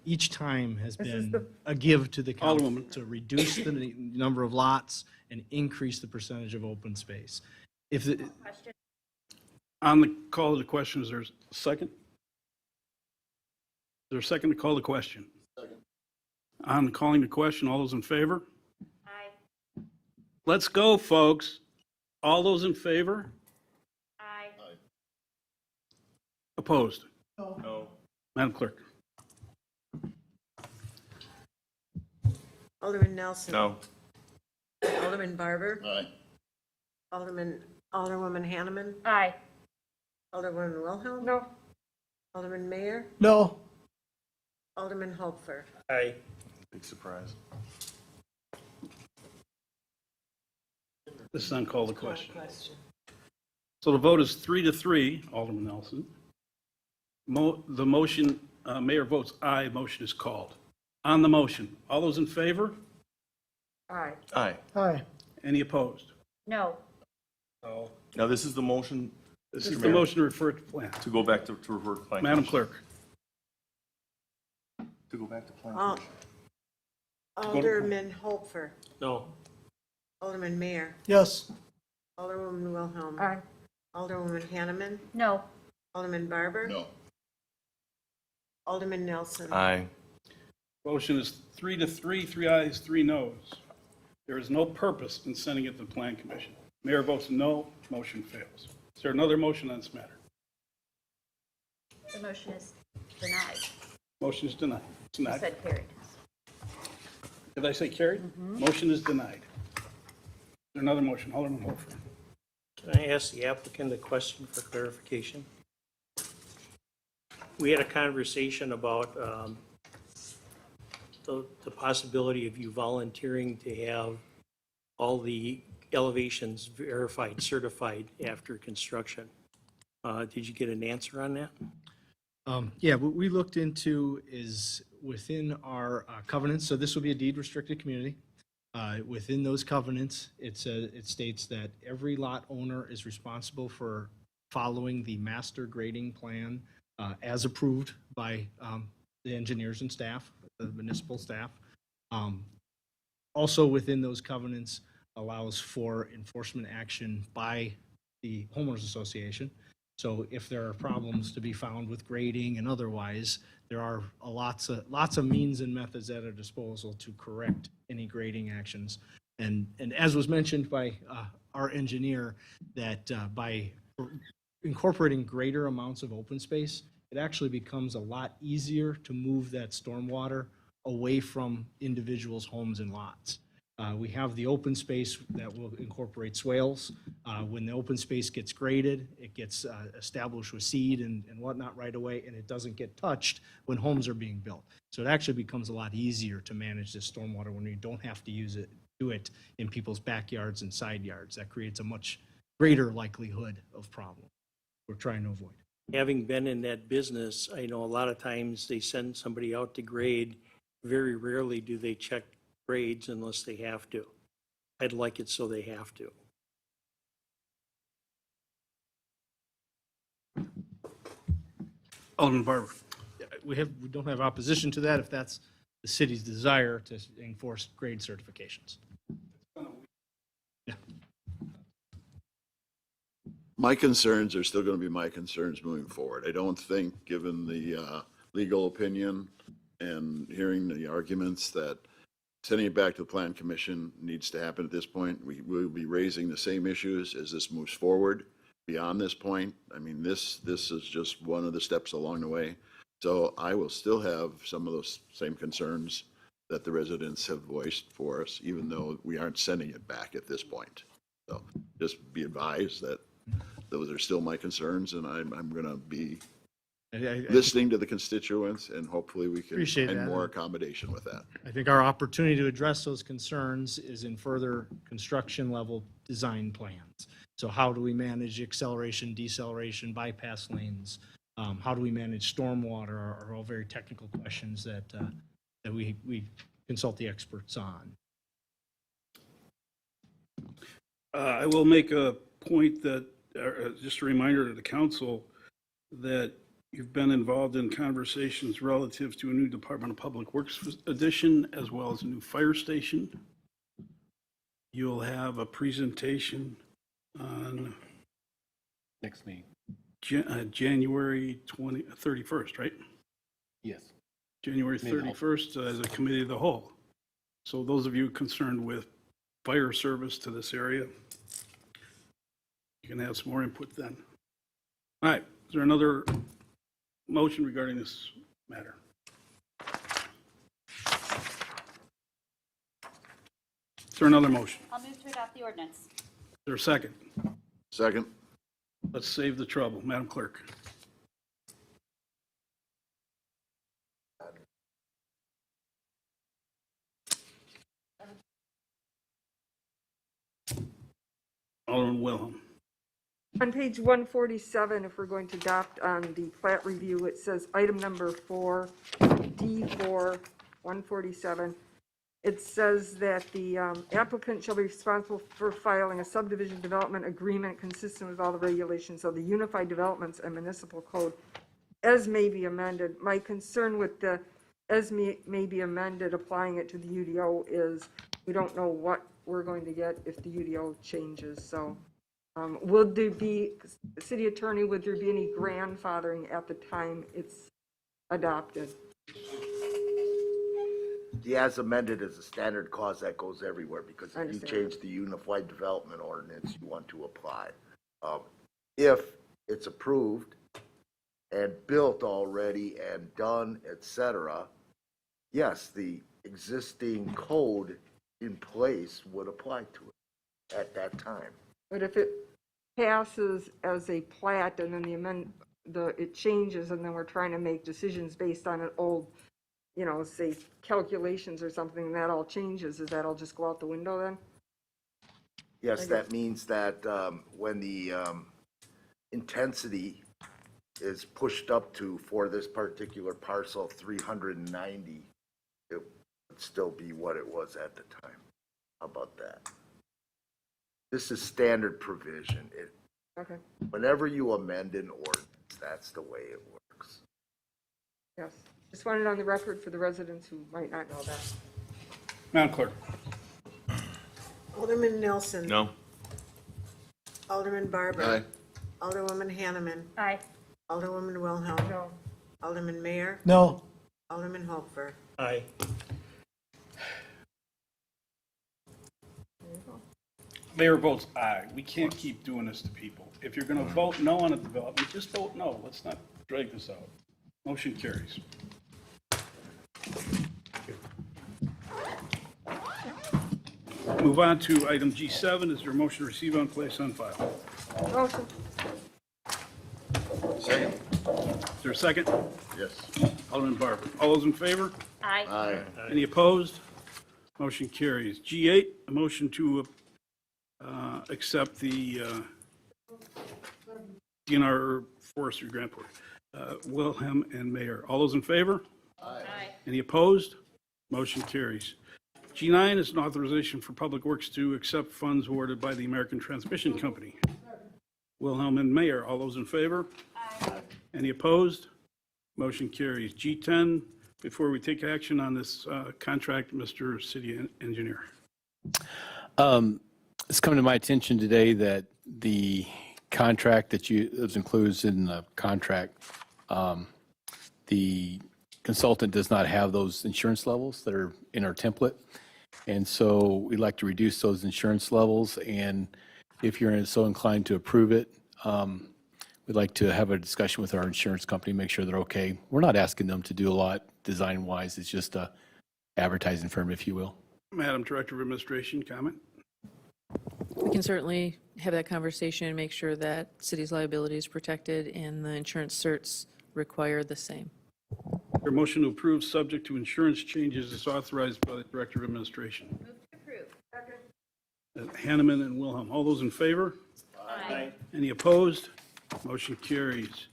Each time has been a give to the council to reduce the number of lots and increase the percentage of open space. On the call to the question, is there a second? Is there a second to call the question? Second. On calling the question, all those in favor? Aye. Let's go, folks. All those in favor? Aye. Opposed? No. Madam Clerk? Alderman Nelson. No. Alderman Barber. Aye. Alderwoman Hanneman. Aye. Alderwoman Wilhelm. No. Alderman Mayor. No. Alderman Hopfer. Aye. Big surprise. This is on call the question. So the vote is 3-3, Alderman Nelson. The motion, mayor votes aye, motion is called. On the motion, all those in favor? Aye. Aye. Aye. Any opposed? No. No. Now, this is the motion. This Mr. is the Mayor, motion to refer to plan. To go back to revert to plan. Madam commission. Clerk? To go back to plan. Al- commission. Alderman Hopfer. No. Alderman Mayor. Yes. Alderwoman Wilhelm. Aye. Alderwoman Hanneman. No. Alderman Barber. No. Alderman Nelson. Aye. Motion is 3-3, 3 ayes, 3 noes. There is no purpose in sending it to the Plan Commission. Mayor votes no, motion fails. Is there another motion on this matter? The motion is denied. Motion is denied. You Denied. said carried. Did I say carried? Motion is denied. Is there another motion? Alderman Holford. Can I ask the applicant a question for clarification? We had a conversation about the possibility of you volunteering to have all the elevations verified, certified after construction. Did you get an answer on that? Yeah, what we looked into is within our covenants, so this will be a deed restricted community. Within those covenants, it states that every lot owner is responsible for following the master grading plan as approved by the engineers and staff, the municipal staff. Also within those covenants allows for enforcement action by the homeowners association. So if there are problems to be found with grading and otherwise, there are lots of means and methods at our disposal to correct any grading actions. And as was mentioned by our engineer, that by incorporating greater amounts of open space, it actually becomes a lot easier to move that stormwater away from individuals' homes and lots. We have the open space that will incorporate swales. When the open space gets graded, it gets established with seed and whatnot right away, and it doesn't get touched when homes are being built. So it actually becomes a lot easier to manage this stormwater when you don't have to do it in people's backyards and side yards. That creates a much greater likelihood of problem we're trying to avoid. Having been in that business, I know a lot of times they send somebody out to grade. Very rarely do they check grades unless they have to. I'd like it so they have to. Alderman Barber. We don't have opposition to that if that's the city's desire to enforce grade certifications. My concerns are still going to be my concerns moving forward. I don't think, given the legal opinion and hearing the arguments, that sending it back to the Plan Commission needs to happen at this point. We will be raising the same issues as this moves forward beyond this point. I mean, this is just one of the steps along the way. So I will still have some of those same concerns that the residents have voiced for us, even though we aren't sending it back at this point. So just be advised that those are still my concerns, and I'm going to be listening to the constituents, and hopefully we can Appreciate find that. more accommodation with that. I think our opportunity to address those concerns is in further construction level design plans. So how do we manage acceleration, deceleration, bypass lanes? How do we manage stormwater are all very technical questions that we consult the experts on. I will make a point that, just a reminder to the council, that you've been involved in conversations relative to a new Department of Public Works addition, as well as a new fire station. You'll have a presentation on Next meeting. January 31st, right? Yes. January 31st as a committee of the whole. So those of you concerned with fire service to this area, you can have some more input then. All right, is there another motion regarding this matter? Is there another motion? I'll move to adopt the ordinance. Is there a second? Second. Let's save the trouble. Madam Clerk. Alderman Wilhelm. On page 147, if we're going to adopt on the plat review, it says item number 4, D4, 147. It says that the applicant shall be responsible for filing a subdivision development agreement consistent with all the regulations of the Unified Developments and Municipal Code as may be amended. My concern with the as may be amended, applying it to the UDO, is we don't know what we're going to get if the UDO changes. So would there be, city attorney, would there be any grandfathering at the time it's adopted? The as amended is a standard clause that goes everywhere, because if you Understand. change the Unified Development Ordinance, you want to apply. If it's approved and built already and done, etc., yes, the existing code in place would apply to it at that time. But if it passes as a plat and then it changes, and then we're trying to make decisions based on an old, say calculations or something, that all changes, does that all just go out the window then? Yes, that means that when the intensity is pushed up to, for this particular parcel, 390, it would still be what it was at the time. How about that? This is standard provision. Okay, Whenever you amend an ordinance, that's the way it works. yes. Just wanted it on the record for the residents who might not know that. Madam Clerk. Alderman Nelson. No. Alderman Barber. Aye. Alderwoman Hanneman. Aye. Alderwoman Wilhelm. No. Alderman Mayor. No. Alderman Hofer. Aye. Mayor votes aye. We can't keep doing this to people. If you're going to vote no on a development, just vote no. Let's not drag this out. Motion carries. Move on to item G7. Is there a motion to receive and place on file? Motion. Second. Is there a second? Yes. Alderman Barber. All those in favor? Aye. Aye. Any opposed? Motion carries. G8, a motion to accept the DNR Forestry Grant Board. Wilhelm and Mayor. All those in favor? Aye. Any opposed? Motion carries. G9 is an authorization for Public Works to accept funds awarded by the American Transmission Company. Wilhelm and Mayor. All those in favor? Aye. Any opposed? Motion carries. G10, before we take action on this contract, Mr. City Engineer. It's come to my attention today that the contract that includes in the contract, the consultant does not have those insurance levels that are in our template. And so we'd like to reduce those insurance levels. And if you're so inclined to approve it, we'd like to have a discussion with our insurance company, make sure they're okay. We're not asking them to do a lot design-wise. It's just a advertising firm, if you will. Madam Director of Administration, comment? We can certainly have that conversation and make sure that city's liability is protected and the insurance certs require the same. Your motion to approve, subject to insurance changes, is authorized by the Director of Administration. Move to approve. Hanneman and Wilhelm. All those in favor? Aye. Any opposed? Motion carries.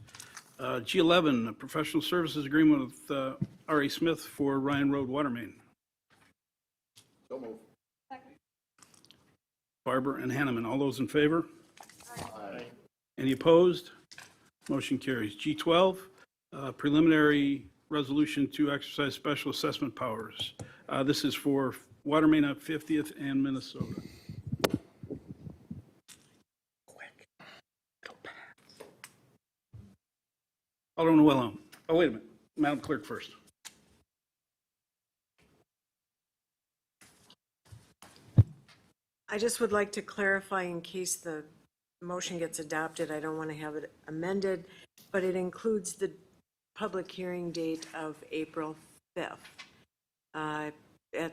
G11, a professional services agreement with R.A. Smith for Ryan Road Water Main. So move. Barber and Hanneman. All those in favor? Aye. Any opposed? Motion carries. G12, preliminary resolution to exercise special assessment powers. This is for Water Main at 50th and Minnesota. Alderman Wilhelm. Oh, wait a minute. Madam Clerk first. I just would like to clarify in case the motion gets adopted, I don't want to have it amended, but it includes the public hearing date of April 5th. At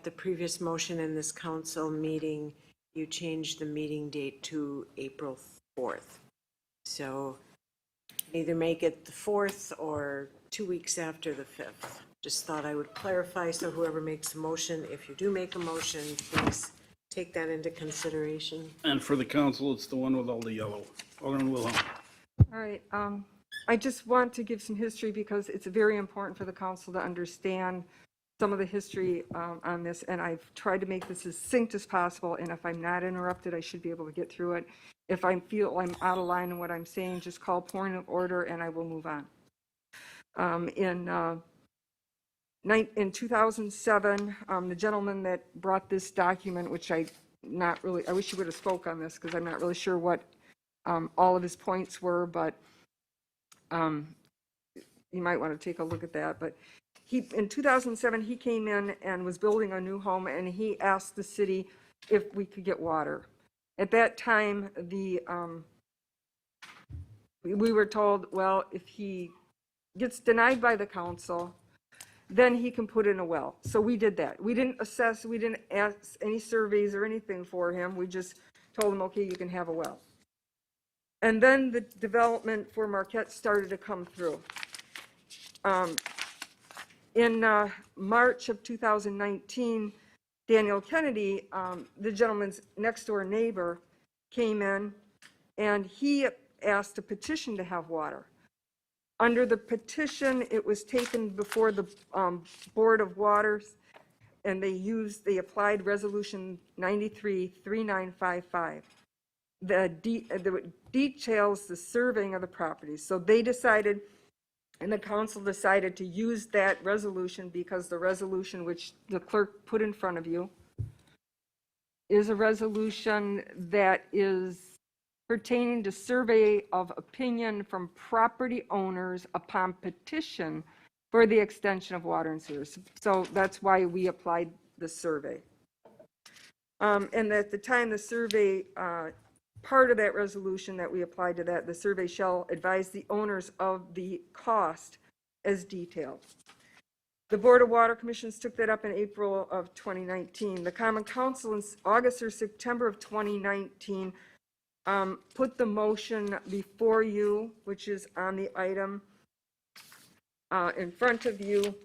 the previous motion in this council meeting, you changed the meeting date to April 4th. So either make it the 4th or 2 weeks after the 5th. Just thought I would clarify, so whoever makes a motion, if you do make a motion, please take that into consideration. And for the council, it's the one with all the yellow. Alderman Wilhelm. All right, I just want to give some history because it's very important for the council to understand some of the history on this, and I've tried to make this as succinct as possible, and if I'm not interrupted, I should be able to get through it. If I feel I'm out of line in what I'm saying, just call point of order and I will move on. In 2007, the gentleman that brought this document, which I wish he would have spoke on this because I'm not really sure what all of his points were, but you might want to take a look at that. But in 2007, he came in and was building a new home, and he asked the city if we could get water. At that time, we were told, well, if he gets denied by the council, then he can put in a well. So we did that. We didn't assess, we didn't ask any surveys or anything for him. We just told him, okay, you can have a well. And then the development for Marquette started to come through. In March of 2019, Daniel Kennedy, the gentleman's next door neighbor, came in and he asked a petition to have water. Under the petition, it was taken before the Board of Waters, and they applied Resolution 93-3955. That details the surveying of the properties. So they decided, and the council decided to use that resolution because the resolution which the clerk put in front of you is a resolution that is pertaining to survey of opinion from property owners upon petition for the extension of water and sewers. So that's why we applied the survey. And at the time the survey, part of that resolution that we applied to that, the survey shall advise the owners of the cost as detailed. The Board of Water Commissions took that up in April of 2019. The Common Council in August or September of 2019 put the motion before you, which is on the item in front of you,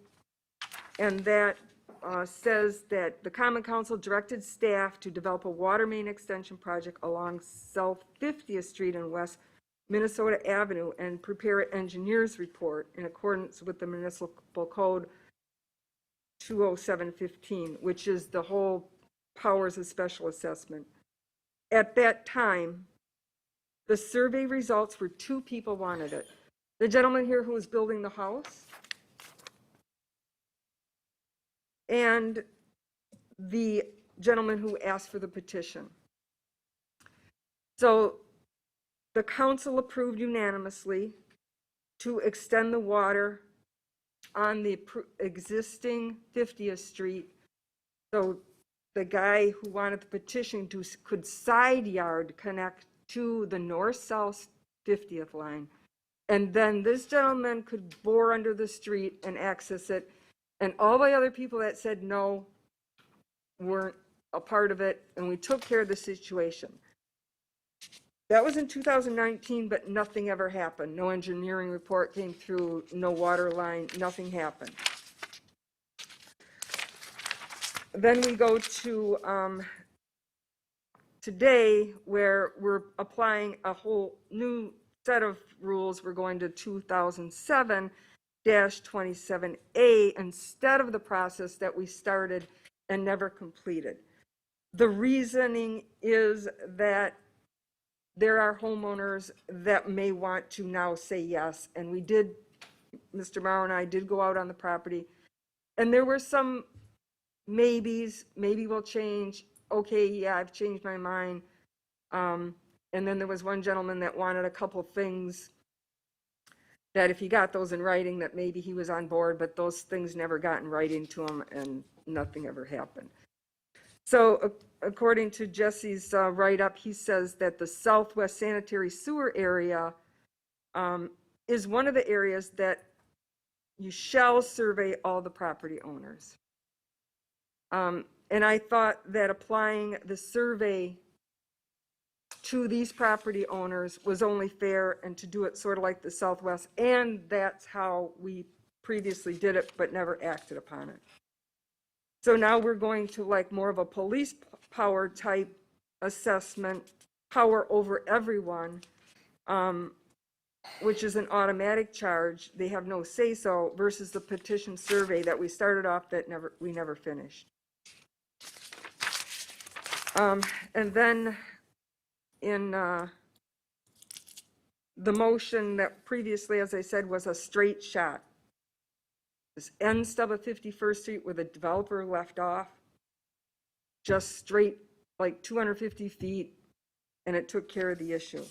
and that says that the Common Council directed staff to develop a water main extension project along South 50th Street and West Minnesota Avenue and prepare an engineer's report in accordance with the Municipal Code 20715, which is the whole powers of special assessment. At that time, the survey results were 2 people wanted it. The gentleman here who was building the house and the gentleman who asked for the petition. So the council approved unanimously to extend the water on the existing 50th Street. So the guy who wanted the petition could side yard connect to the north-south 50th line. And then this gentleman could bore under the street and access it. And all the other people that said no weren't a part of it, and we took care of the situation. That was in 2019, but nothing ever happened. No engineering report came through, no water line, nothing happened. Then we go to today, where we're applying a whole new set of rules. We're going to 2007-27A instead of the process that we started and never completed. The reasoning is that there are homeowners that may want to now say yes, and we did, Mr. Morrow and I did go out on the property, and there were some maybes, maybe we'll change, okay, yeah, I've changed my mind. And then there was one gentleman that wanted a couple things that if he got those in writing, that maybe he was on board, but those things never got in writing to him and nothing ever happened. So according to Jesse's write-up, he says that the southwest sanitary sewer area is one of the areas that you shall survey all the property owners. And I thought that applying the survey to these property owners was only fair, and to do it sort of like the Southwest, and that's how we previously did it, but never acted upon it. So now we're going to like more of a police power type assessment, power over everyone, which is an automatic charge. They have no say-so, versus the petition survey that we started off that we never finished. And then in the motion that previously, as I said, was a straight shot. This end stub of 51st Street where the developer left off, just straight, like 250 feet, and it took care of the issue.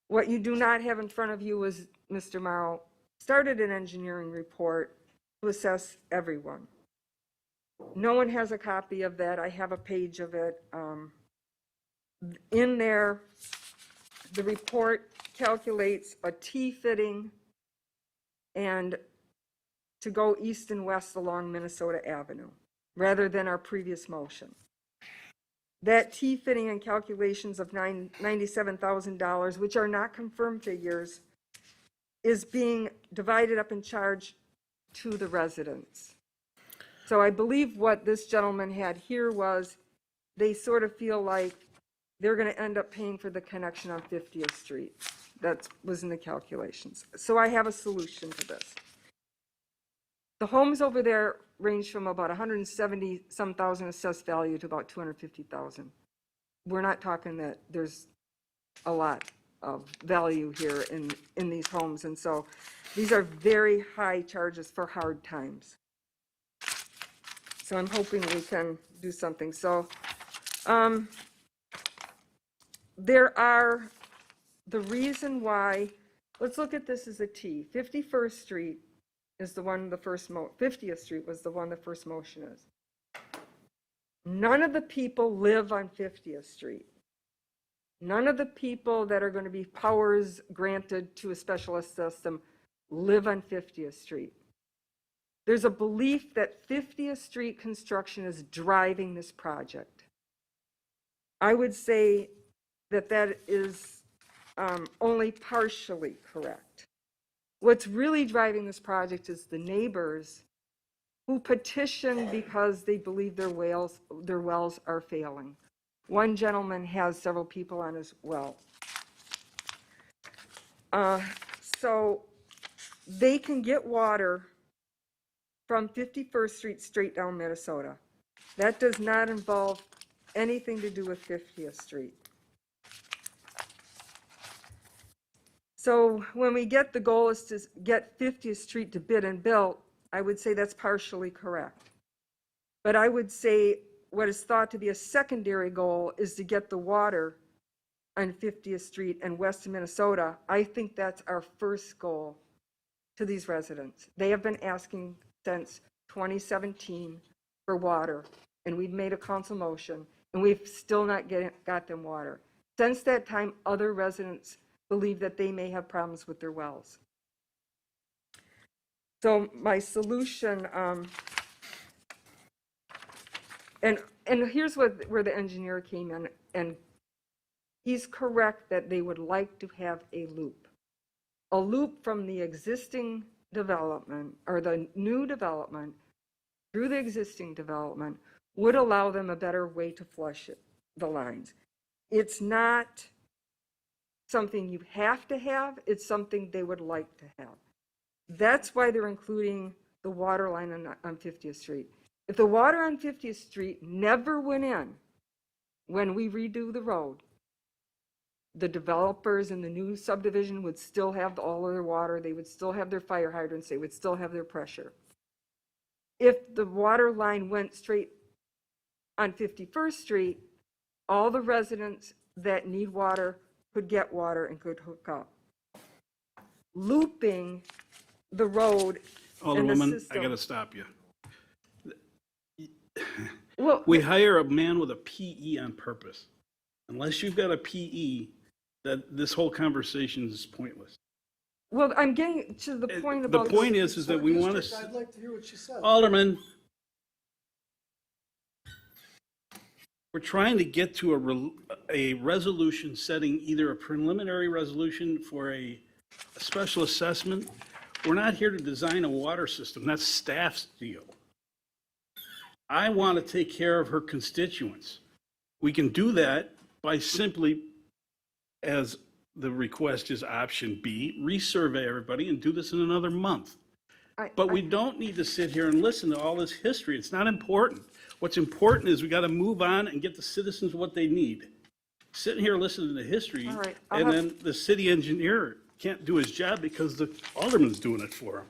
What you do not have in front of you was Mr. Morrow started an engineering report to assess everyone. No one has a copy of that. I have a page of it. In there, the report calculates a T fitting and to go east and west along Minnesota Avenue, rather than our previous motion. That T fitting and calculations of $97,000, which are not confirmed figures, is being divided up and charged to the residents. So I believe what this gentleman had here was they sort of feel like they're going to end up paying for the connection on 50th Street. That was in the calculations. So I have a solution to this. The homes over there range from about 170 some thousand assessed value to about 250,000. We're not talking that there's a lot of value here in these homes, and so these are very high charges for hard times. So I'm hoping we can do something. So there are, the reason why, let's look at this as a T. 51st Street is the one the first 50th Street was the one the first motion is. None of the people live on 50th Street. None of the people that are going to be powers granted to a specialist system live on 50th Street. There's a belief that 50th Street construction is driving this project. I would say that that is only partially correct. What's really driving this project is the neighbors who petition because they believe their wells are failing. One gentleman has several people on his well. So they can get water from 51st Street straight down Minnesota. That does not involve anything to do with 50th Street. So when we get the goal is to get 50th Street to bid and built, I would say that's partially correct. But I would say what is thought to be a secondary goal is to get the water on 50th Street and west of Minnesota. I think that's our first goal to these residents. They have been asking since 2017 for water, and we've made a council motion, and we've still not got them water. Since that time, other residents believe that they may have problems with their wells. So my solution, and here's where the engineer came in, and he's correct that they would like to have a loop from the existing development or the new development through the existing development would allow them a better way to flush the lines. It's not something you have to have, it's something they would like to have. That's why they're including the water line on 50th Street. If the water on 50th Street never went in when we redo the road, the developers in the new subdivision would still have all of their water, they would still have their fire hydrants, they would still have their pressure. If the water line went straight on 51st Street, all the residents that need water could get water and could hook up. Looping the road and the Alderwoman, system. I got to stop you. Well, We hire a man with a PE on purpose. Unless you've got a PE, that this whole conversation is pointless. well, I'm getting to the point The about. point is that we want District, to, I'd like to hear what she said. Alderman, we're trying to get to a resolution setting either a preliminary resolution for a special assessment. We're not here to design a water system. That's staff's deal. I want to take care of her constituents. We can do that by simply, as the request is option B, resurvey everybody and do this in another month. But we don't need to sit here and listen to all this history. It's not important. What's important is we got to move on and get the citizens what they need. Sitting here listening to history, All right, and then the city engineer can't do his job because the alderman's doing it for him.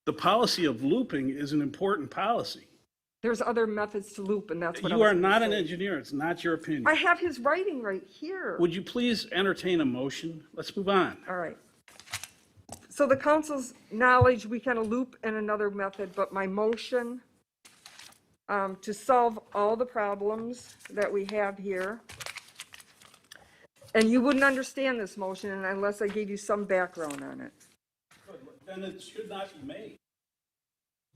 The policy of looping is an important policy. There's other methods to loop, and that's what I You was are gonna not an say. engineer. It's not your opinion. I have his writing right here. Would you please entertain a motion? Let's move on. All right. So the council's knowledge, we kind of loop in another method, but my motion to solve all the problems that we have here, and you wouldn't understand this motion unless I gave you some background on it. Then it should not be made.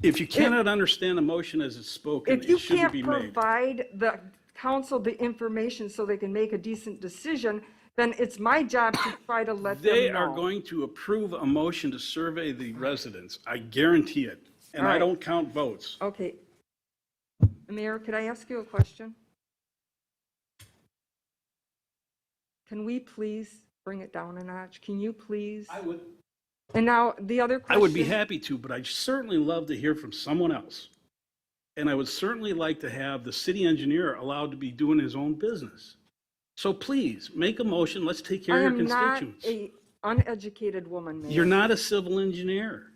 If you cannot understand a motion as it's spoken, If you it shouldn't can't be made. provide the council the information so they can make a decent decision, then it's my job to try to let them know. They are going to approve a motion to survey the residents. I guarantee it. And All I right. don't count votes. Okay. Mayor, could I ask you a question? Can we please bring it down a notch? Can you please? I would. And now the other I question. would be happy to, but I'd certainly love to hear from someone else. And I would certainly like to have the city engineer allowed to be doing his own business. So please, make a motion, let's take care I of your am not constituents. a uneducated woman, Mayor. You're not a civil engineer.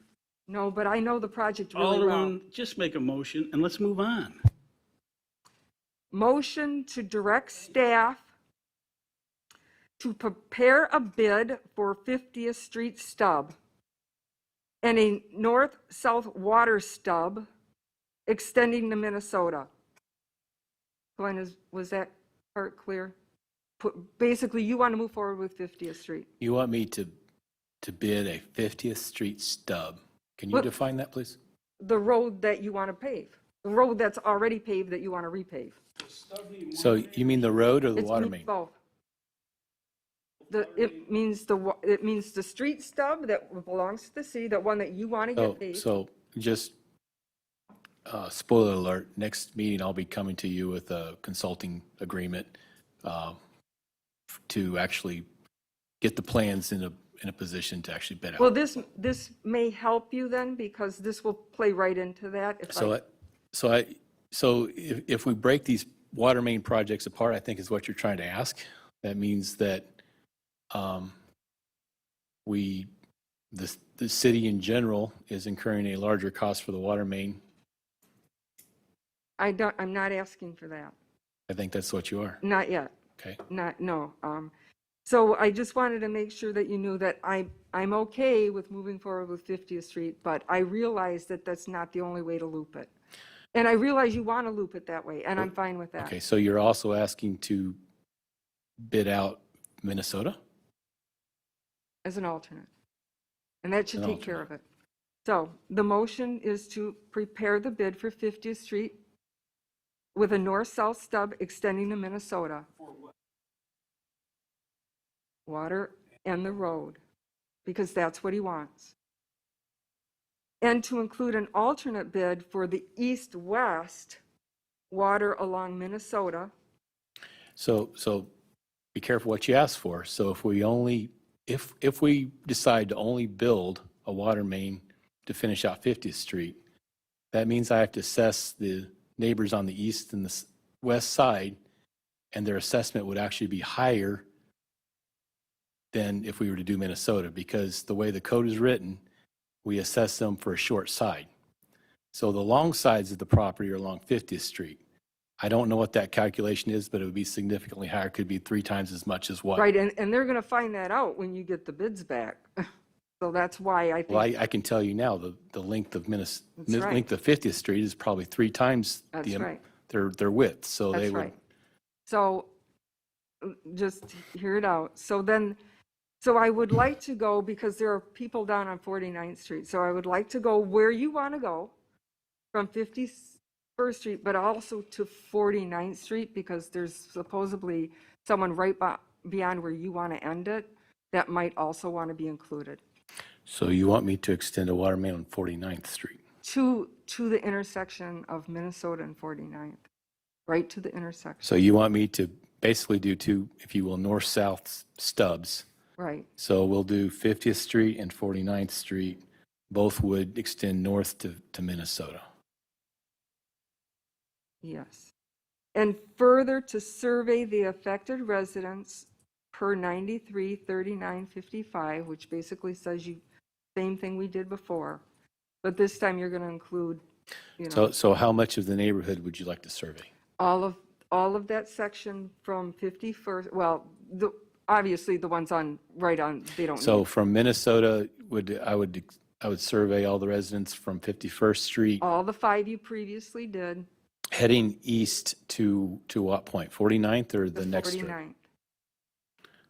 No, but I know the project really well. Alderman, just make a motion and let's move on. Motion to direct staff to prepare a bid for 50th Street stub and a north-south water stub extending to Minnesota. Glenn, was that part clear? Basically, you want to move forward with 50th Street. You want me to bid a 50th Street stub. Can you Look- define that, please? The road that you want to pave, the road that's already paved that you want to repave. So you mean the road or the It's water means main? both. It means the street stub that belongs to the city, the one that you want to get paved. So just spoiler alert, next meeting I'll be coming to you with a consulting agreement to actually get the plans in a position to actually bid out. Well, this may help you then, because this will play right into that. So if we break these water main projects apart, I think is what you're trying to ask. That means that the city in general is incurring a larger cost for the water main. I'm not asking for that. I think that's what you are. Not yet. Okay. No. So I just wanted to make sure that you knew that I'm okay with moving forward with 50th Street, but I realize that that's not the only way to loop it. And I realize you want to loop it that way, and I'm fine with that. Okay, so you're also asking to bid out Minnesota? As an alternate. And that should An take care of it. So the motion is to prepare the bid for 50th Street with a north-south stub extending to Minnesota. Water and the road, because that's what he wants. And to include an alternate bid for the east-west water along Minnesota. So be careful what you ask for. So if we decide to only build a water main to finish out 50th Street, that means I have to assess the neighbors on the east and the west side, and their assessment would actually be higher than if we were to do Minnesota, because the way the code is written, we assess them for a short side. So the long sides of the property are along 50th Street. I don't know what that calculation is, but it would be significantly higher. It could be 3 times as much as what? Right, and they're going to find that out when you get the bids back. So that's why I think. Well, I can tell you now, the length of That's right. length of 50th Street is probably 3 times That's right. their width, so they That's would. right. So, just hear it out. So I would like to go, because there are people down on 49th Street, so I would like to go where you want to go from 51st Street, but also to 49th Street, because there's supposedly someone right beyond where you want to end it that might also want to be included. So you want me to extend a water main on 49th Street? To the intersection of Minnesota and 49th, right to the intersection. So you want me to basically do two, if you will, north-south stubs. Right. So we'll do 50th Street and 49th Street. Both would extend north to Minnesota. Yes. And further, to survey the affected residents per 93-39-55, which basically says same thing we did before, but this time you're going to include, So how much of the neighborhood would you like to survey? all of that section from 51st, well, obviously the ones right on, they don't So need. from Minnesota, I would survey all the residents from 51st Street, All the 5 you previously did, heading east to what point? 49th or the next strip? 49th.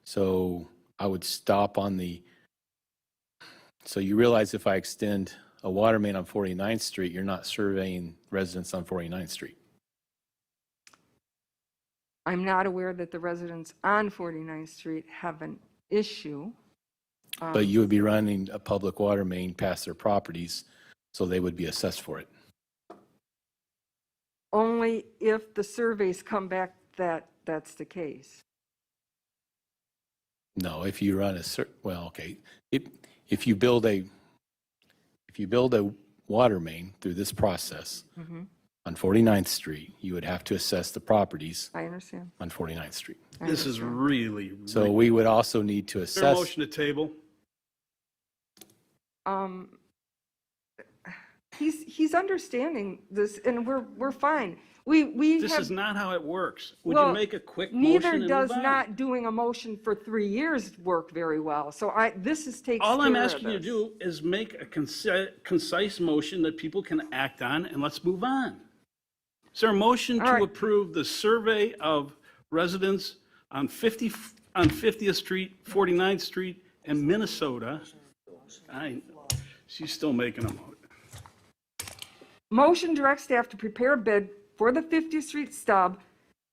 So I would stop on so you realize if I extend a water main on 49th Street, you're not surveying residents on 49th Street. I'm not aware that the residents on 49th Street have an issue. But you would be running a public water main past their properties, so they would be assessed for it. Only if the surveys come back that that's the case. No, if you run okay. If you build a water main through this process on 49th Street, you would have to assess the properties I understand. on 49th Street. This is really. So we would also need to Is there a assess. motion to table? He's understanding this, and we're fine. We This have, is not how it works. Would well, you make a quick motion neither and does move on? not doing a motion for 3 years work very well. So this takes All I'm care of asking you to this. do is make a concise motion that people can act on, and let's move on. Is there a motion All to right. approve the survey of residents on 50th Street, 49th Street, and Minnesota? She's still making a motion. Motion direct staff to prepare a bid for the 50th Street stub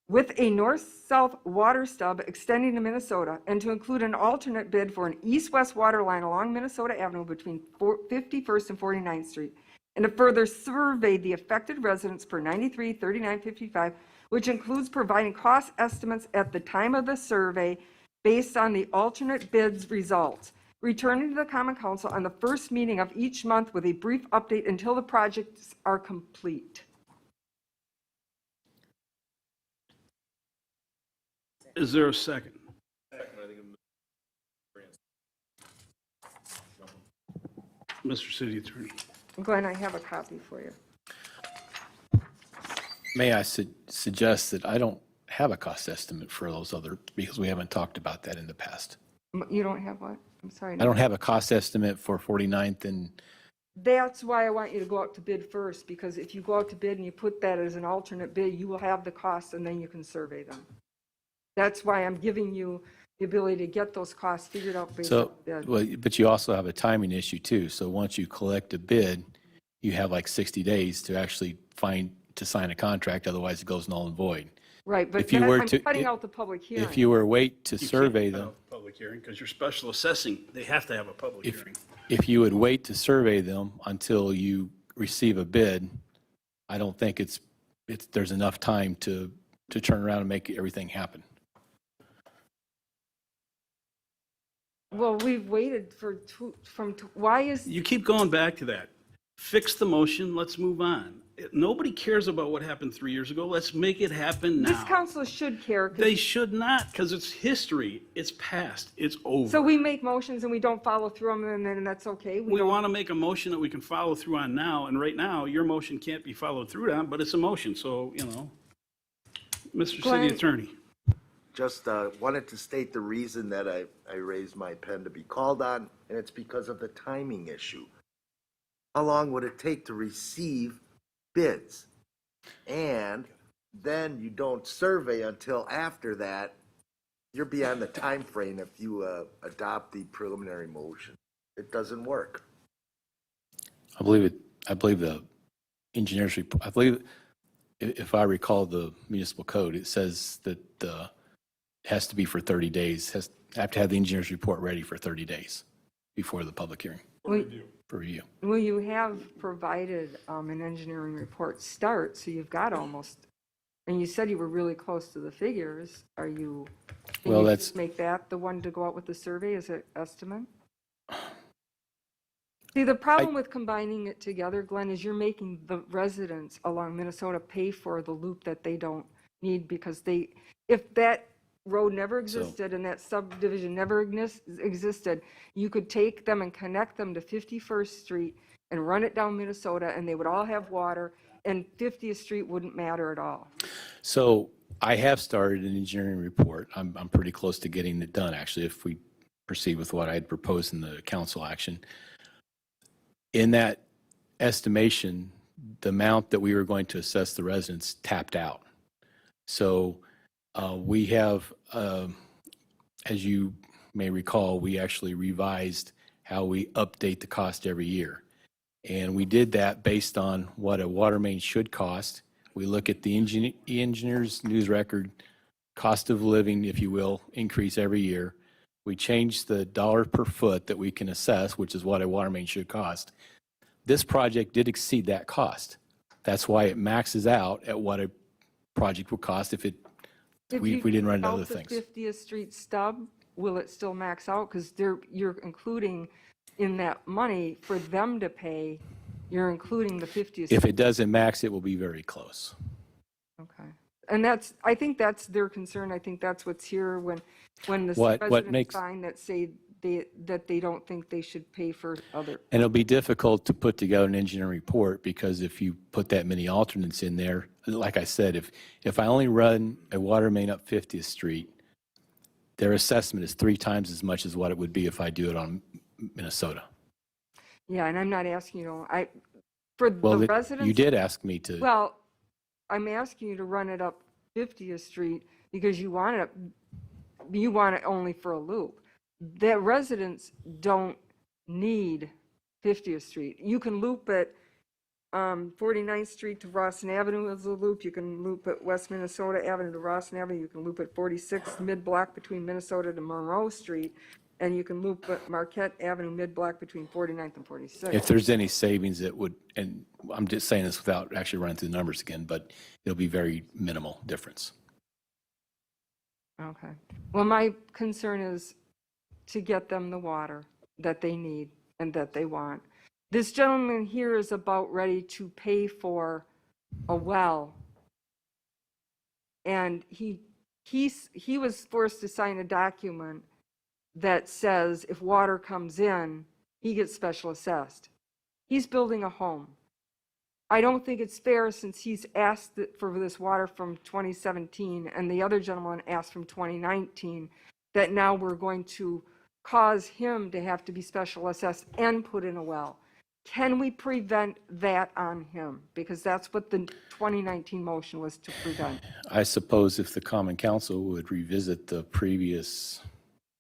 with a north-south water stub extending to Minnesota, and to include an alternate bid for an east-west water line along Minnesota Avenue between 51st and 49th Street, and to further survey the affected residents per 93-39-55, which includes providing cost estimates at the time of the survey based on the alternate bids results, returning to the Common Council on the first meeting of each month with a brief update until the projects are complete. Is there a second? Mr. City Attorney. Glenn, I have a copy for you. May I suggest that I don't have a cost estimate for those other, because we haven't talked about that in the past. You don't have what? I'm sorry. I don't have a cost estimate for 49th and That's why I want you to go out to bid first, because if you go out to bid and you put that as an alternate bid, you will have the costs and then you can survey them. That's why I'm giving you the ability to get those costs figured out based on So, the bid. well, but you also have a timing issue too. So once you collect a bid, you have like 60 days to actually sign a contract, otherwise it goes null and void. Right, but if you then were I'm to- cutting out the public hearing. If you were wait to You survey can't them, have a public hearing because you're special assessing. They have to have a public hearing. if you would wait to survey them until you receive a bid, I don't think there's enough time to turn around and make everything happen. Well, we've waited why is, You keep going back to that. Fix the motion, let's move on. Nobody cares about what happened 3 years ago. Let's make it happen this now. council should care. 'Cause- They should not, because it's history. It's past. It's over. So we make motions and we don't follow through them, and then that's okay? We don't- want to make a motion that we can follow through on now, and right now, your motion can't be followed through on, but it's a motion, so, Mr. Glenn? City Attorney. Just wanted to state the reason that I raised my pen to be called on, and it's because of the timing issue. How long would it take to receive bids? And then you don't survey until after that, you're beyond the time frame if you adopt the preliminary motion. It doesn't work. I believe the engineers report, I believe, if I recall the municipal code, it says that it has to be for 30 days, have to have the engineer's report ready for 30 days before the public hearing for review. Well, you have provided an engineering report start, so you've got almost, and you said you were really close to the figures. Are you, can Well, you that's- just make that the one to go out with the survey as an estimate? See, the problem with combining it together, Glenn, is you're making the residents along Minnesota pay for the loop that they don't need because if that road never existed and that subdivision never existed, you could take them and connect them to 51st Street and run it down Minnesota and they would all have water and 50th Street wouldn't matter at all. So I have started an engineering report. I'm pretty close to getting it done, actually, if we proceed with what I had proposed in the council action. In that estimation, the amount that we were going to assess the residents tapped out. So we have, as you may recall, we actually revised how we update the cost every year. And we did that based on what a water main should cost. We look at the engineer's news record, cost of living, if you will, increase every year. We changed the dollar per foot that we can assess, which is what a water main should cost. This project did exceed that cost. That's why it maxes out at what a project would cost if we didn't run into other things. If you 50th Street stub, will it still max out? Because you're including in that money for them to pay, you're including the 50th. If it doesn't max, it will be very close. Okay. And I think that's their concern. I think that's what's here when the What residents makes- sign that say that they don't think they should pay for other. And it'll be difficult to put together an engineering report because if you put that many alternates in there, like I said, if I only run a water main up 50th Street, their assessment is 3 times as much as what it would be if I do it on Minnesota. Yeah, and I'm not asking for Well, the residents. you did ask me to. Well, I'm asking you to run it up 50th Street because you want it only for a loop. The residents don't need 50th Street. You can loop at 49th Street to Rawson Avenue as a loop. You can loop at West Minnesota Avenue to Rawson Avenue. You can loop at 46th mid-block between Minnesota to Monroe Street. And you can loop at Marquette Avenue mid-block between 49th and 46th. If there's any savings, it would, and I'm just saying this without actually running through the numbers again, but it'll be very minimal difference. Okay. Well, my concern is to get them the water that they need and that they want. This gentleman here is about ready to pay for a well. And he was forced to sign a document that says if water comes in, he gets special assessed. He's building a home. I don't think it's fair since he's asked for this water from 2017 and the other gentleman asked from 2019 that now we're going to cause him to have to be special assessed and put in a well. Can we prevent that on him? Because that's what the 2019 motion was to prevent. I suppose if the Common Council would revisit the previous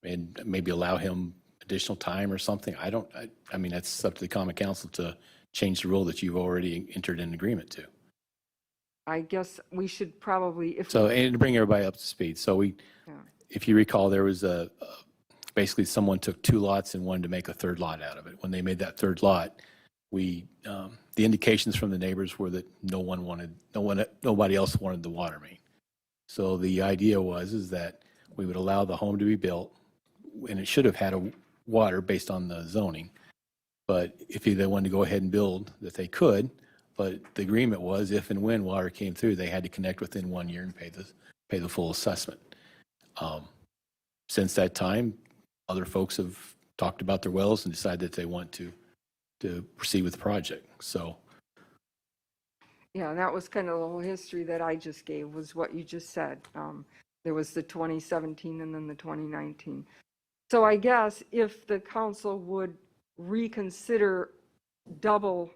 and maybe allow him additional time or something, I mean, that's up to the Common Council to change the rule that you've already entered an agreement to. I guess we should probably, And to bring everybody up to speed. So if you recall, there was basically someone took 2 lots and wanted to make a 3rd lot out of it. When they made that 3rd lot, the indications from the neighbors were that nobody else wanted the water main. So the idea is that we would allow the home to be built, and it should have had a water based on the zoning. But if they wanted to go ahead and build, that they could. But the agreement was if and when water came through, they had to connect within 1 year and pay the full assessment. Since that time, other folks have talked about their wells and decided that they want to proceed with the project. So yeah, and that was kind of the whole history that I just gave was what you just said. There was the 2017 and then the 2019. So I guess if the council would reconsider double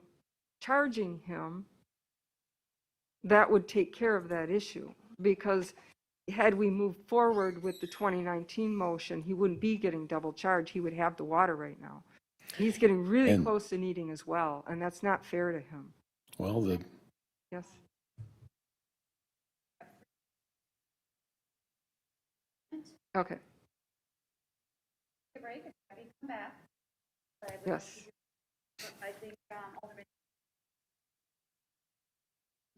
charging him, that would take care of that issue. Because had we moved forward with the 2019 motion, he wouldn't be getting double charged. He would have the water right now. He's getting really And- close to needing as well, and that's not fair to him. Well, Yes. Okay. Break, if I come back. Yes. I think, Alderman.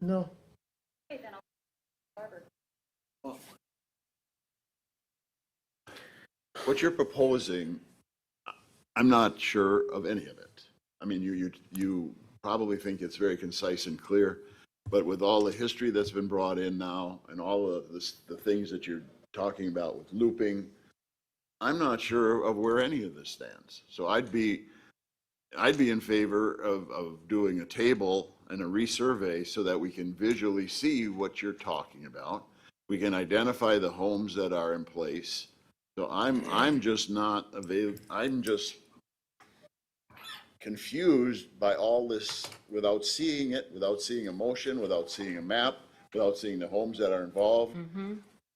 No. Okay, then I'll. Barber. What you're proposing, I'm not sure of any of it. I mean, you probably think it's very concise and clear, but with all the history that's been brought in now and all of the things that you're talking about with looping, I'm not sure of where any of this stands. So I'd be in favor of doing a table and a resurvey so that we can visually see what you're talking about. We can identify the homes that are in place. So I'm just confused by all this without seeing it, without seeing a motion, without seeing a map, without seeing the homes that are involved.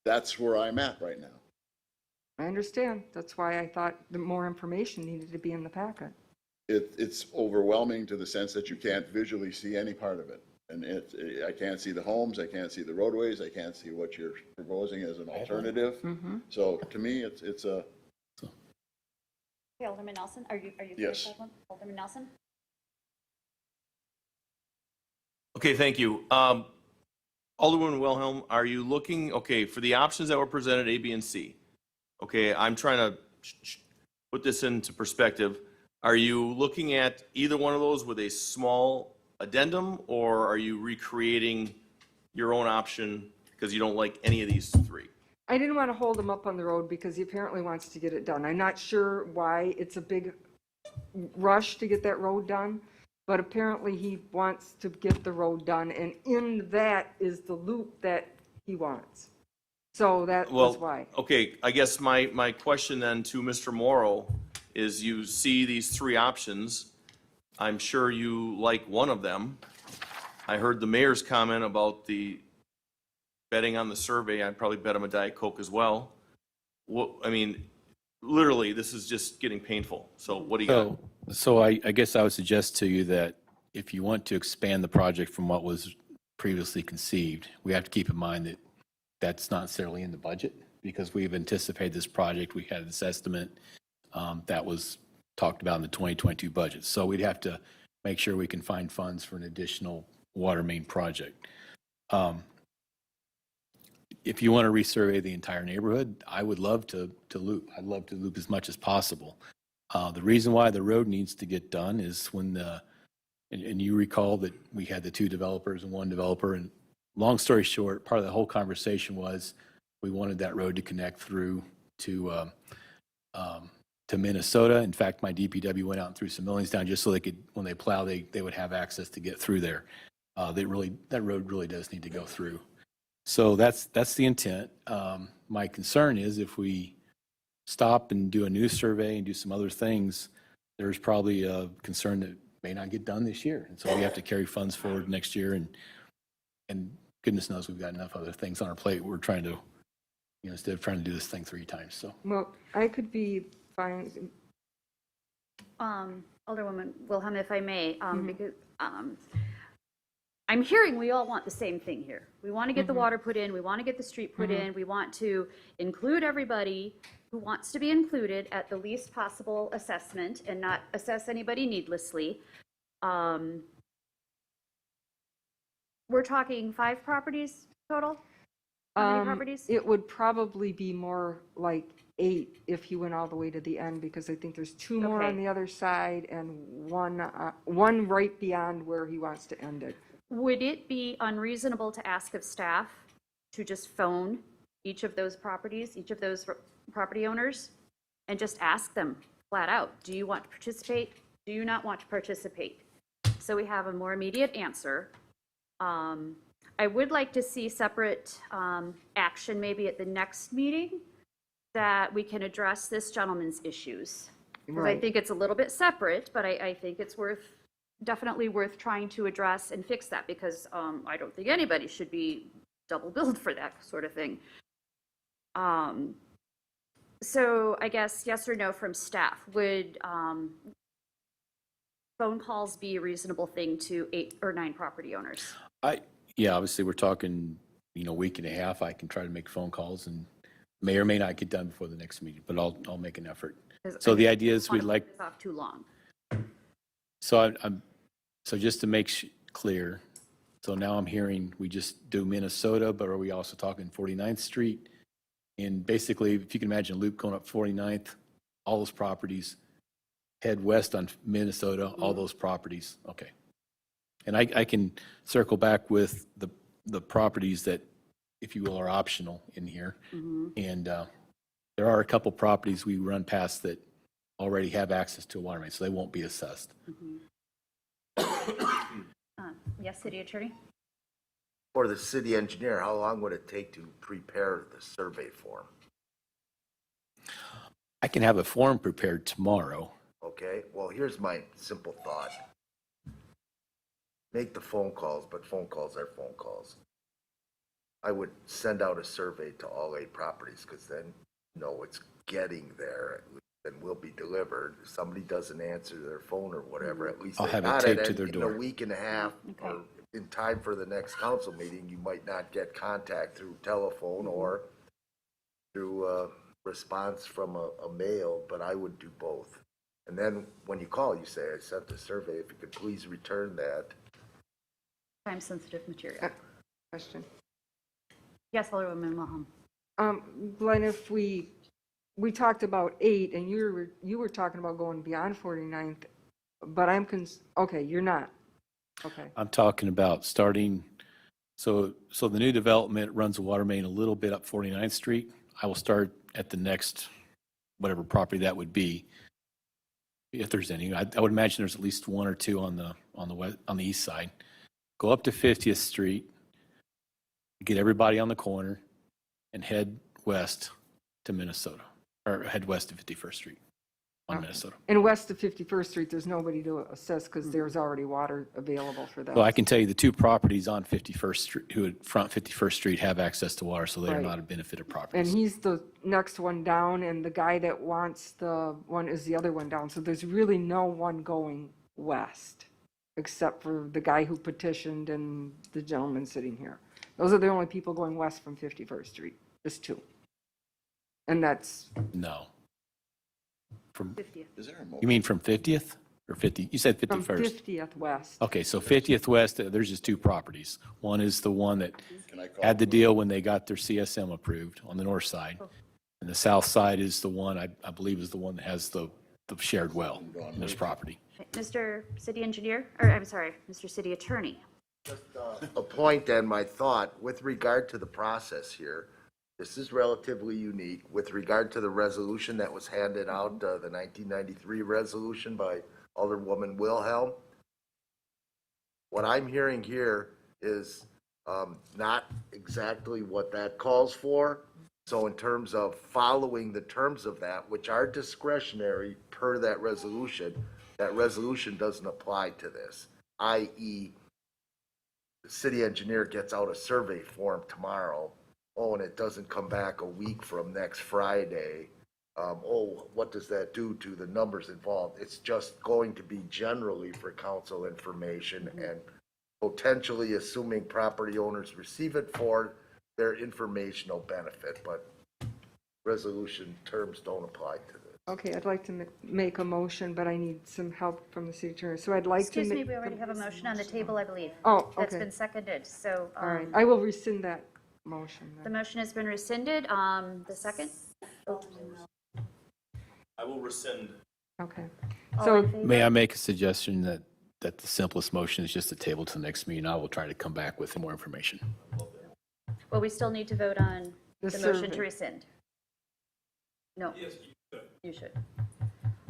That's where I'm at right now. I understand. That's why I thought the more information needed to be in the packet. It's overwhelming to the sense that you can't visually see any part of it. And I can't see the homes, I can't see the roadways, I can't see what you're proposing as an alternative. So to me, it's a. Okay, Alderman Nelson, are you Yes. finished, Alderman Nelson? Okay, thank you. Alderman Wilhelm, are you looking, okay, for the options that were presented, A, B, and C? Okay, I'm trying to put this into perspective. Are you looking at either one of those with a small addendum, or are you recreating your own option because you don't like any of these three? I didn't want to hold him up on the road because he apparently wants to get it done. I'm not sure why it's a big rush to get that road done, but apparently he wants to get the road done, and in that is the loop that he wants. So that was why. Okay, I guess my question then to Mr. Morrow is, you see these three options. I'm sure you like one of them. I heard the mayor's comment about the betting on the survey. I'd probably bet him a Diet Coke as well. I mean, literally, this is just getting painful. So what do you got? So I guess I would suggest to you that if you want to expand the project from what was previously conceived, we have to keep in mind that that's not necessarily in the budget, because we've anticipated this project. We had this estimate that was talked about in the 2022 budget. So we'd have to make sure we can find funds for an additional water main project. If you want to resurvey the entire neighborhood, I would love to loop. I'd love to loop as much as possible. The reason why the road needs to get done is when and you recall that we had the two developers and one developer, and long story short, part of the whole conversation was we wanted that road to connect through to Minnesota. In fact, my DPW went out and threw some millings down just so they could, when they plow, they would have access to get through there. That road really does need to go through. So that's the intent. My concern is if we stop and do a new survey and do some other things, there's probably a concern that may not get done this year. And so we have to carry funds forward next year. And goodness knows we've got enough other things on our plate. We're trying to, instead of trying to do this thing 3 times. So. Well, I could be fine. Alderwoman Wilhelm, if I may, because I'm hearing we all want the same thing here. We want to get the water put in, we want to get the street put in, we want to include everybody who wants to be included at the least possible assessment and not assess anybody needlessly. We're talking 5 properties total? How many properties? It would probably be more like 8 if you went all the way to the end, because I think there's 2 more on the other side and one right beyond where he wants to end it. Would it be unreasonable to ask of staff to just phone each of those properties, each of those property owners, and just ask them flat out, do you want to participate? Do you not want to participate? So we have a more immediate answer. I would like to see separate action maybe at the next meeting that we can address this gentleman's issues. Because I think it's a little bit separate, but I think it's worth definitely worth trying to address and fix that, because I don't think anybody should be double billed for that sort of thing. So I guess yes or no from staff. Would phone calls be a reasonable thing to 8 or 9 property owners? Yeah, obviously, we're talking, week and a half. I can try to make phone calls and may or may not get done before the next meeting, but I'll make an effort. 'Cause So I the don't idea is wanna we'd put like, this off too long. so so just to make clear, so now I'm hearing we just do Minnesota, but are we also talking 49th Street? And basically, if you can imagine a loop going up 49th, all those properties, head west on Minnesota, all those properties, okay. And I can circle back with the properties that, if you will, are optional in here. And there are a couple properties we run past that already have access to a water main, so they won't be assessed. Yes, city attorney? For the city engineer, how long would it take to prepare the survey form? I can have a form prepared tomorrow. Okay, well, here's my simple thought. Make the phone calls, but phone calls are phone calls. I would send out a survey to all 8 properties, because then, it's getting there, and will be delivered. If somebody doesn't answer their phone or whatever, at least I'll they have it got taped it to their in door. a week and a half, or in time for the next council meeting. You might not get contact through telephone or through a response from a mail, but I would do both. And then when you call, you say, I sent a survey, if you could please return that. Time-sensitive material. Question. Yes, Alderwoman Maham. Glenn, if we talked about 8, and you were talking about going beyond 49th, but okay, you're not. Okay. I'm talking about starting, so the new development runs a water main a little bit up 49th Street. I will start at the next, whatever property that would be, if there's any. I would imagine there's at least 1 or 2 on the east side. Go up to 50th Street, get everybody on the corner, and head west to Minnesota, or head west to 51st Street on Minnesota. And west of 51st Street, there's nobody to assess because there's already water available for that. Well, I can tell you the 2 properties on 51st Street, who would front 51st Street, have access to water, so they are Right. not a benefited And properties. he's the next one down, and the guy that wants the one is the other one down. So there's really no one going west, except for the guy who petitioned and the gentleman sitting here. Those are the only people going west from 51st Street, just 2. And that's, No. From, 50th. Is there a you mean from 50th or 50? You said from 51st. 50th west. Okay, so 50th West, there's just 2 properties. One is the one that Can I call had the deal when they got their CSM approved on the north side. And the south side is the one, I believe is the one that has the shared well in this property. Mr. City Engineer, or I'm sorry, Mr. City Attorney. A point and my thought with regard to the process here. This is relatively unique with regard to the resolution that was handed out, the 1993 resolution by Alderwoman Wilhelm. What I'm hearing here is not exactly what that calls for. So in terms of following the terms of that, which are discretionary per that resolution doesn't apply to this, i.e., the city engineer gets out a survey form tomorrow, and it doesn't come back a week from next Friday. What does that do to the numbers involved? It's just going to be generally for council information and potentially, assuming property owners receive it, for their informational benefit, but resolution terms don't apply to this. Okay, I'd like to make a motion, but I need some help from the city attorney. So I'd like to. Excuse me, we already have a motion on the table, I believe. Oh, That's okay. been seconded, so. All right, I will rescind that motion The then. motion has been rescinded. The second? I will rescind. Okay. All So in favor? May I make a suggestion that the simplest motion is just to table to the next meeting? I will try to come back with more information. Well, we still need to vote on The the motion survey. to rescind. No. Yes, you should.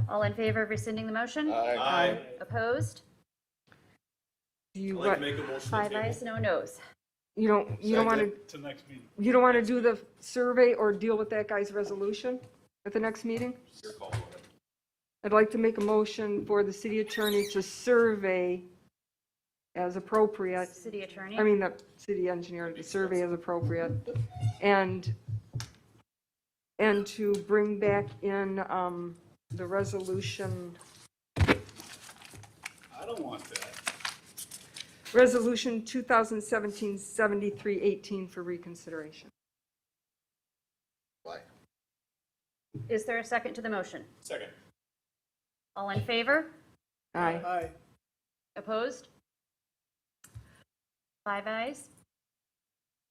All in favor of rescinding the motion? Aye. Opposed? do you, I'd like to make a motion to 5 table. ayes, no nos. you don't want to, To next meeting. you don't want to do the survey or deal with that guy's resolution at the next meeting? Your call, go ahead. I'd like to make a motion for the city attorney to survey as appropriate. City attorney? I mean, the city engineer to survey as appropriate, and to bring back in the resolution, I don't want that. resolution 2017-7318 for reconsideration. Why? Is there a second to the motion? Second. All in favor? Aye. Aye. Opposed? 5 ayes?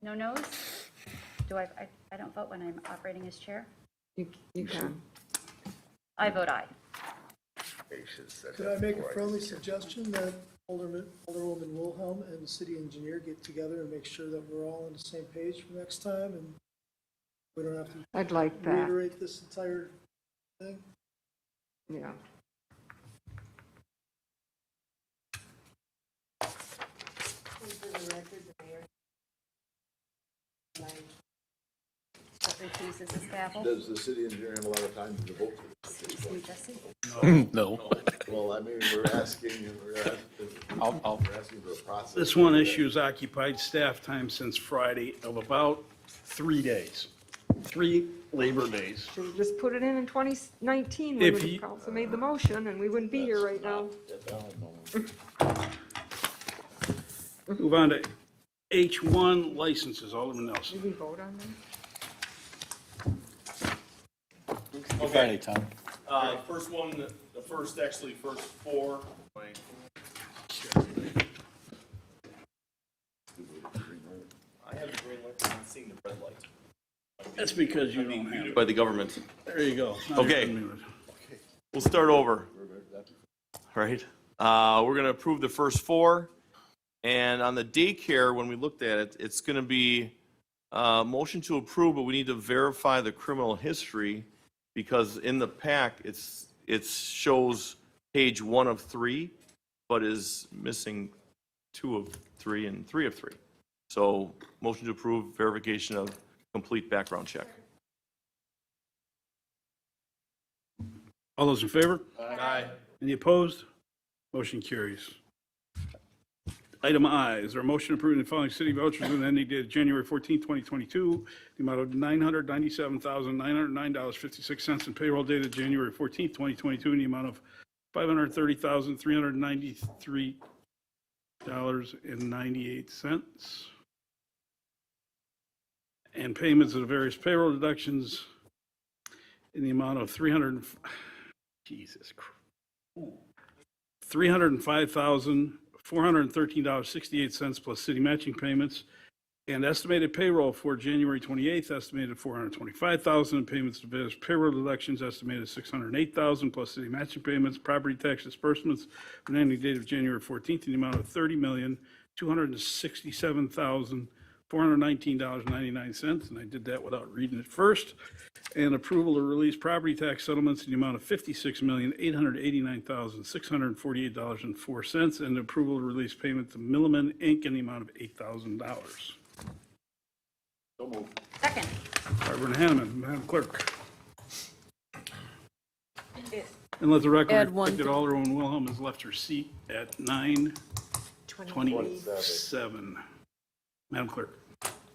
No noes? Do I don't vote when I'm operating as chair? You can. I vote aye. Could I make a friendly suggestion that Alderwoman Wilhelm and the city engineer get together and make sure that we're all on the same page for next time, and we don't have to I'd like that. reiterate this entire thing? Yeah. Refuses his gavel. Does the city engineer have a lot of time to devote to this? Excuse me, Jesse. No. Well, I mean, we're asking for a process. This one issue has occupied staff time since Friday of about 3 days, 3 labor days. Should we just put it in 2019 when If the you- council made the motion, and we wouldn't be here right now? Move on to H1 licenses, Alderman Nelson. Did we vote on them? Friday, Tom. First one, the first 4. I have the green light, I'm not seeing the red light. That's because you don't have it. By the government. There you go. Now you're Okay. unmuted. We'll start over. Right? We're going to approve the first 4. And on the daycare, when we looked at it, it's going to be motion to approve, but we need to verify the criminal history because in the pack, it shows page 1 of 3, but is missing 2 of 3 and 3 of 3. So motion to approve verification of complete background check. All those in favor? Aye. Any opposed? Motion carries. Item I, is there a motion approving the following city vouchers with an ending date of January 14, 2022, the amount of $997,909.56, and payroll dated January 14, 2022, in the amount of $530,393.98, and payments of the various payroll deductions in the amount of $305,413.68 plus city matching payments, and estimated payroll for January 28th, estimated $425,000, and payments to various payroll deductions estimated $608,000 plus city matching payments, property tax disbursements for an ending date of January 14th in the amount of $30,267,419.99, and I did that without reading it first. And approval to release property tax settlements in the amount of $56,889,648.04, and approval to release payment to Milliman Inc. in the amount of $8,000. So moved. Second. Barbara and Hanneman, Madam Clerk. And let the record Add one reflect that thing. Alderwoman Wilhelm has left her seat at 9:27. Madam Clerk.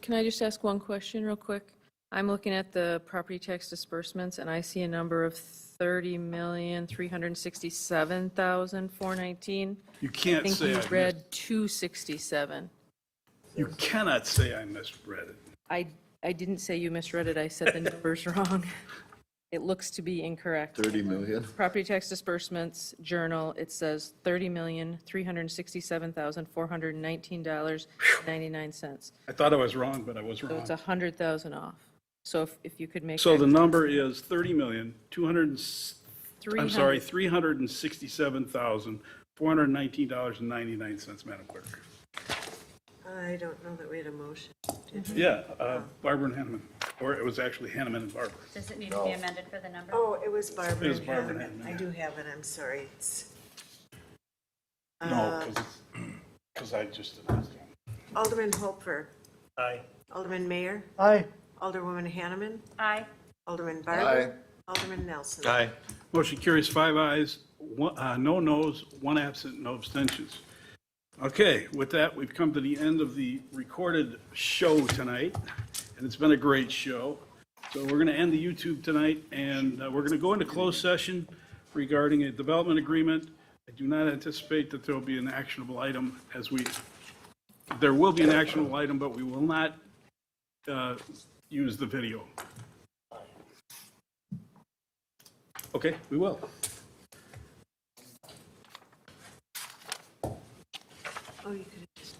Can I just ask one question real quick? I'm looking at the property tax disbursements, and I see a number of $30,367,419. You can't I think say you I read 267. You cannot say I misread it. I didn't say you misread it, I said the number's wrong. It looks to be incorrect. 30 million? Property tax disbursements journal, it says $30,367,419.99. I thought I was wrong, but I was So wrong. it's 100,000 off. So if you could make. So that- the number is $367,419.99, Madam Clerk. I don't know that we had a motion. did we? Yeah, Barbara and Hanneman, or it was actually Hanneman and Barbara. Does it need to be amended for the number? Oh, it was Barbara It was and Barbara and Hanneman. Hanneman, I do have it, I'm sorry. It's, No, because I just did this. Alderman Hopfer. Aye. Alderman Mayor. Aye. Alderwoman Hanneman. Aye. Alderman Barber. Alderman Nelson. Aye. Motion carries 5 ayes, no noes, 1 absent, no abstentions. Okay, with that, we've come to the end of the recorded show tonight, and it's been a great show. So we're going to end the YouTube tonight, and we're going to go into closed session regarding a development agreement. I do not anticipate that there will be an actionable item there will be an actionable item, but we will not use the video. Okay, we will. Oh, you could have just.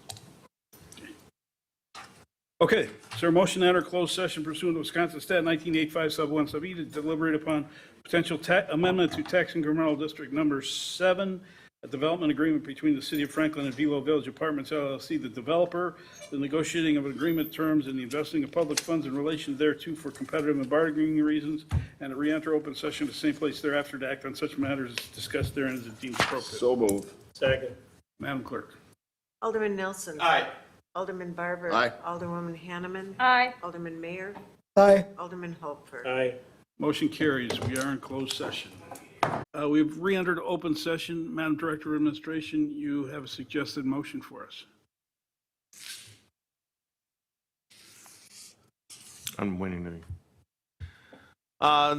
Okay, is there a motion to enter closed session pursuant to Wisconsin Stat 1985 sub 1 sub E to deliberate upon potential amendment to tax incremental district number 7, a development agreement between the City of Franklin and Velo Village Apartments LLC, the developer, the negotiating of agreement terms and the investing of public funds in relation thereto for competitive and bargaining reasons, and to re-enter open session to the same place thereafter to act on such matters as discussed therein as it deems appropriate. So move. Second. Madam Clerk. Alderman Nelson. Aye. Alderman Barber. Aye. Alderwoman Hanneman. Aye. Alderman Mayor. Aye. Alderman Hopefer. Aye. Motion carries. We are in closed session. We've re-entered open session. Madam Director of Administration, you have a suggested motion for us. I'm waiting to.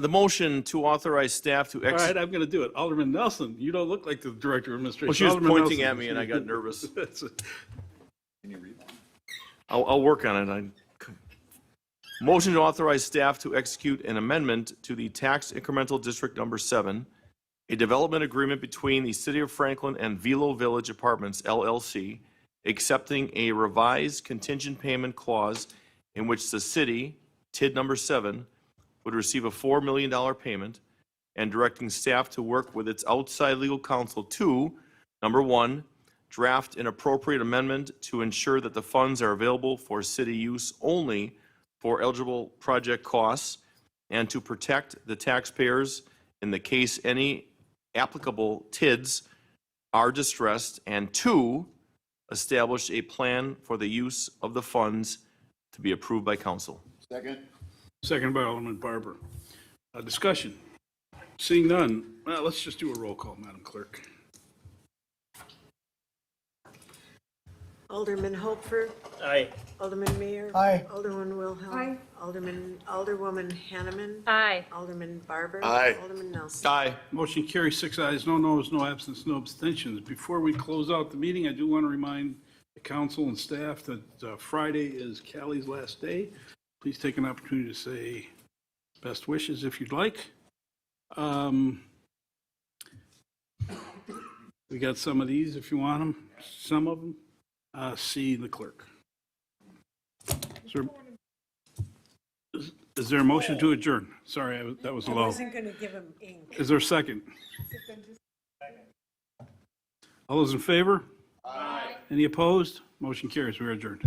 The motion to authorize staff to All right, execute. I'm going to do it. Alderman Nelson, you don't look like the Director of Administration. Well, she was Alderman pointing Nelson. at me and I got nervous. That's it. I'll work on it. Motion to authorize staff to execute an amendment to the tax incremental district number 7, a development agreement between the City of Franklin and Velo Village Apartments LLC, accepting a revised contingent payment clause in which the city, TID number 7, would receive a $4 million payment, and directing staff to work with its outside legal counsel to, number 1, draft an appropriate amendment to ensure that the funds are available for city use only for eligible project costs, and to protect the taxpayers in the case any applicable TIDs are distressed, and 2, establish a plan for the use of the funds to be approved by council. Second. Second by Alderman Barber. Discussion. Seeing none, well, let's just do a roll call, Madam Clerk. Alderman Hopefer. Aye. Alderman Mayor. Aye. Alderman Wilhelm. Aye. Alderwoman Hanneman. Aye. Alderman Barber. Aye. Alderman Nelson. Aye. Motion carries 6 ayes, no noes, no absence, no abstentions. Before we close out the meeting, I do want to remind the council and staff that Friday is Callie's last day. Please take an opportunity to say best wishes if you'd like. We got some of these if you want them, some of them. See the clerk. Is there a motion to adjourn? Sorry, that was I low. wasn't going to give him ink. Is there a second? All those in favor? Aye. Any opposed? Motion carries. We are adjourned.